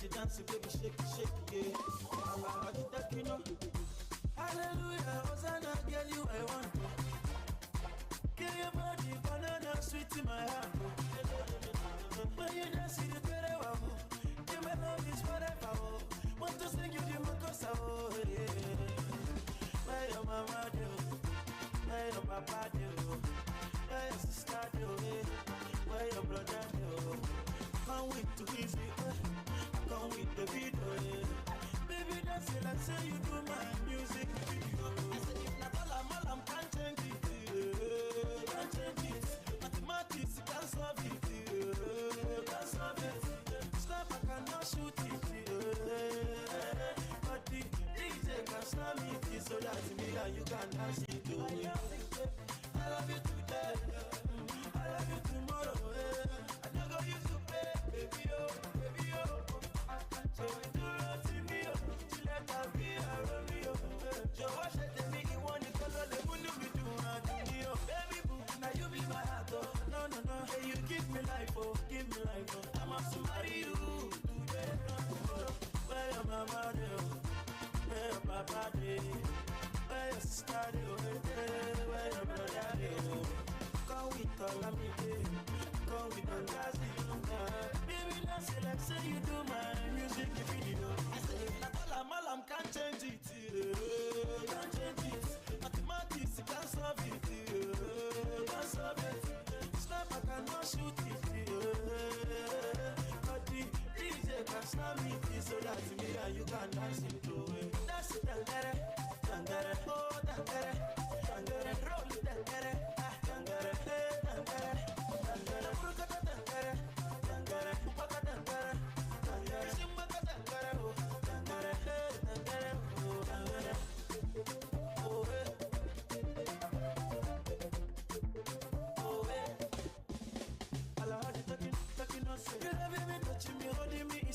Baby, dance it, baby, shake it, yeah. Hallelujah, Hosanna, girl, you I want. Give your body banana sweet in my heart. When you dance it, the better wow. Give my love is forever. Want to sing you the makosa, yeah. Where your mama do? Where your papa do? Where your sister do? Where your brother do? Come with to easy, come with the video, yeah. Baby, that's it, like say you do my music video. I said if not all I'm can't change it, yeah. Can't change it. Mathematics can't solve it, yeah. Can't solve it. Stop, I cannot shoot it, yeah. But the DJ can snap it, so that me and you can dance it, yeah. I love you today, I love you tomorrow, yeah. I don't go use to pay, baby, oh, baby, oh. So we do not see me, oh. She let her be a Romeo. Joe, I said to me, you want the color, they wouldn't be doing nothing, oh. Baby, boo, now you be my heart, oh. No, no, no, hey, you give me life, oh. Give me life, oh. I'm up to marry you today, not tomorrow. Where your mama, oh. Where your papa, where your sister, where your brother, oh. Come with all of me, come with all of me. Baby, that's it, like say you do my music video. I say, I'm can't change it, can't change it. Mathematics can't solve it, can't solve it. Snap, I cannot shoot it, but the DJ can snap me, so that me and you can dance it to it. That's it, tangere, tangere, oh, tangere, tangere, roll it, tangere, tangere, tangere, tangere, burukata, tangere, tangere, upaka, tangere, tangere, shimaka, tangere, oh, tangere, tangere, oh,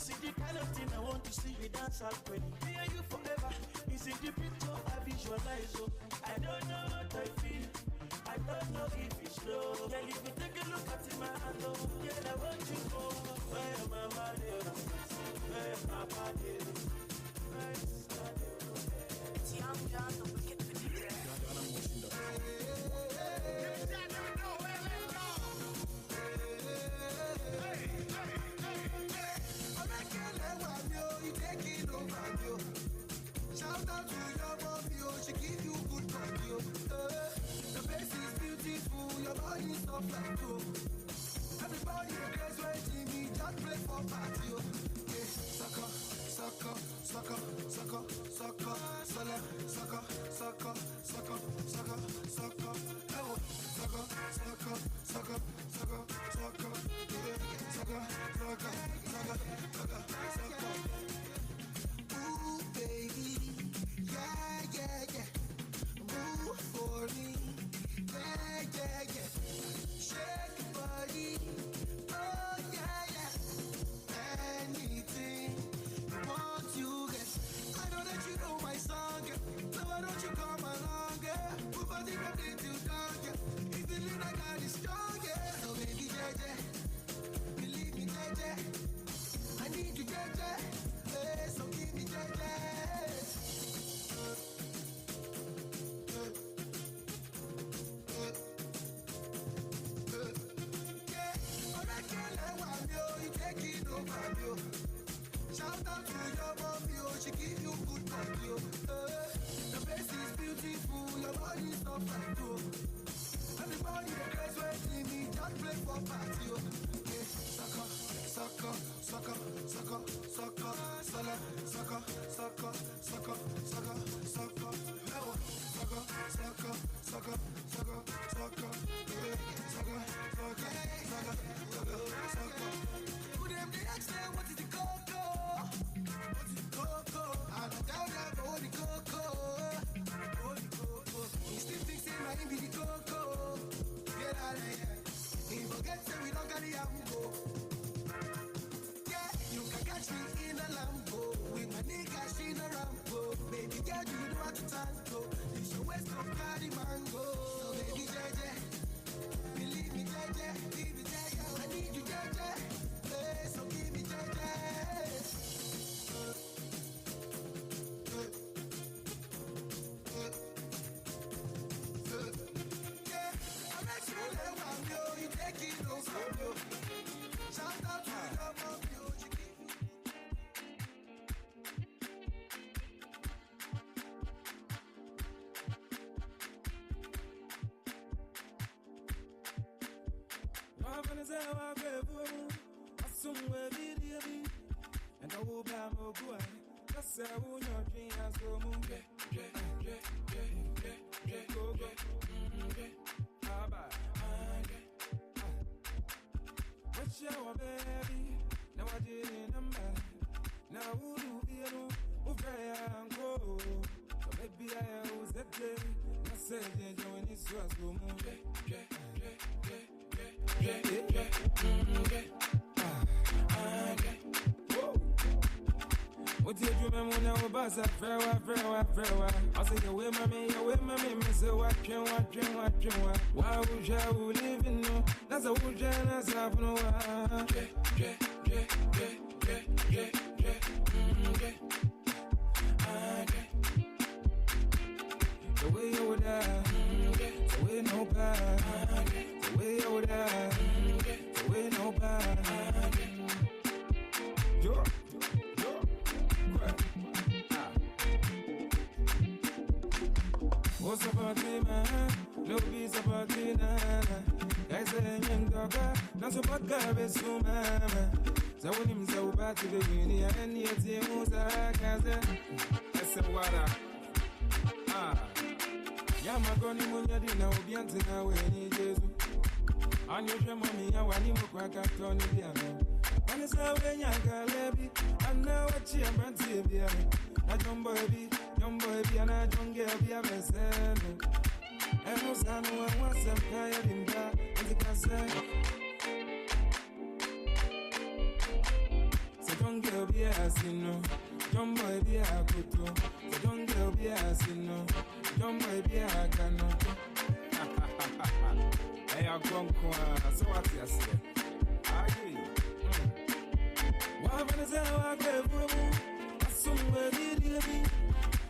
This is the kind of thing I want to see you dance out with. Me and you forever. Is in the picture I visualize. Oh, I don't know what I feel. I don't know if it's love. Girl, if you take a look at my hand, oh, girl, I want you go. Where my body, where my body, it's young John, the wicked DJ. Shout out to your mommy, oh, she give you good body, oh. The place is beautiful, your body is soft like oh. Everybody agrees when Jimmy just play for party, oh. Yeah, sucker, sucker, sucker, sucker, sucker, sucker, sucker, sucker, sucker, sucker, sucker, oh, sucker, sucker, sucker, sucker, sucker, yeah, sucker, sucker, sucker, sucker, sucker. Ooh, baby. Yeah, yeah, yeah. Move for me. Yeah, yeah, yeah. Shake your body. Oh, yeah, yeah. Anything you want, you get. I know that you know my song, yeah. So why don't you come along, yeah? Move on the road till dawn, yeah. If you lean, I got it strong, yeah. So baby, yeah, yeah. Believe me, yeah, yeah. I need you, yeah, yeah. Hey, so give me, yeah, yeah. Shout out to your mommy, oh, she give you good body, oh. The place is beautiful, your body is soft like oh. Everybody agrees when see me, just play for party, oh. Yeah, sucker, sucker, sucker, sucker, sucker, sucker, sucker, sucker, sucker, sucker, sucker, oh, sucker, sucker, sucker, sucker, sucker, yeah, sucker, sucker, sucker, sucker, sucker. Who them the ask them what is the coco? What is the coco? I don't tell them what the coco. What the coco? He still thinks they might be the coco. Get out of here. He forgets that we don't got the ambo. Yeah, you can catch me in a Lambo with my niggas in a Rambo. Baby girl, do you know how to tango? You should West Coast carry mango. So baby, JJ, believe me, JJ, leave it, JJ. I need you, JJ. So give me JJ. Yeah, I'm actually the one, yo. You take it over, yo. Shout out to your mom, yo. And I will buy more good. That's how your dream has go move. Go. What's your baby? Now I did it, I'm bad. Now who do you know? Who very go? So maybe I was that day. I said, when it's so go move. What did you remember when I was bust up? Very well. I say, you with mommy, me say, what dream. Why would you live in no? That's a wood, that's a no. The way you would the way no bad, the way you would the way no bad. What's about me, man? No peace about me, nana. I say, young dogger, that's what God is so, mama. So when him so bad to the union, and yet he was a cousin. I said, what up? Yamagoni Munyadina, Obiantina, when he is. And your mommy, I want him to crack up on the piano. And it's how when you're Galabi, and now what she am brought to be. I don't baby, and I don't get be a vessel. And no son, one was some kind in that, as a cassette. So don't get a sino. John boy be a kuto. So don't girl be a sino. John boy be a cano. Hey, I'm going to so what you say? Aye. What is that? I gave you somebody did it.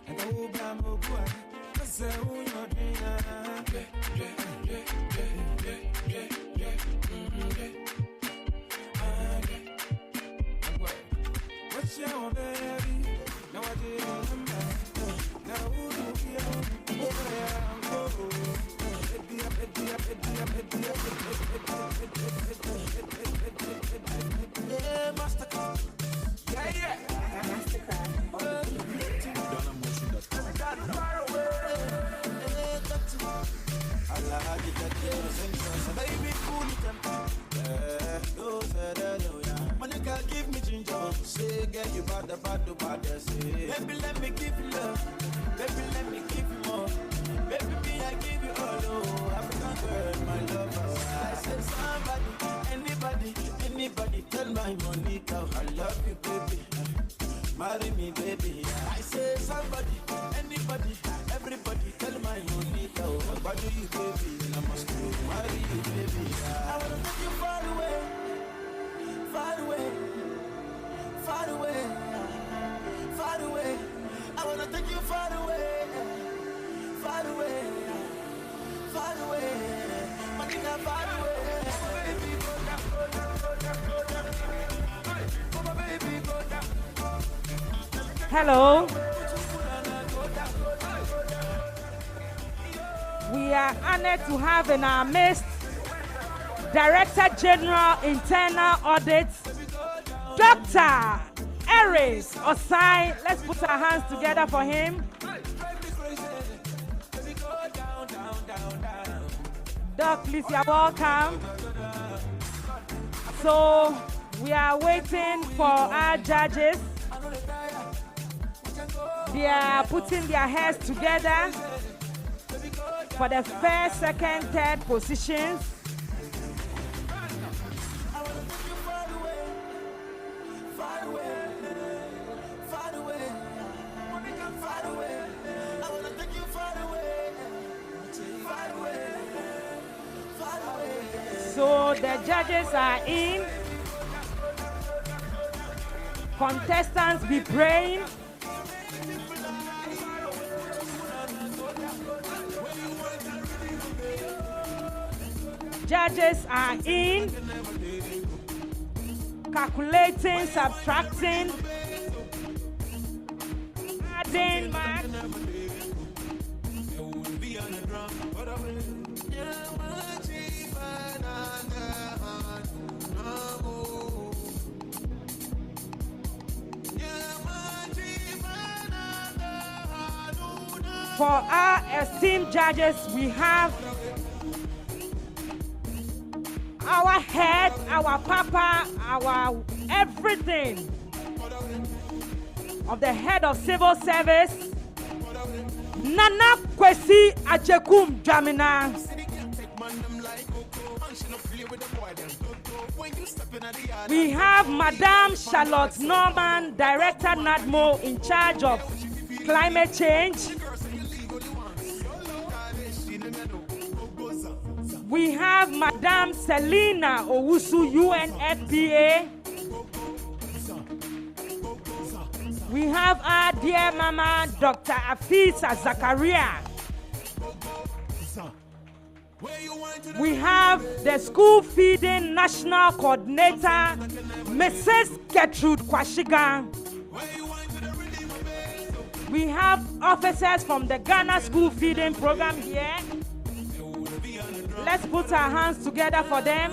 And I will blame you. I say, who you're doing? What's your baby? Now I did remember. Now who do you baby, cool give me ginger. Say, get you bad, say. Baby, let me give you love. Baby, let me give you more. Baby, me, I give you all. Oh, African girl, my lover. I said, somebody, anybody, tell my Monica, I love you, baby. Marry me, baby. I say, somebody, anybody, everybody, tell my Monica, oh, I do you, baby, and I must marry you, baby. I wanna take you far away. Far away, far away, far away. I wanna take you far away, far away, far away. Madina, far away. Baby, go down, go down, go down, go down. Oh, my baby, go down. Hello. We are honored to have in our midst Director General Internal Audit, Dr. Aries Osai. Let's put our hands together for him. Doc, please, you're welcome. So, we are waiting for our judges. They are putting their heads together for the first, second, third positions. So the judges are in. Contestants be praying. Judges are in. Calculating, subtracting, adding, mark. For our esteemed judges, we have our head, our papa, our everything of the head of civil service, Nana Kwesi Ajekum Jamina. We have Madame Charlotte Norman, Director NADMO, in charge of climate change. We have Madame Selina Owusu, UNFPA. We have our dear Mama, Dr. Afisa Zakaria. We have the School Feeding National Coordinator, Mrs. Gertrude Kwashiga. We have officers from the Ghana School Feeding Program here. Let's put our hands together for them.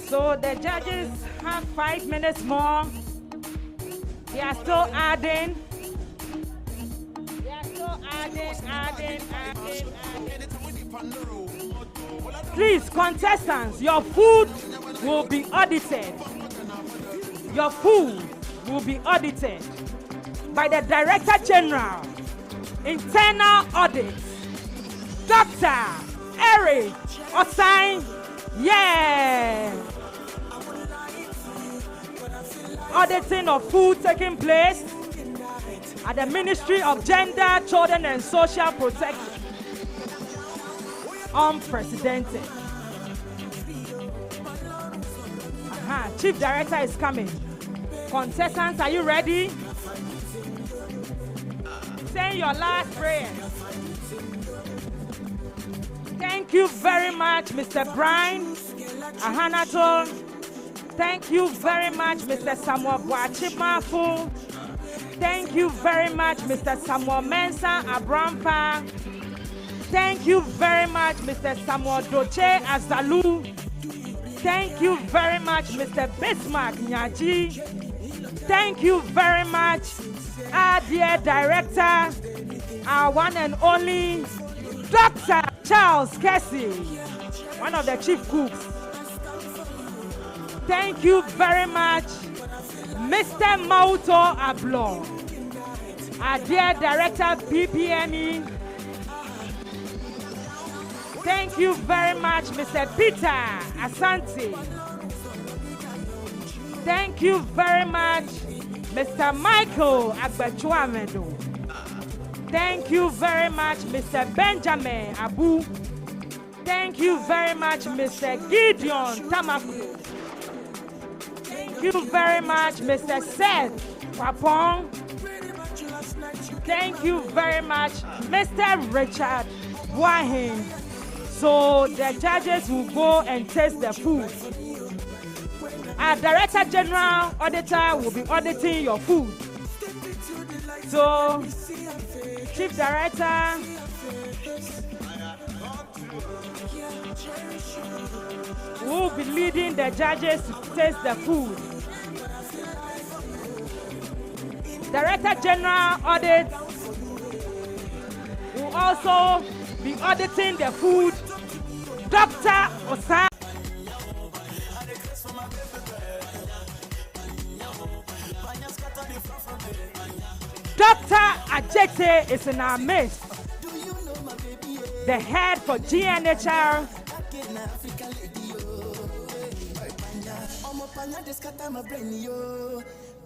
So the judges have 5 minutes more. They are still adding. Please, contestants, your food will be audited. Your food will be audited by the Director General, Internal Audit, Dr. Eric Osai. Yeah. Auditing of food taking place at the Ministry of Gender, Children and Social Protection. Unprecedented. Chief Director is coming. Contestants, are you ready? Say your last prayer. Thank you very much, Mr. Brian Ahanato. Thank you very much, Mr. Samuel Boachimafu. Thank you very much, Mr. Samuel Mensah Abrampa. Thank you very much, Mr. Samuel Doche Azalu. Thank you very much, Mr. Bismarck Nyaji. Thank you very much, our dear director, our one and only Dr. Charles Kessie, one of the chief cooks. Thank you very much, Mr. Mauto Ablon, our dear director, PPME. Thank you very much, Mr. Peter Asante. Thank you very much, Mr. Michael Agbachuamedo. Thank you very much, Mr. Benjamin Abu. Thank you very much, Mr. Gideon Tamaku. Thank you very much, Mr. Seth Papong. Thank you very much, Mr. Richard Wahin. So the judges will go and taste the food. Our Director General Auditor will be auditing your food. So, Chief Director will be leading the judges to taste the food. Director General Audit will also be auditing the food. Dr. Osai. Dr. Ajete is in our midst. The head for GNHR.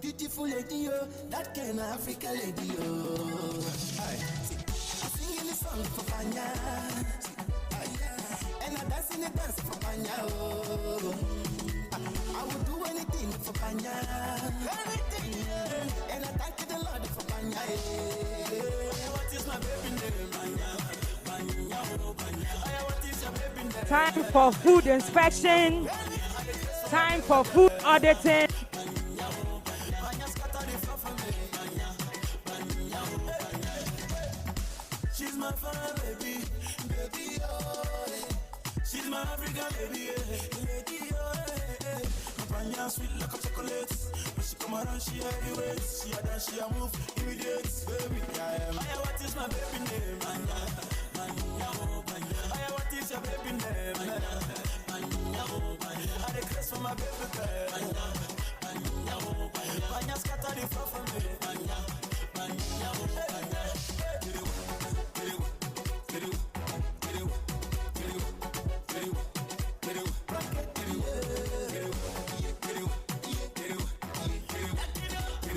Beautiful lady, yo, that kind of Africa lady, yo. Singing a song for Panya, and I dance in a dance for Panya. I would do anything for Panya, anything, and I thank the Lord for Panya. What is my baby name? What is your baby name? Time for food inspection. Time for food auditing. She's my fine baby, baby, oh, she's my African baby, lady, oh, Panya sweet like a chocolate. When she come around, she heavyweight. She a dance, she a move, immediate, baby. What is my baby name? What is your baby name? I request for my baby girl. Panya scatter the floor for me.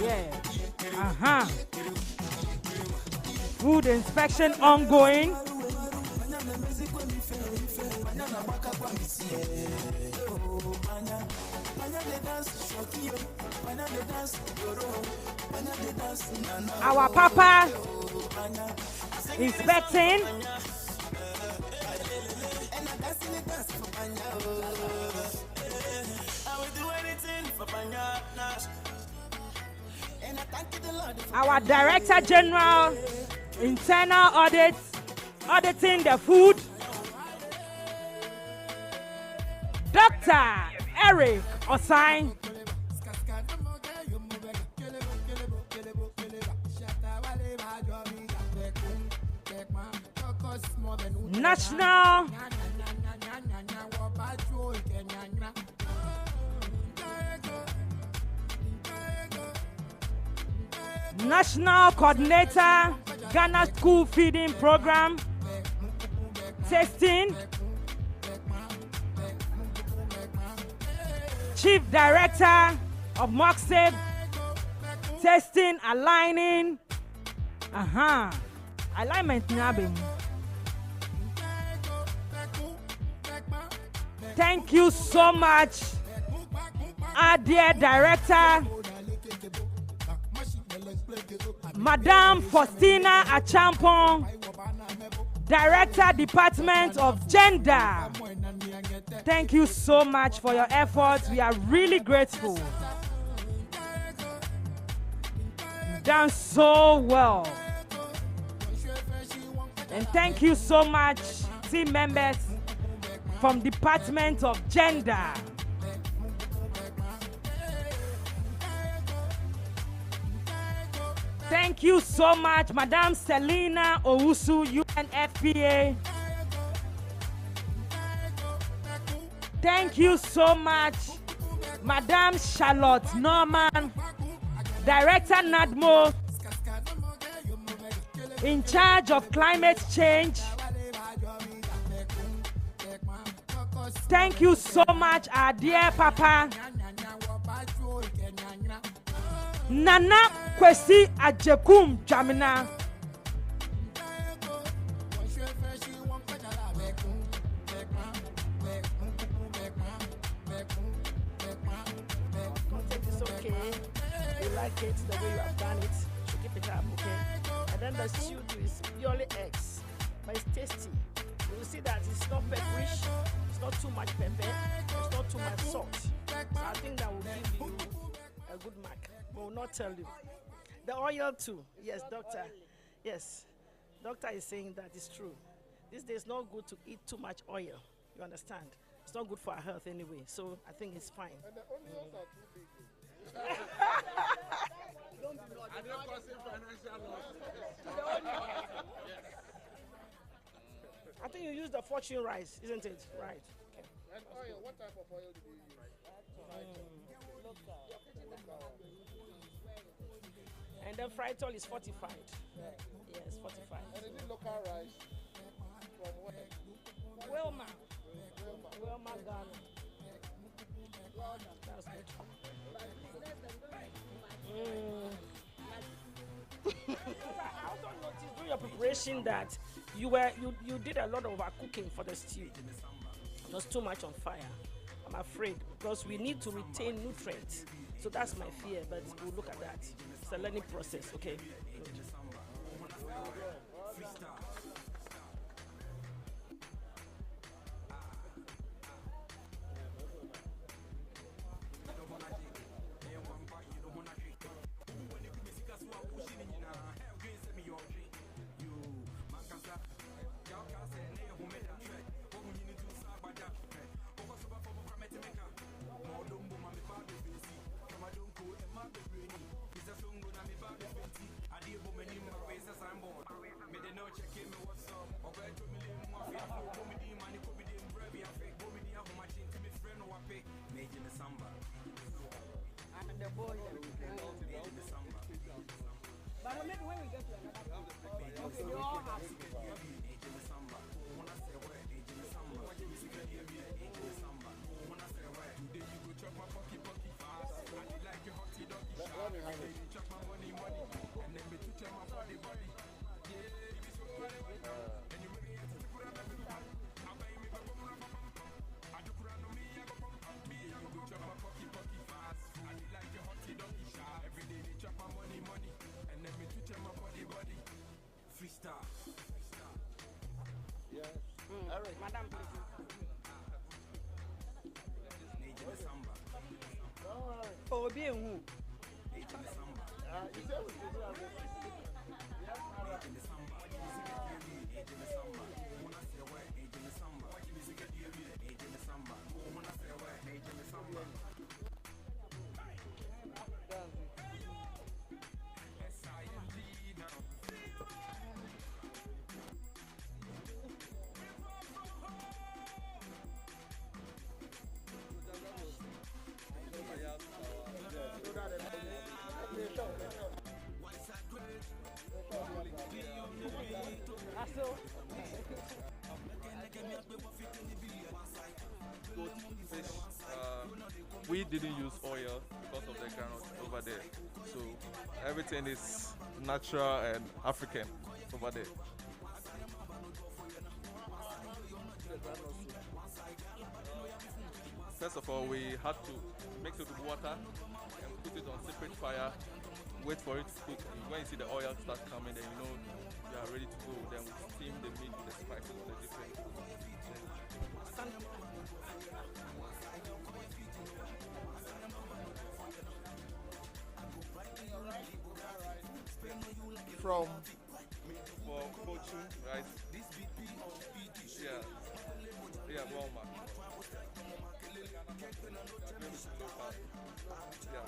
Yeah. Food inspection ongoing. Our Papa inspecting. Our Director General, Internal Audit, auditing the food. Dr. Eric Osai. National National Coordinator, Ghana School Feeding Program. Testing. Chief Director of MOGCSP. Testing, aligning. Alignment nabbing. Thank you so much, our dear Director, Madame Faustina Achampong, Director, Department of Gender. Thank you so much for your efforts. We are really grateful. You've done so well. And thank you so much, team members from Department of Gender. Thank you so much, Madam Selina Owusu, UNFPA. Thank you so much, Madam Charlotte Norman, Director NADMO, in charge of climate change. Thank you so much, our dear Papa, Nana Kwesi Ajekum Jamina. It's okay. You like it the way you have done it. So keep it up, okay? And then the stew is purely eggs, but it's tasty. You will see that it's not pepperish, it's not too much pepper, it's not too much salt. So I think that will give you a good mark. But will not tell you. The oil too. Yes, doctor. Yes. Doctor is saying that it's true. These days it's not good to eat too much oil. You understand? It's not good for our health anyway. So I think it's fine. And the onions are too big. Don't be naughty. Are they causing financial loss? I think you use the fortune rice, isn't it? Right. Okay. And oil, what type of oil do you use? And then fried oil is fortified. Yeah. Yes, fortified. And is it local rice? From where? Wilma. Wilma, Ghana. That's good. I also noticed during your preparation that you did a lot of cooking for the stew. It was too much on fire, I'm afraid, because we need to retain nutrients. So that's my fear, but we'll look at that. It's a learning process, okay? But maybe when we get to another, okay, you all have Madam, please. Oh, be who? we didn't use oil because of the groundnut over there. So everything is natural and African over there. First of all, we had to mix it with water and put it on separate fire, wait for it to cook. And when you see the oil start coming, then you know you are ready to go. Then we steam the meat with the spices on the different. From for coaching, right? Yeah, yeah, Walmart. Yeah.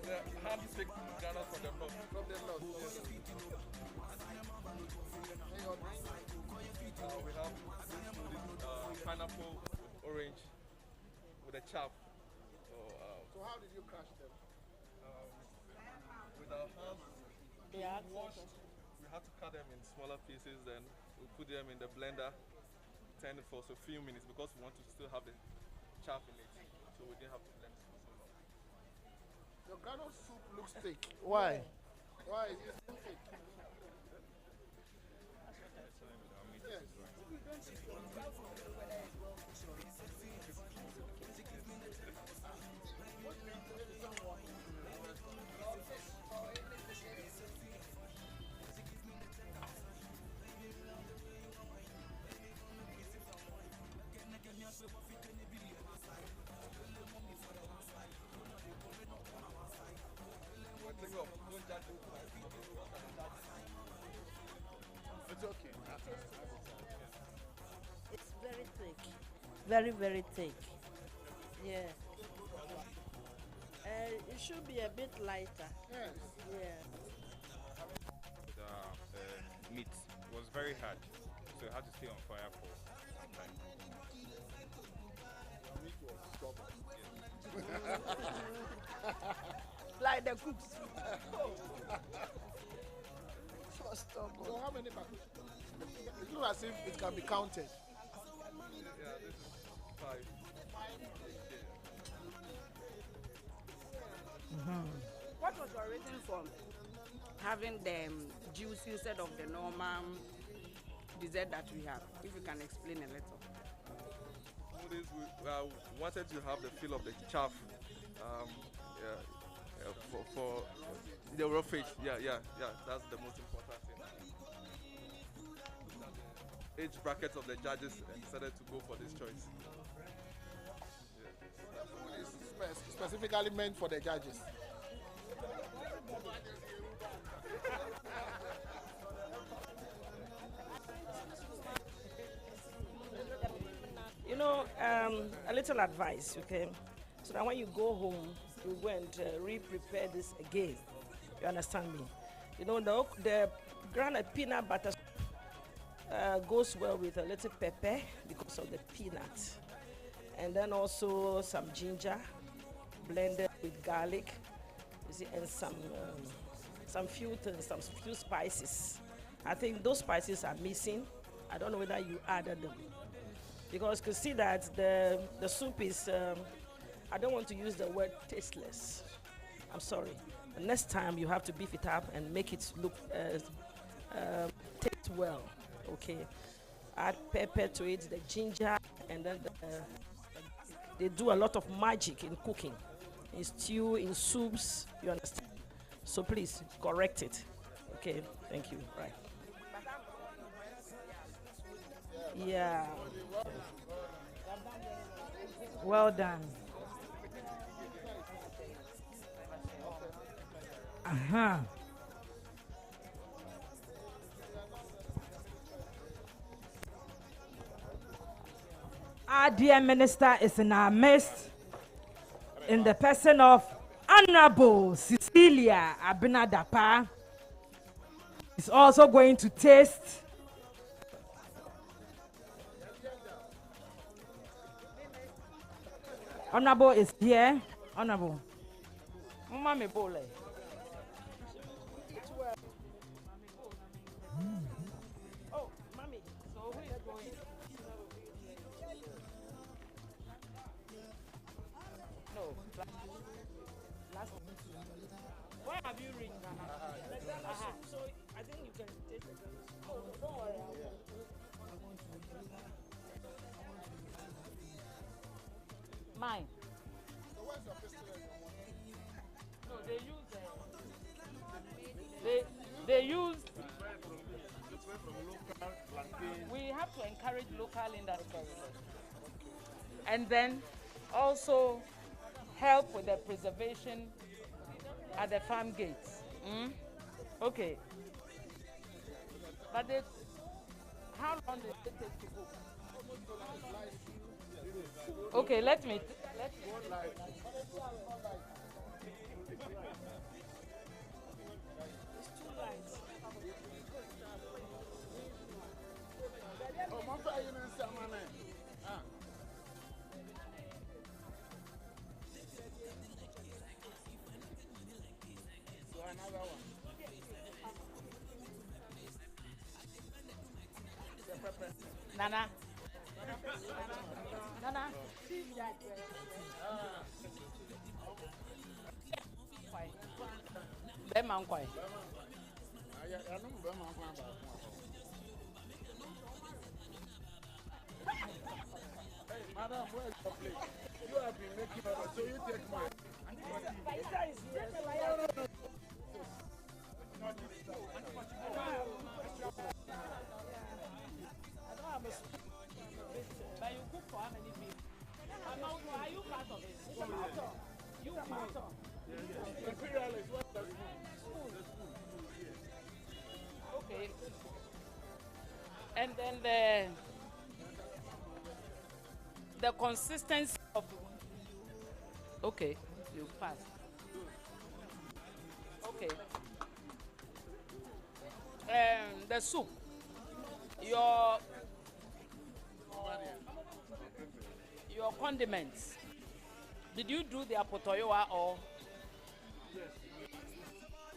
The hand-picked granules from the north. From the north. We have this pineapple with orange with a chap. So how did you crush them? With our hands, Yeah, washed. We had to cut them in smaller pieces. Then we put them in the blender, turn it for a few minutes because we want to still have the chaff in it. So we didn't have to blend it for so long. Your granite soup looks thick. Why? Why is it so thick? It's okay. It's very thick. Very, very thick. Yeah. It should be a bit lighter. Yes. Yeah. The meat was very hard, so it had to stay on fire for some time. Your meat was stubborn. Like the cooks. So stubborn. So how many bags? It looks as if it can be counted. Yeah, this is 5. What was your reason for having the juice instead of the normal dessert that we have? If you can explain a little. Nowadays, we wanted to have the feel of the chaff for the raw fish. Yeah, that's the most important thing. The age brackets of the judges decided to go for this choice. It's specifically meant for the judges. You know, a little advice, okay? So that when you go home, you go and re-prepare this again. You understand me? You know, the granite peanut butter goes well with a little pepper because of the peanut. And then also some ginger blended with garlic, you see, and some few spices. I think those spices are missing. I don't know whether you added them. Because you can see that the soup is, I don't want to use the word tasteless. I'm sorry. The next time you have to beef it up and make it look, taste well, okay? Add pepper to it, the ginger, and then they do a lot of magic in cooking, in stew, in soups, you understand? So please, correct it. Okay, thank you, right. Yeah. Well done. Uh-huh. Our dear minister is in our midst in the person of Honorable Cecilia Abinadapa. Is also going to taste Honorable is here. Honorable. Mama bowl. Oh, mommy. So who is going? No. Last. Why have you ring, Nana? So I think you can take it. Oh, don't worry. Mine. So where's your pistol and your money? No, they use. We have to encourage local industry, and then also help with the preservation at the farm gates. Okay. But how long did it take to cook? Okay, let me. Oh, my father, you know, my man. So another one. The pepper. Nana. Nana. Bema Nkwai. Hey, madam, where's your plate? You have been making order, so you take mine. But you cook for how many people? Are you part of it? You part of Imperialist, what's the spoon? Okay. And then the consistency of. Okay, you pass. Okay. The soup. Your condiments. Did you do the apotoyoa or? Yes.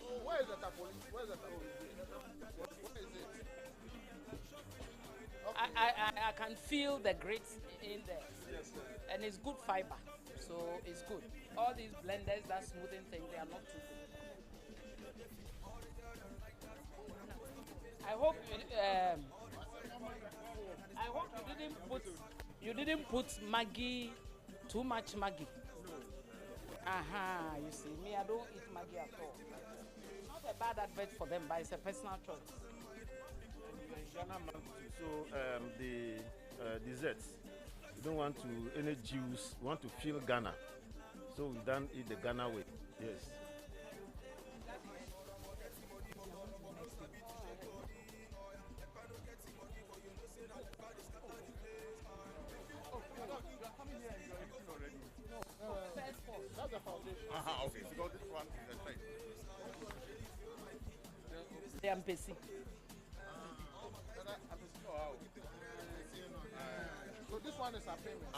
Oh, where is the tapoli? Where is the tapoli? What is it? Okay. I can feel the grits in there. Yes, sir. And it's good fiber. So it's good. All these blenders that smoothing thing, they are not too good. I hope you didn't put Maggi, too much Maggi. You see, me, I don't eat Maggi at all. It's not a bad advert for them, but it's a personal choice. So the desserts, we don't want to any juice. We want to feel Ghana, so we don't eat the Ghana way. Yes. That's the foundation. Okay. So this one is the side. The MPC. So this one is a payment.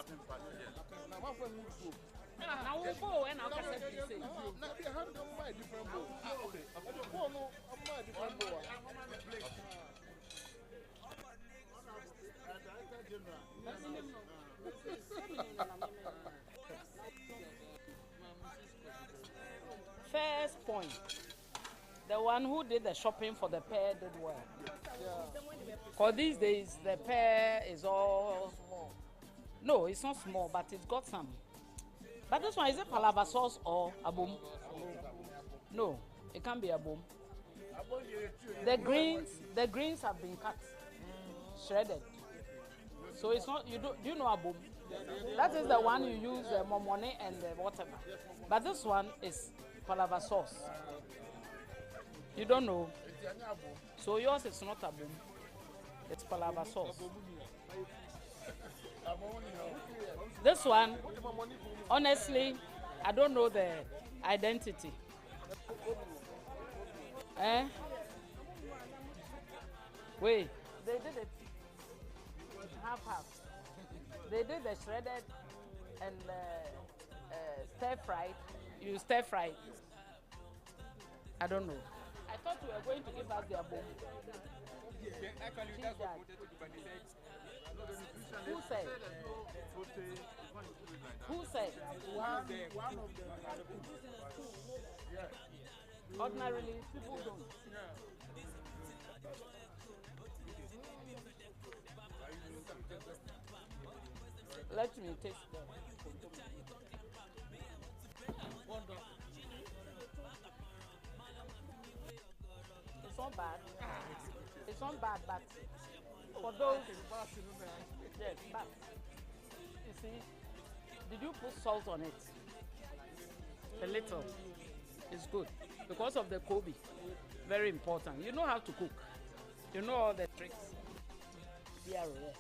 Now one for move go. Now we go and I'll get it. Now they have a different bowl. Okay. Oh no, a different bowl. First point, the one who did the shopping for the pear did well. Because these days the pear is all small. No, it's not small, but it's got some. But this one, is it palava sauce or abum? No, it can't be abum. The greens have been cut, shredded. So it's not. Do you know abum? That is the one you use the momone and the whatever. But this one is palava sauce. You don't know. So yours is not abum. It's palava sauce. This one, honestly, I don't know the identity. Wait, they did it half. They did the shredded and stir fried. You stir fry. I don't know. I thought you were going to give us their bone. Actually, that's what wanted to do, but they said Who said? Who said? One of them. Ordinarily, people don't. Let me taste the It's not bad. It's not bad, but for those, yes, but you see, did you put salt on it? A little. It's good because of the Kobe. Very important. You know how to cook. You know all the tricks. Yeah, yes.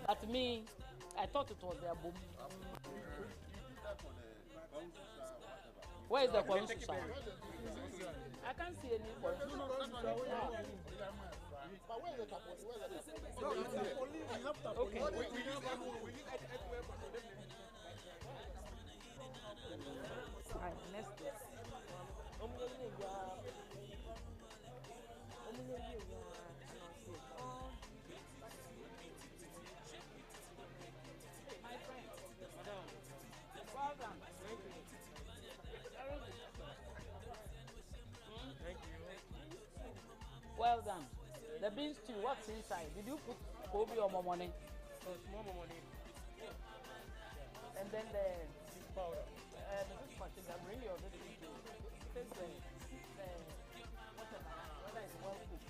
But me, I thought it was their boom. Where is the Kwansusa? I can't see any Kwansusa. Okay. Alright, next. Well done. The bean stew, what's inside? Did you put Kobe or momone? Small momone. And then the powder. This machine, I'll bring your this thing to take the whatever, whether it's well cooked.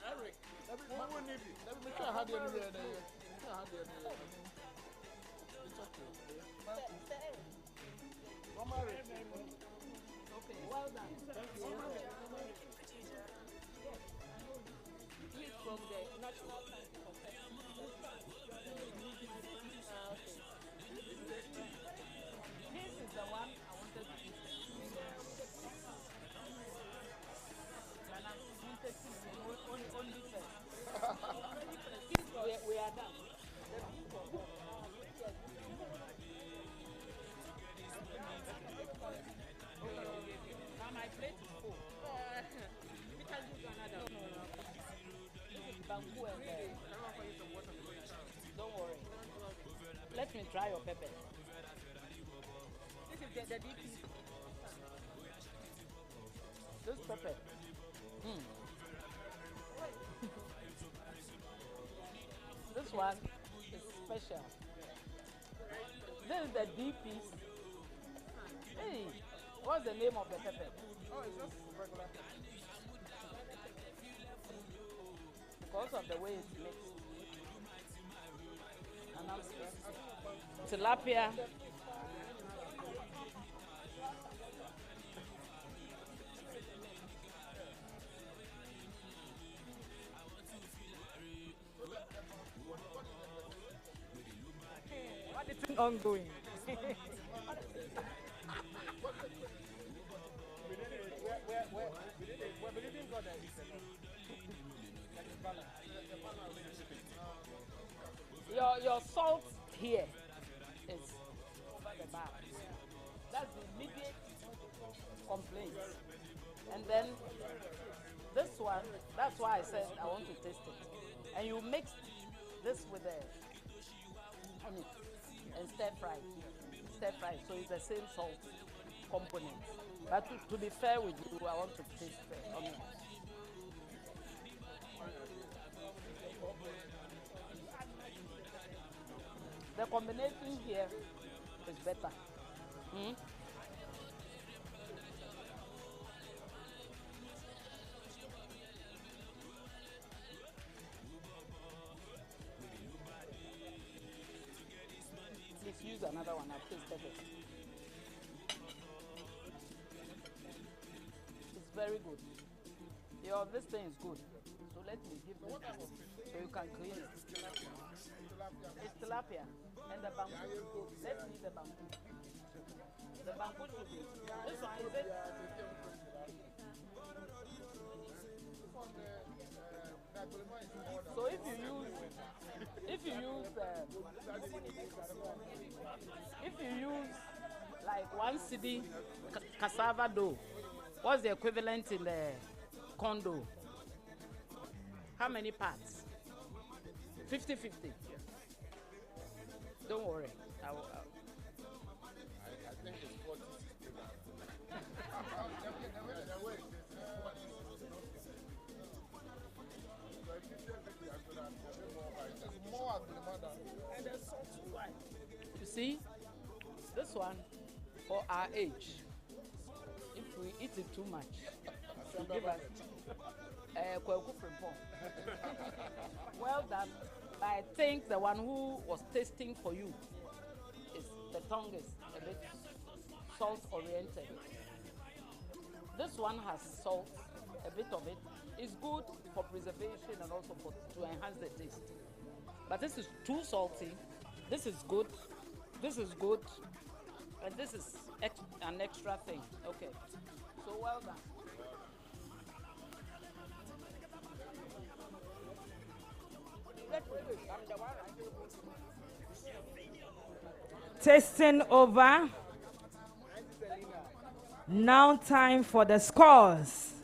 Eric, let me make sure I had the other there. Make sure I had the other there. It's okay. Mama, okay, well done. Thank you. Eat from the natural side of This is the one I wanted to eat. And I'm tasting only first. We are done. Now my plate is full. We can do another. No. Bamboo and don't worry. Let me try your pepper. This is the DP. This pepper. This one is special. This is the DP. Hey, what's the name of the pepper? Oh, it's just regular. Because of the way it's mixed. And I'm tilapia. What is it ongoing? We're believing God that it's Your salt here is over the bar. That's the immediate complaint. And then this one, that's why I said I want to taste it. And you mix this with the honey and stir fry. So it's the same salt component. But to be fair with you, I want to taste the onions. The combination here is better. Please use another one. I've tasted it. It's very good. This thing is good. So let me give this to you so you can clean it. It's tilapia and the bamboo. Let's leave the bamboo. The bamboo should be. This one is it? So if you use like 1 cedi cassava dough, what's the equivalent in the condo? How many parts? 50-50. Don't worry. I think it's 40. You see, this one for our age, if we eat it too much, it will give us kwaku frimpong. Well done. But I think the one who was tasting for you is the tongue is a bit salt oriented. This one has salt, a bit of it. It's good for preservation and also to enhance the taste. But this is too salty. This is good. This is good. And this is an extra thing. Okay. So well done. Tasting over. Now time for the scores.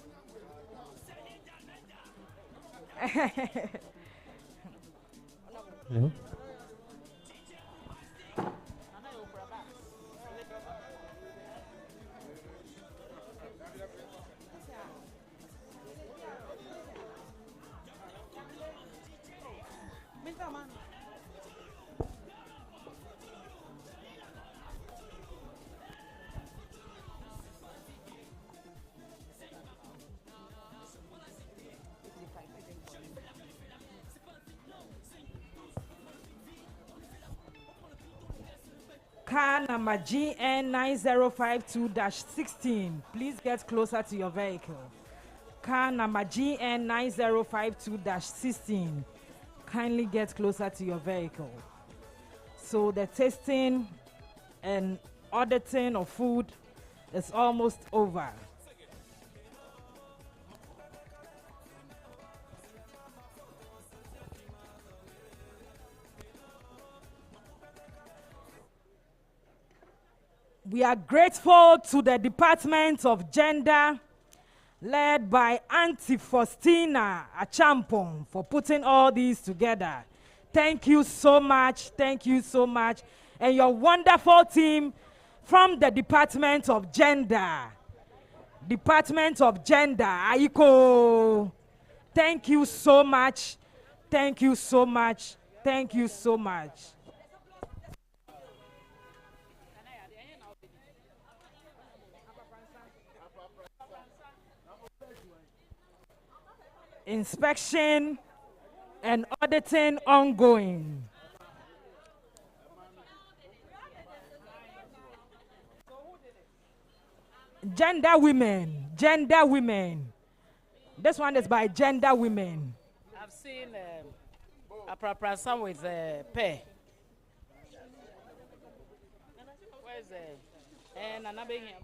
Hello? Car number GN 9052-16. Please get closer to your vehicle. Car number GN 9052-16. Kindly get closer to your vehicle. So the tasting and auditing of food is almost over. We are grateful to the Department of Gender, led by Auntie Faustina Achampong, for putting all these together. Thank you so much. Thank you so much. And your wonderful team from the Department of Gender. Department of Gender, Aiko. Thank you so much. Thank you so much. Thank you so much. Inspection and auditing ongoing. Gender women, gender women. This one is by gender women. I've seen a praprasa with a pear. Where's the and another here?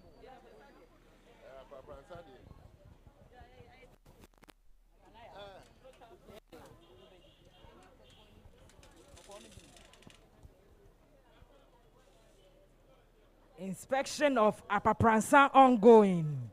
Inspection of Apapransa ongoing.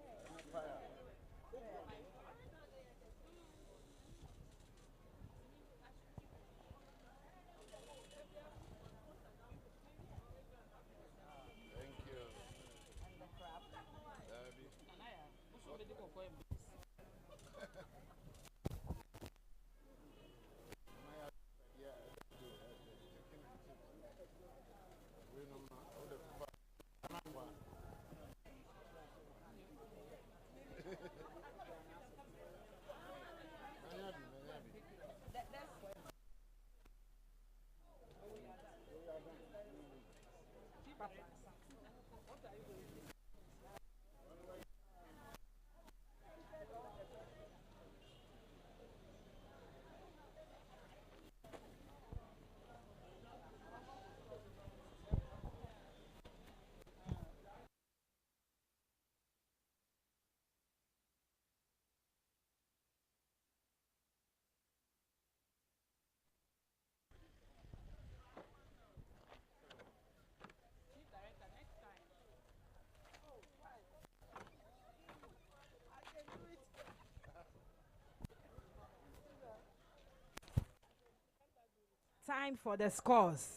Time for the scores.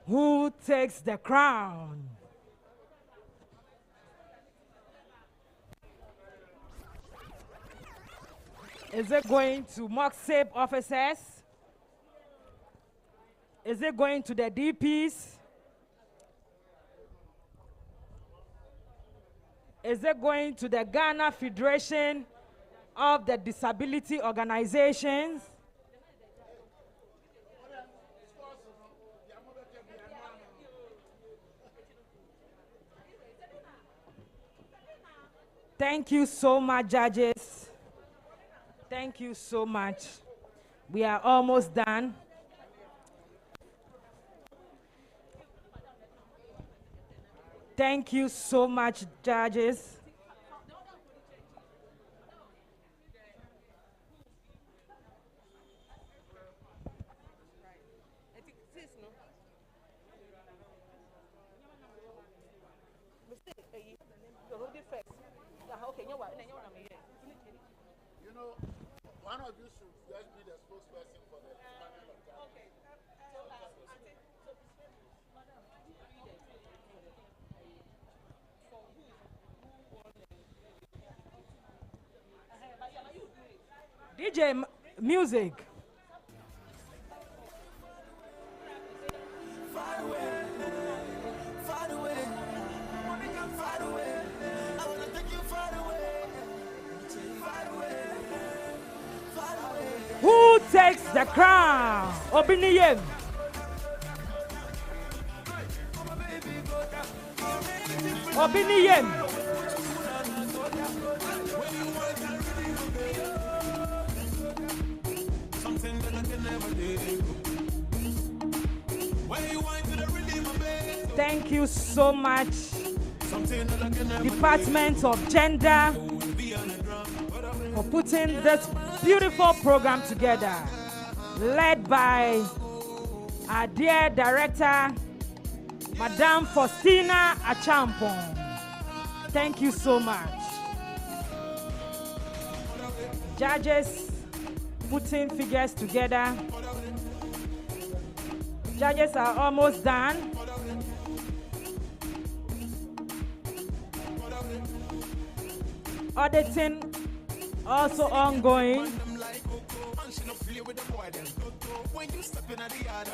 Who takes the crown? Is it going to MOGCSP officers? Is it going to the DPs? Is it going to the Ghana Federation of the Disability Organizations? Thank you so much, judges. Thank you so much. We are almost done. Thank you so much, judges. You know, one of you should just be the spokesperson for the panel of judges. DJ music. Far away, far away, far away. I wanna take you far away, far away, far away. Who takes the crown? Obiniyem. Obiniyem. Something that I can never do. When you want to the rhythm of it. Thank you so much, Something that I can never Department of Gender, for putting this beautiful program together, led by our dear director, Madame Faustina Achampong. Thank you so much. Judges putting figures together. Judges are almost done. Auditing also ongoing. When you step in the yard,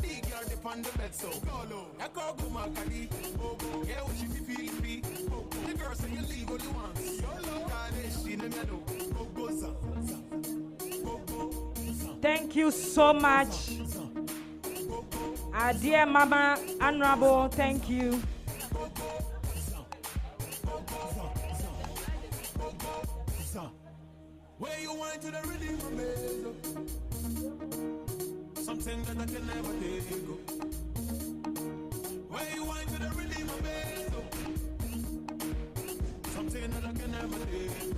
big yard upon the bed, so I call go Makadi. Yeah, what you be feeling? The girl say you leave all you want. She never know. Thank you so much. Our dear Mama Honorable, thank you. Where you want to the rhythm of it. Something that I can never take. Where you want to the rhythm of it. Something that I can never take.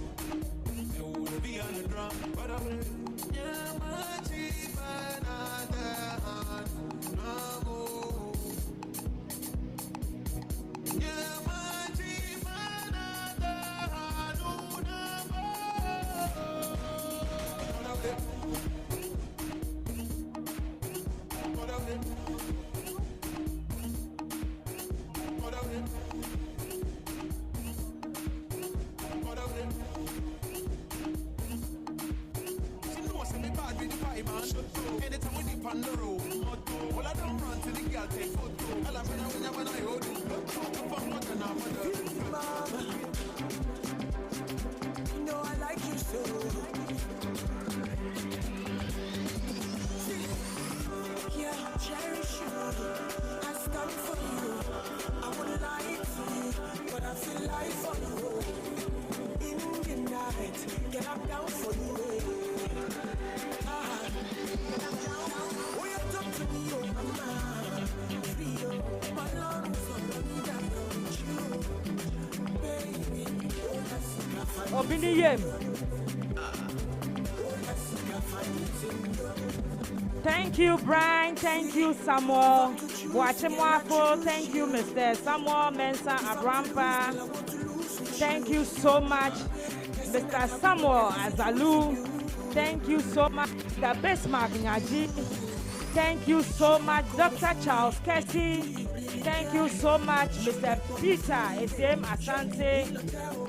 I would be on the drum, but I will. Yeah, my chief and I no. Yeah, my chief and I no. Anytime we dip on the road, well, I don't run to the girl, take photo. I love when I hold you. Mama, you know I like you so. Yeah, cherish you. I stand for you. I wouldn't lie for you, but I feel like for you. In the night, get up down for you. Obiniyem. Thank you, Brian. Thank you, Samuel. Boachemwafo, thank you, Mr. Samuel Mensah Abrampa. Thank you so much, Mr. Samuel Azalu. Thank you so much, Mr. Bismarck Nyaji. Thank you so much, Dr. Charles Kessie. Thank you so much, Mr. Peter Esem Asante.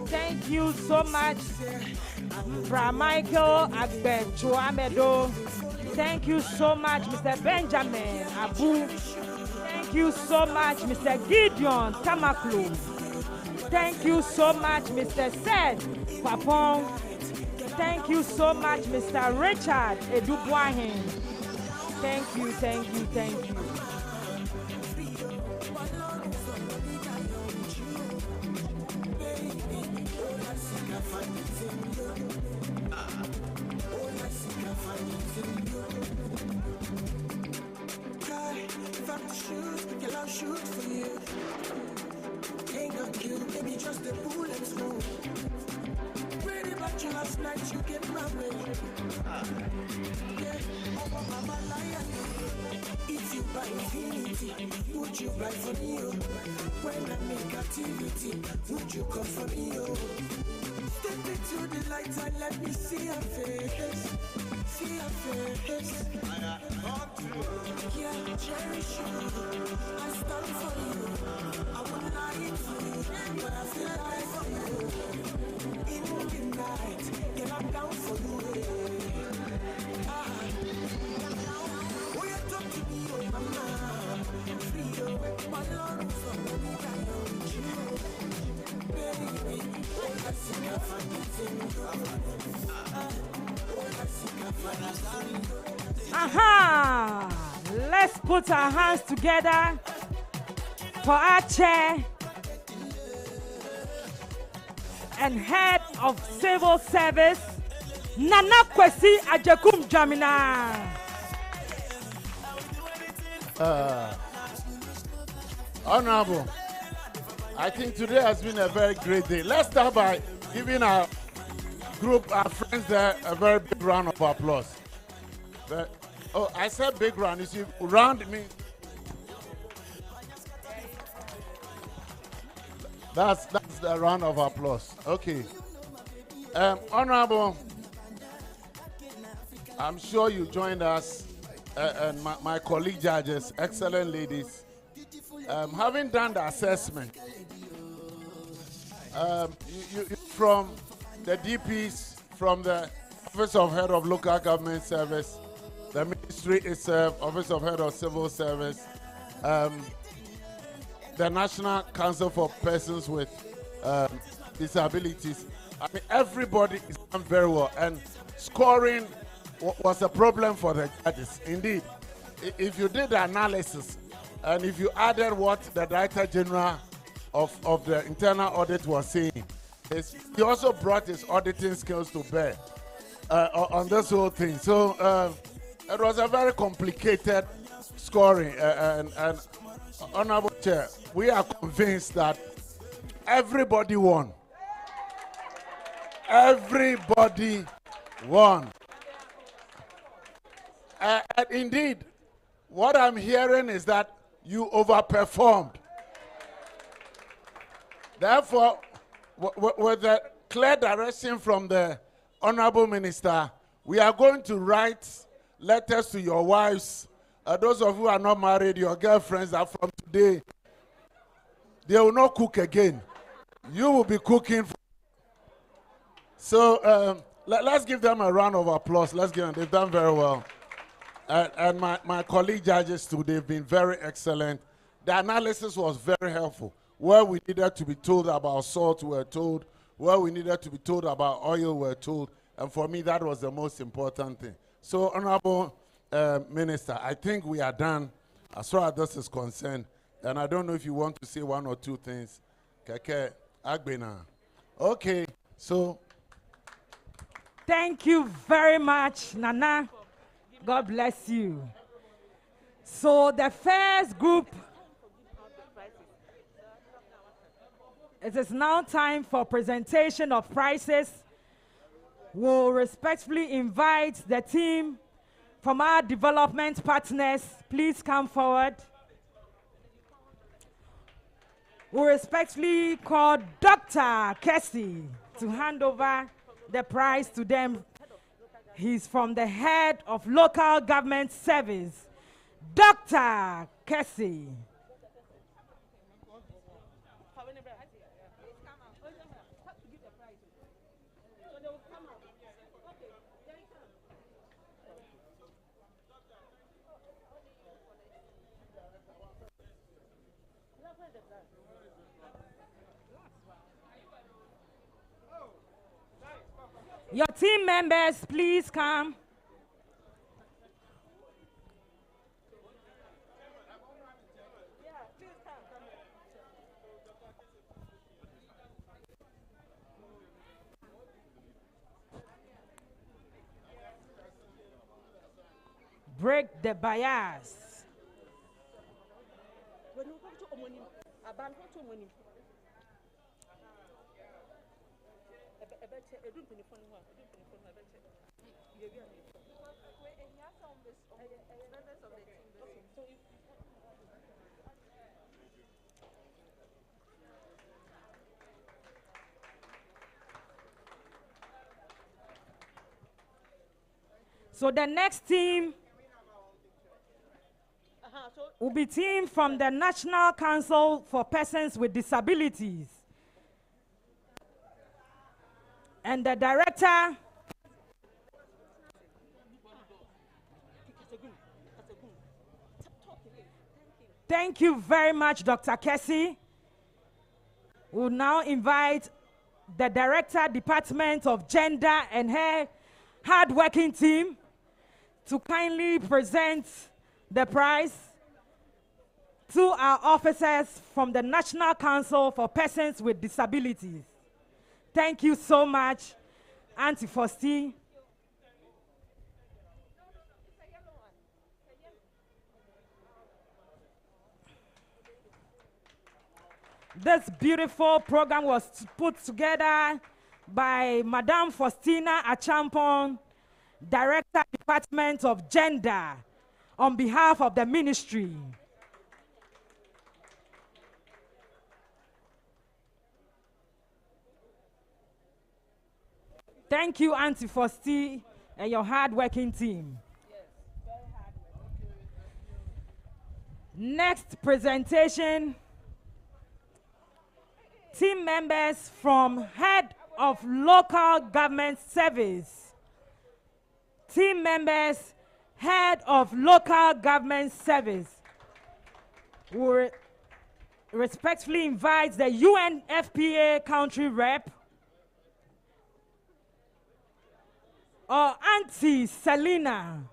Thank you so much, Fra Michael Agbenchuamedo. Thank you so much, Mr. Benjamin Abu. Thank you so much, Mr. Gideon Tamaklu. Thank you so much, Mr. Sed Papong. Thank you so much, Mr. Richard Edubwahin. Thank you, thank you, thank you. If I'm to shoot, girl, I'll shoot for you. Ain't got you, baby, just the bullets move. Read about you last night, you get my way. Yeah, I'm a liar. If you buy infinity, would you buy for me? Oh? When I make activity, would you come for me? Oh? Step into the light and let me see your face. See your face. Yeah, cherish you. I stand for you. I won't lie for you, but I feel like for you. In the night, yeah, I'm down for you. Oh, you talk to me, oh mama. Free you, my love for me, I know you. Baby, oh, let's sing a funny thing. Aha! Let's put our hands together for our chair and head of civil service, Nana Kwesi Ajekum Jamina. Honorable, I think today has been a very great day. Let's start by giving our group, our friends there, a very big round of applause. Oh, I said big round. You see, round me. That's the round of applause. Okay. Honorable, I'm sure you joined us and my colleague judges, excellent ladies. Having done the assessment, you from the DPs, from the Office of Head of Local Government Service, the Ministry itself, Office of Head of Civil Service, the National Council for Persons with Disabilities. I mean, everybody is done very well, and scoring was a problem for the judges. Indeed, if you did the analysis, and if you added what the Director General of the Internal Audit was saying, he also brought his auditing skills to bear on this whole thing. So it was a very complicated scoring. And Honorable Chair, we are convinced that everybody won. Everybody won. And indeed, what I'm hearing is that you overperformed. Therefore, with the clear direction from the Honorable Minister, we are going to write letters to your wives. Those of you who are not married, your girlfriends, are from today, they will not cook again. You will be cooking. So let's give them a round of applause. Let's give them. They've done very well. And my colleague judges too, they've been very excellent. The analysis was very helpful. Where we needed to be told about salt, we were told. Where we needed to be told about oil, we were told. And for me, that was the most important thing. So, Honorable Minister, I think we are done as far as this is concerned. And I don't know if you want to say one or two things. Keke Agbena. Okay, so. Thank you very much, Nana. God bless you. So the first group, it is now time for presentation of prizes. We'll respectfully invite the team from our development partners. Please come forward. We respectfully call Dr. Kessie to hand over the prize to them. He's from the head of local government service, Dr. Kessie. Your team members, please come. Break the bias. So the next team will be team from the National Council for Persons with Disabilities. And the director thank you very much, Dr. Kessie. We'll now invite the Director, Department of Gender and her hard-working team to kindly present the prize to our officers from the National Council for Persons with Disabilities. Thank you so much, Auntie Fosti. This beautiful program was put together by Madame Faustina Achampon, Director, Department of Gender, on behalf of the ministry. Thank you, Auntie Fosti, and your hard-working team. Next presentation, team members from Head of Local Government Service. Team members, Head of Local Government Service. We respectfully invite the UNFPA country rep, or Auntie Selina.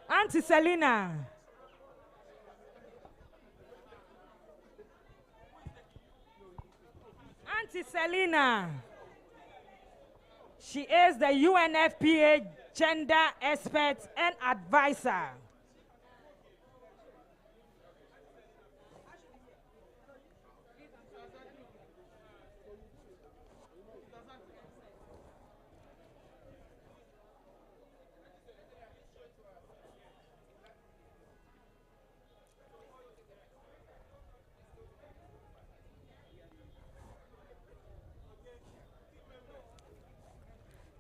Auntie Selina. Auntie Selina. She is the UNFPA gender expert and advisor.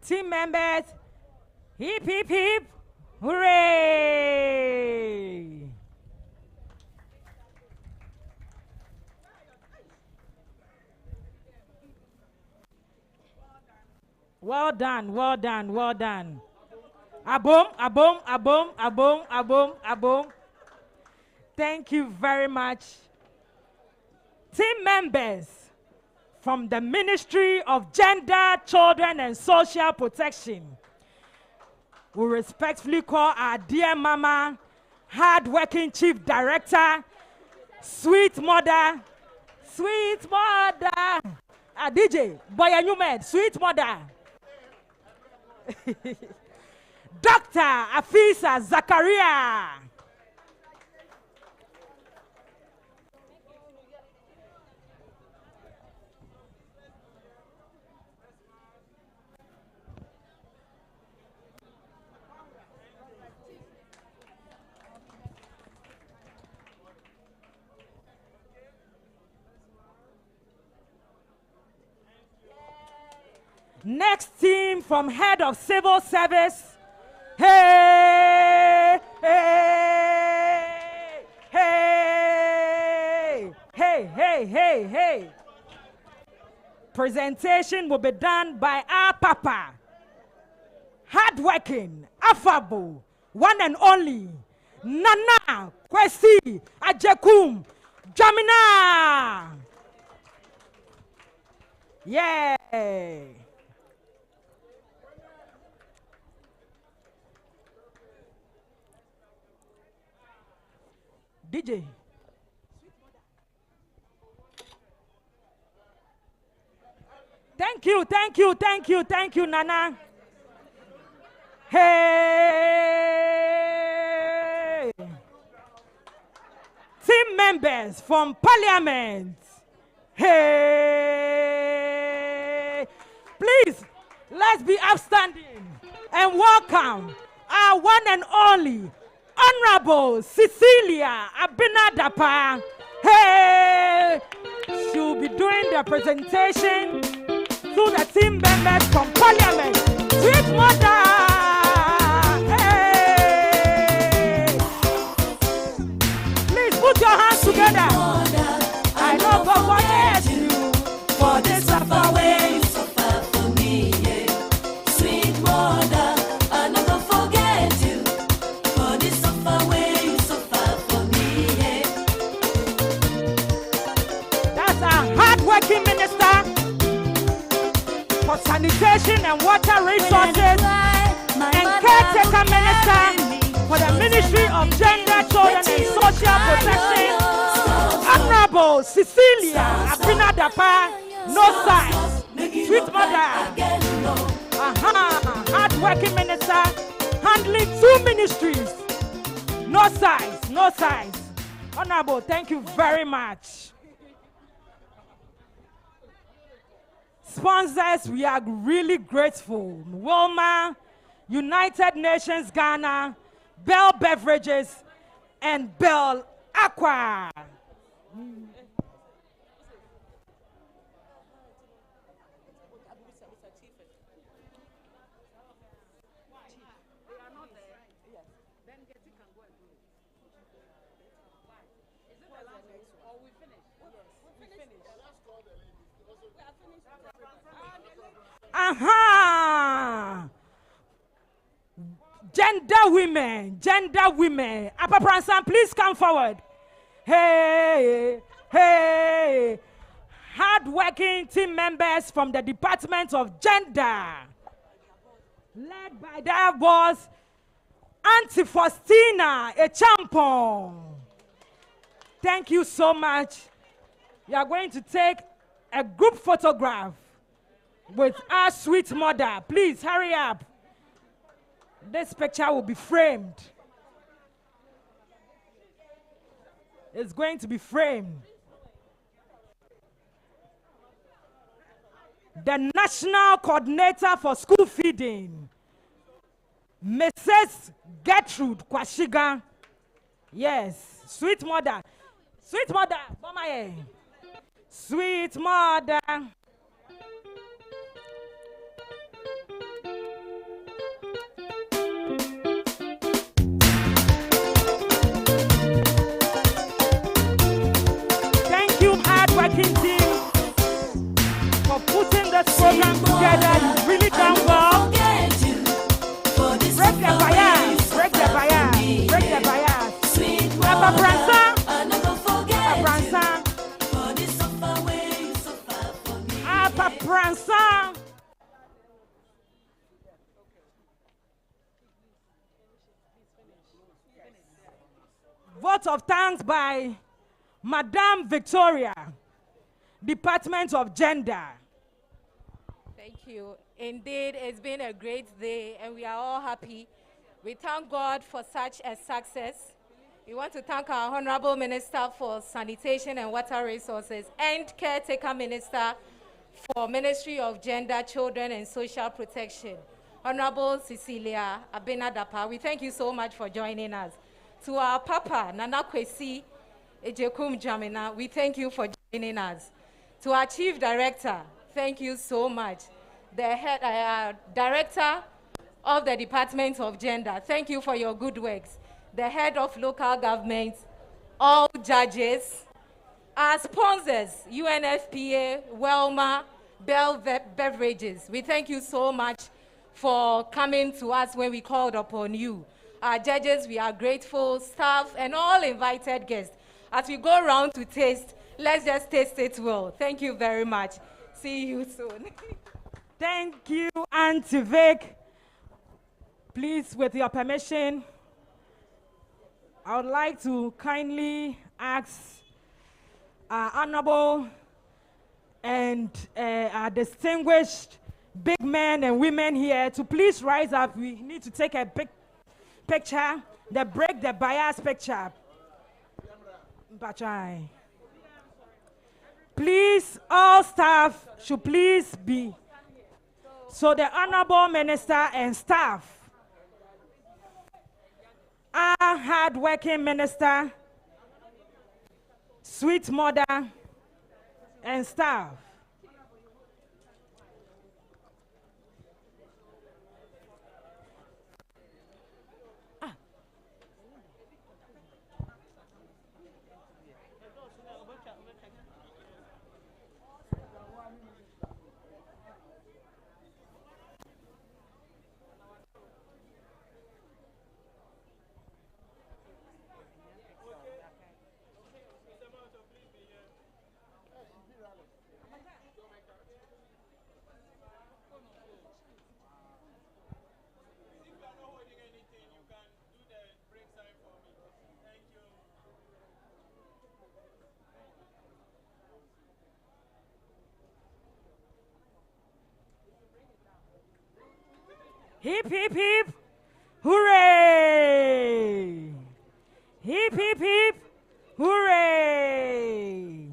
Team members, hip, hip, hip, hooray! Well done, well done, well done. Aboom, aboom, aboom, aboom, aboom, aboom. Thank you very much. Team members from the Ministry of Gender, Children and Social Protection, we respectfully call our dear mama, hard-working Chief Director, sweet mother, DJ, boy and you man, sweet mother, Dr. Afisa Zakaria. Next team from Head of Civil Service. Hey, hey, hey, hey, hey, hey, hey. Presentation will be done by our Papa. Hardworking, affable, one and only, Nana Kwesi Ajekum Jamina. Yay! DJ. Thank you, thank you, thank you, thank you, Nana. Hey! Team members from Parliament. Hey! Please, let's be upstanding and welcome our one and only Honorable Cecilia Abinadapa. Hey! She'll be doing the presentation to the team members from Parliament. Sweet mother! Hey! Please put your hands together. I know God forget you for this suffer way you suffer for me. Yeah. Sweet mother, I never forget you for this suffer way you suffer for me. Yeah. That's a hard-working minister for sanitation and water resources and caretaker minister for the Ministry of Gender, Children and Social Protection. Honorable Cecilia Abinadapa, no size, sweet mother. Hard-working minister, handling 2 ministries. No size, no size. Honorable, thank you very much. Sponsors, we are really grateful. Wilma, United Nations Ghana, Bell Beverages, and Bell Aqua. Gender women. Upper Pransan, please come forward. Hey, hey. Hard-working team members from the Department of Gender, led by their boss, Auntie Faustina Echampon. Thank you so much. You are going to take a group photograph with our sweet mother. Please hurry up. This picture will be framed. It's going to be framed. The National Coordinator for School Feeding, Mrs. Gertrude Kwashiga. Yes, sweet mother. Sweet mother, Bomaye. Sweet mother. Thank you, hard-working team, for putting this program together. You've really done well. Break the bias, break the bias, break the bias. Papa Branson, Papa Branson, Papa Branson. Vote of thanks by Madame Victoria, Department of Gender. Thank you. Indeed, it's been a great day and we are all happy. We thank God for such a success. We want to thank our Honorable Minister for Sanitation and Water Resources and Caretaker Minister for Ministry of Gender, Children and Social Protection, Honorable Cecilia Abinadapa. We thank you so much for joining us. To our Papa, Nana Kwesi Ejekum Jamina, we thank you for joining us. To our Chief Director, thank you so much. the head director of the Department of Gender. Thank you for your good works. The head of local government, all judges, our sponsors, UNFPA, Welma, Bell Beverages. We thank you so much for coming to us when we called upon you. Our judges, we are grateful, staff, and all invited guests. As we go around to taste, let's just taste it well. Thank you very much. See you soon. Thank you, Auntie Vic. Please, with your permission, I would like to kindly ask our honorable and our distinguished big men and women here to please rise up. We need to take a big picture, the break the bias picture. Please, all staff should please be. So the honorable minister and staff, our hard-working minister, sweet mother, and staff. Hip, hip, hip. Hooray! Hip, hip, hip. Hooray!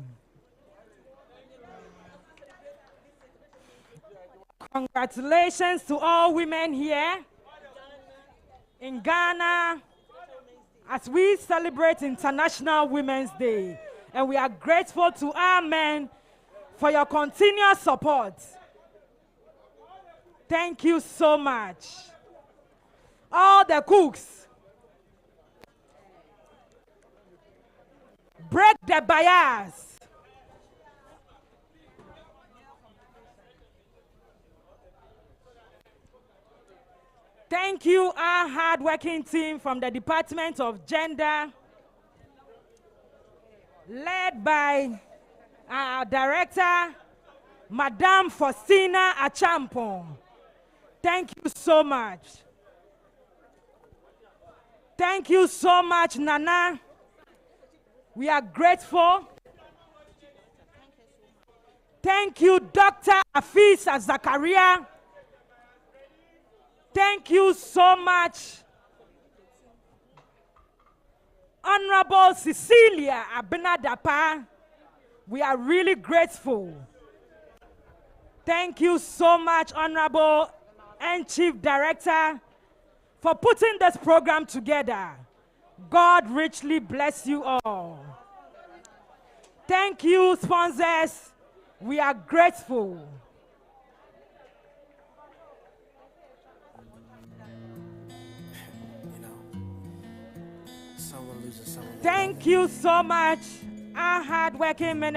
Congratulations to all women here in Ghana as we celebrate International Women's Day. And we are grateful to our men for your continuous support. Thank you so much. All the cooks, break the bias. Thank you, our hard-working team from the Department of Gender, led by our director, Madame Faustina Achampong. Thank you so much. Thank you so much, Nana. We are grateful. Thank you, Dr. Afisa Zakaria. Thank you so much, Honorable Cecilia Abinadapa. We are really grateful. Thank you so much, Honorable and Chief Director, for putting this program together. God richly bless you all. Thank you, sponsors. We are grateful. Thank you so much, our hard-working minister.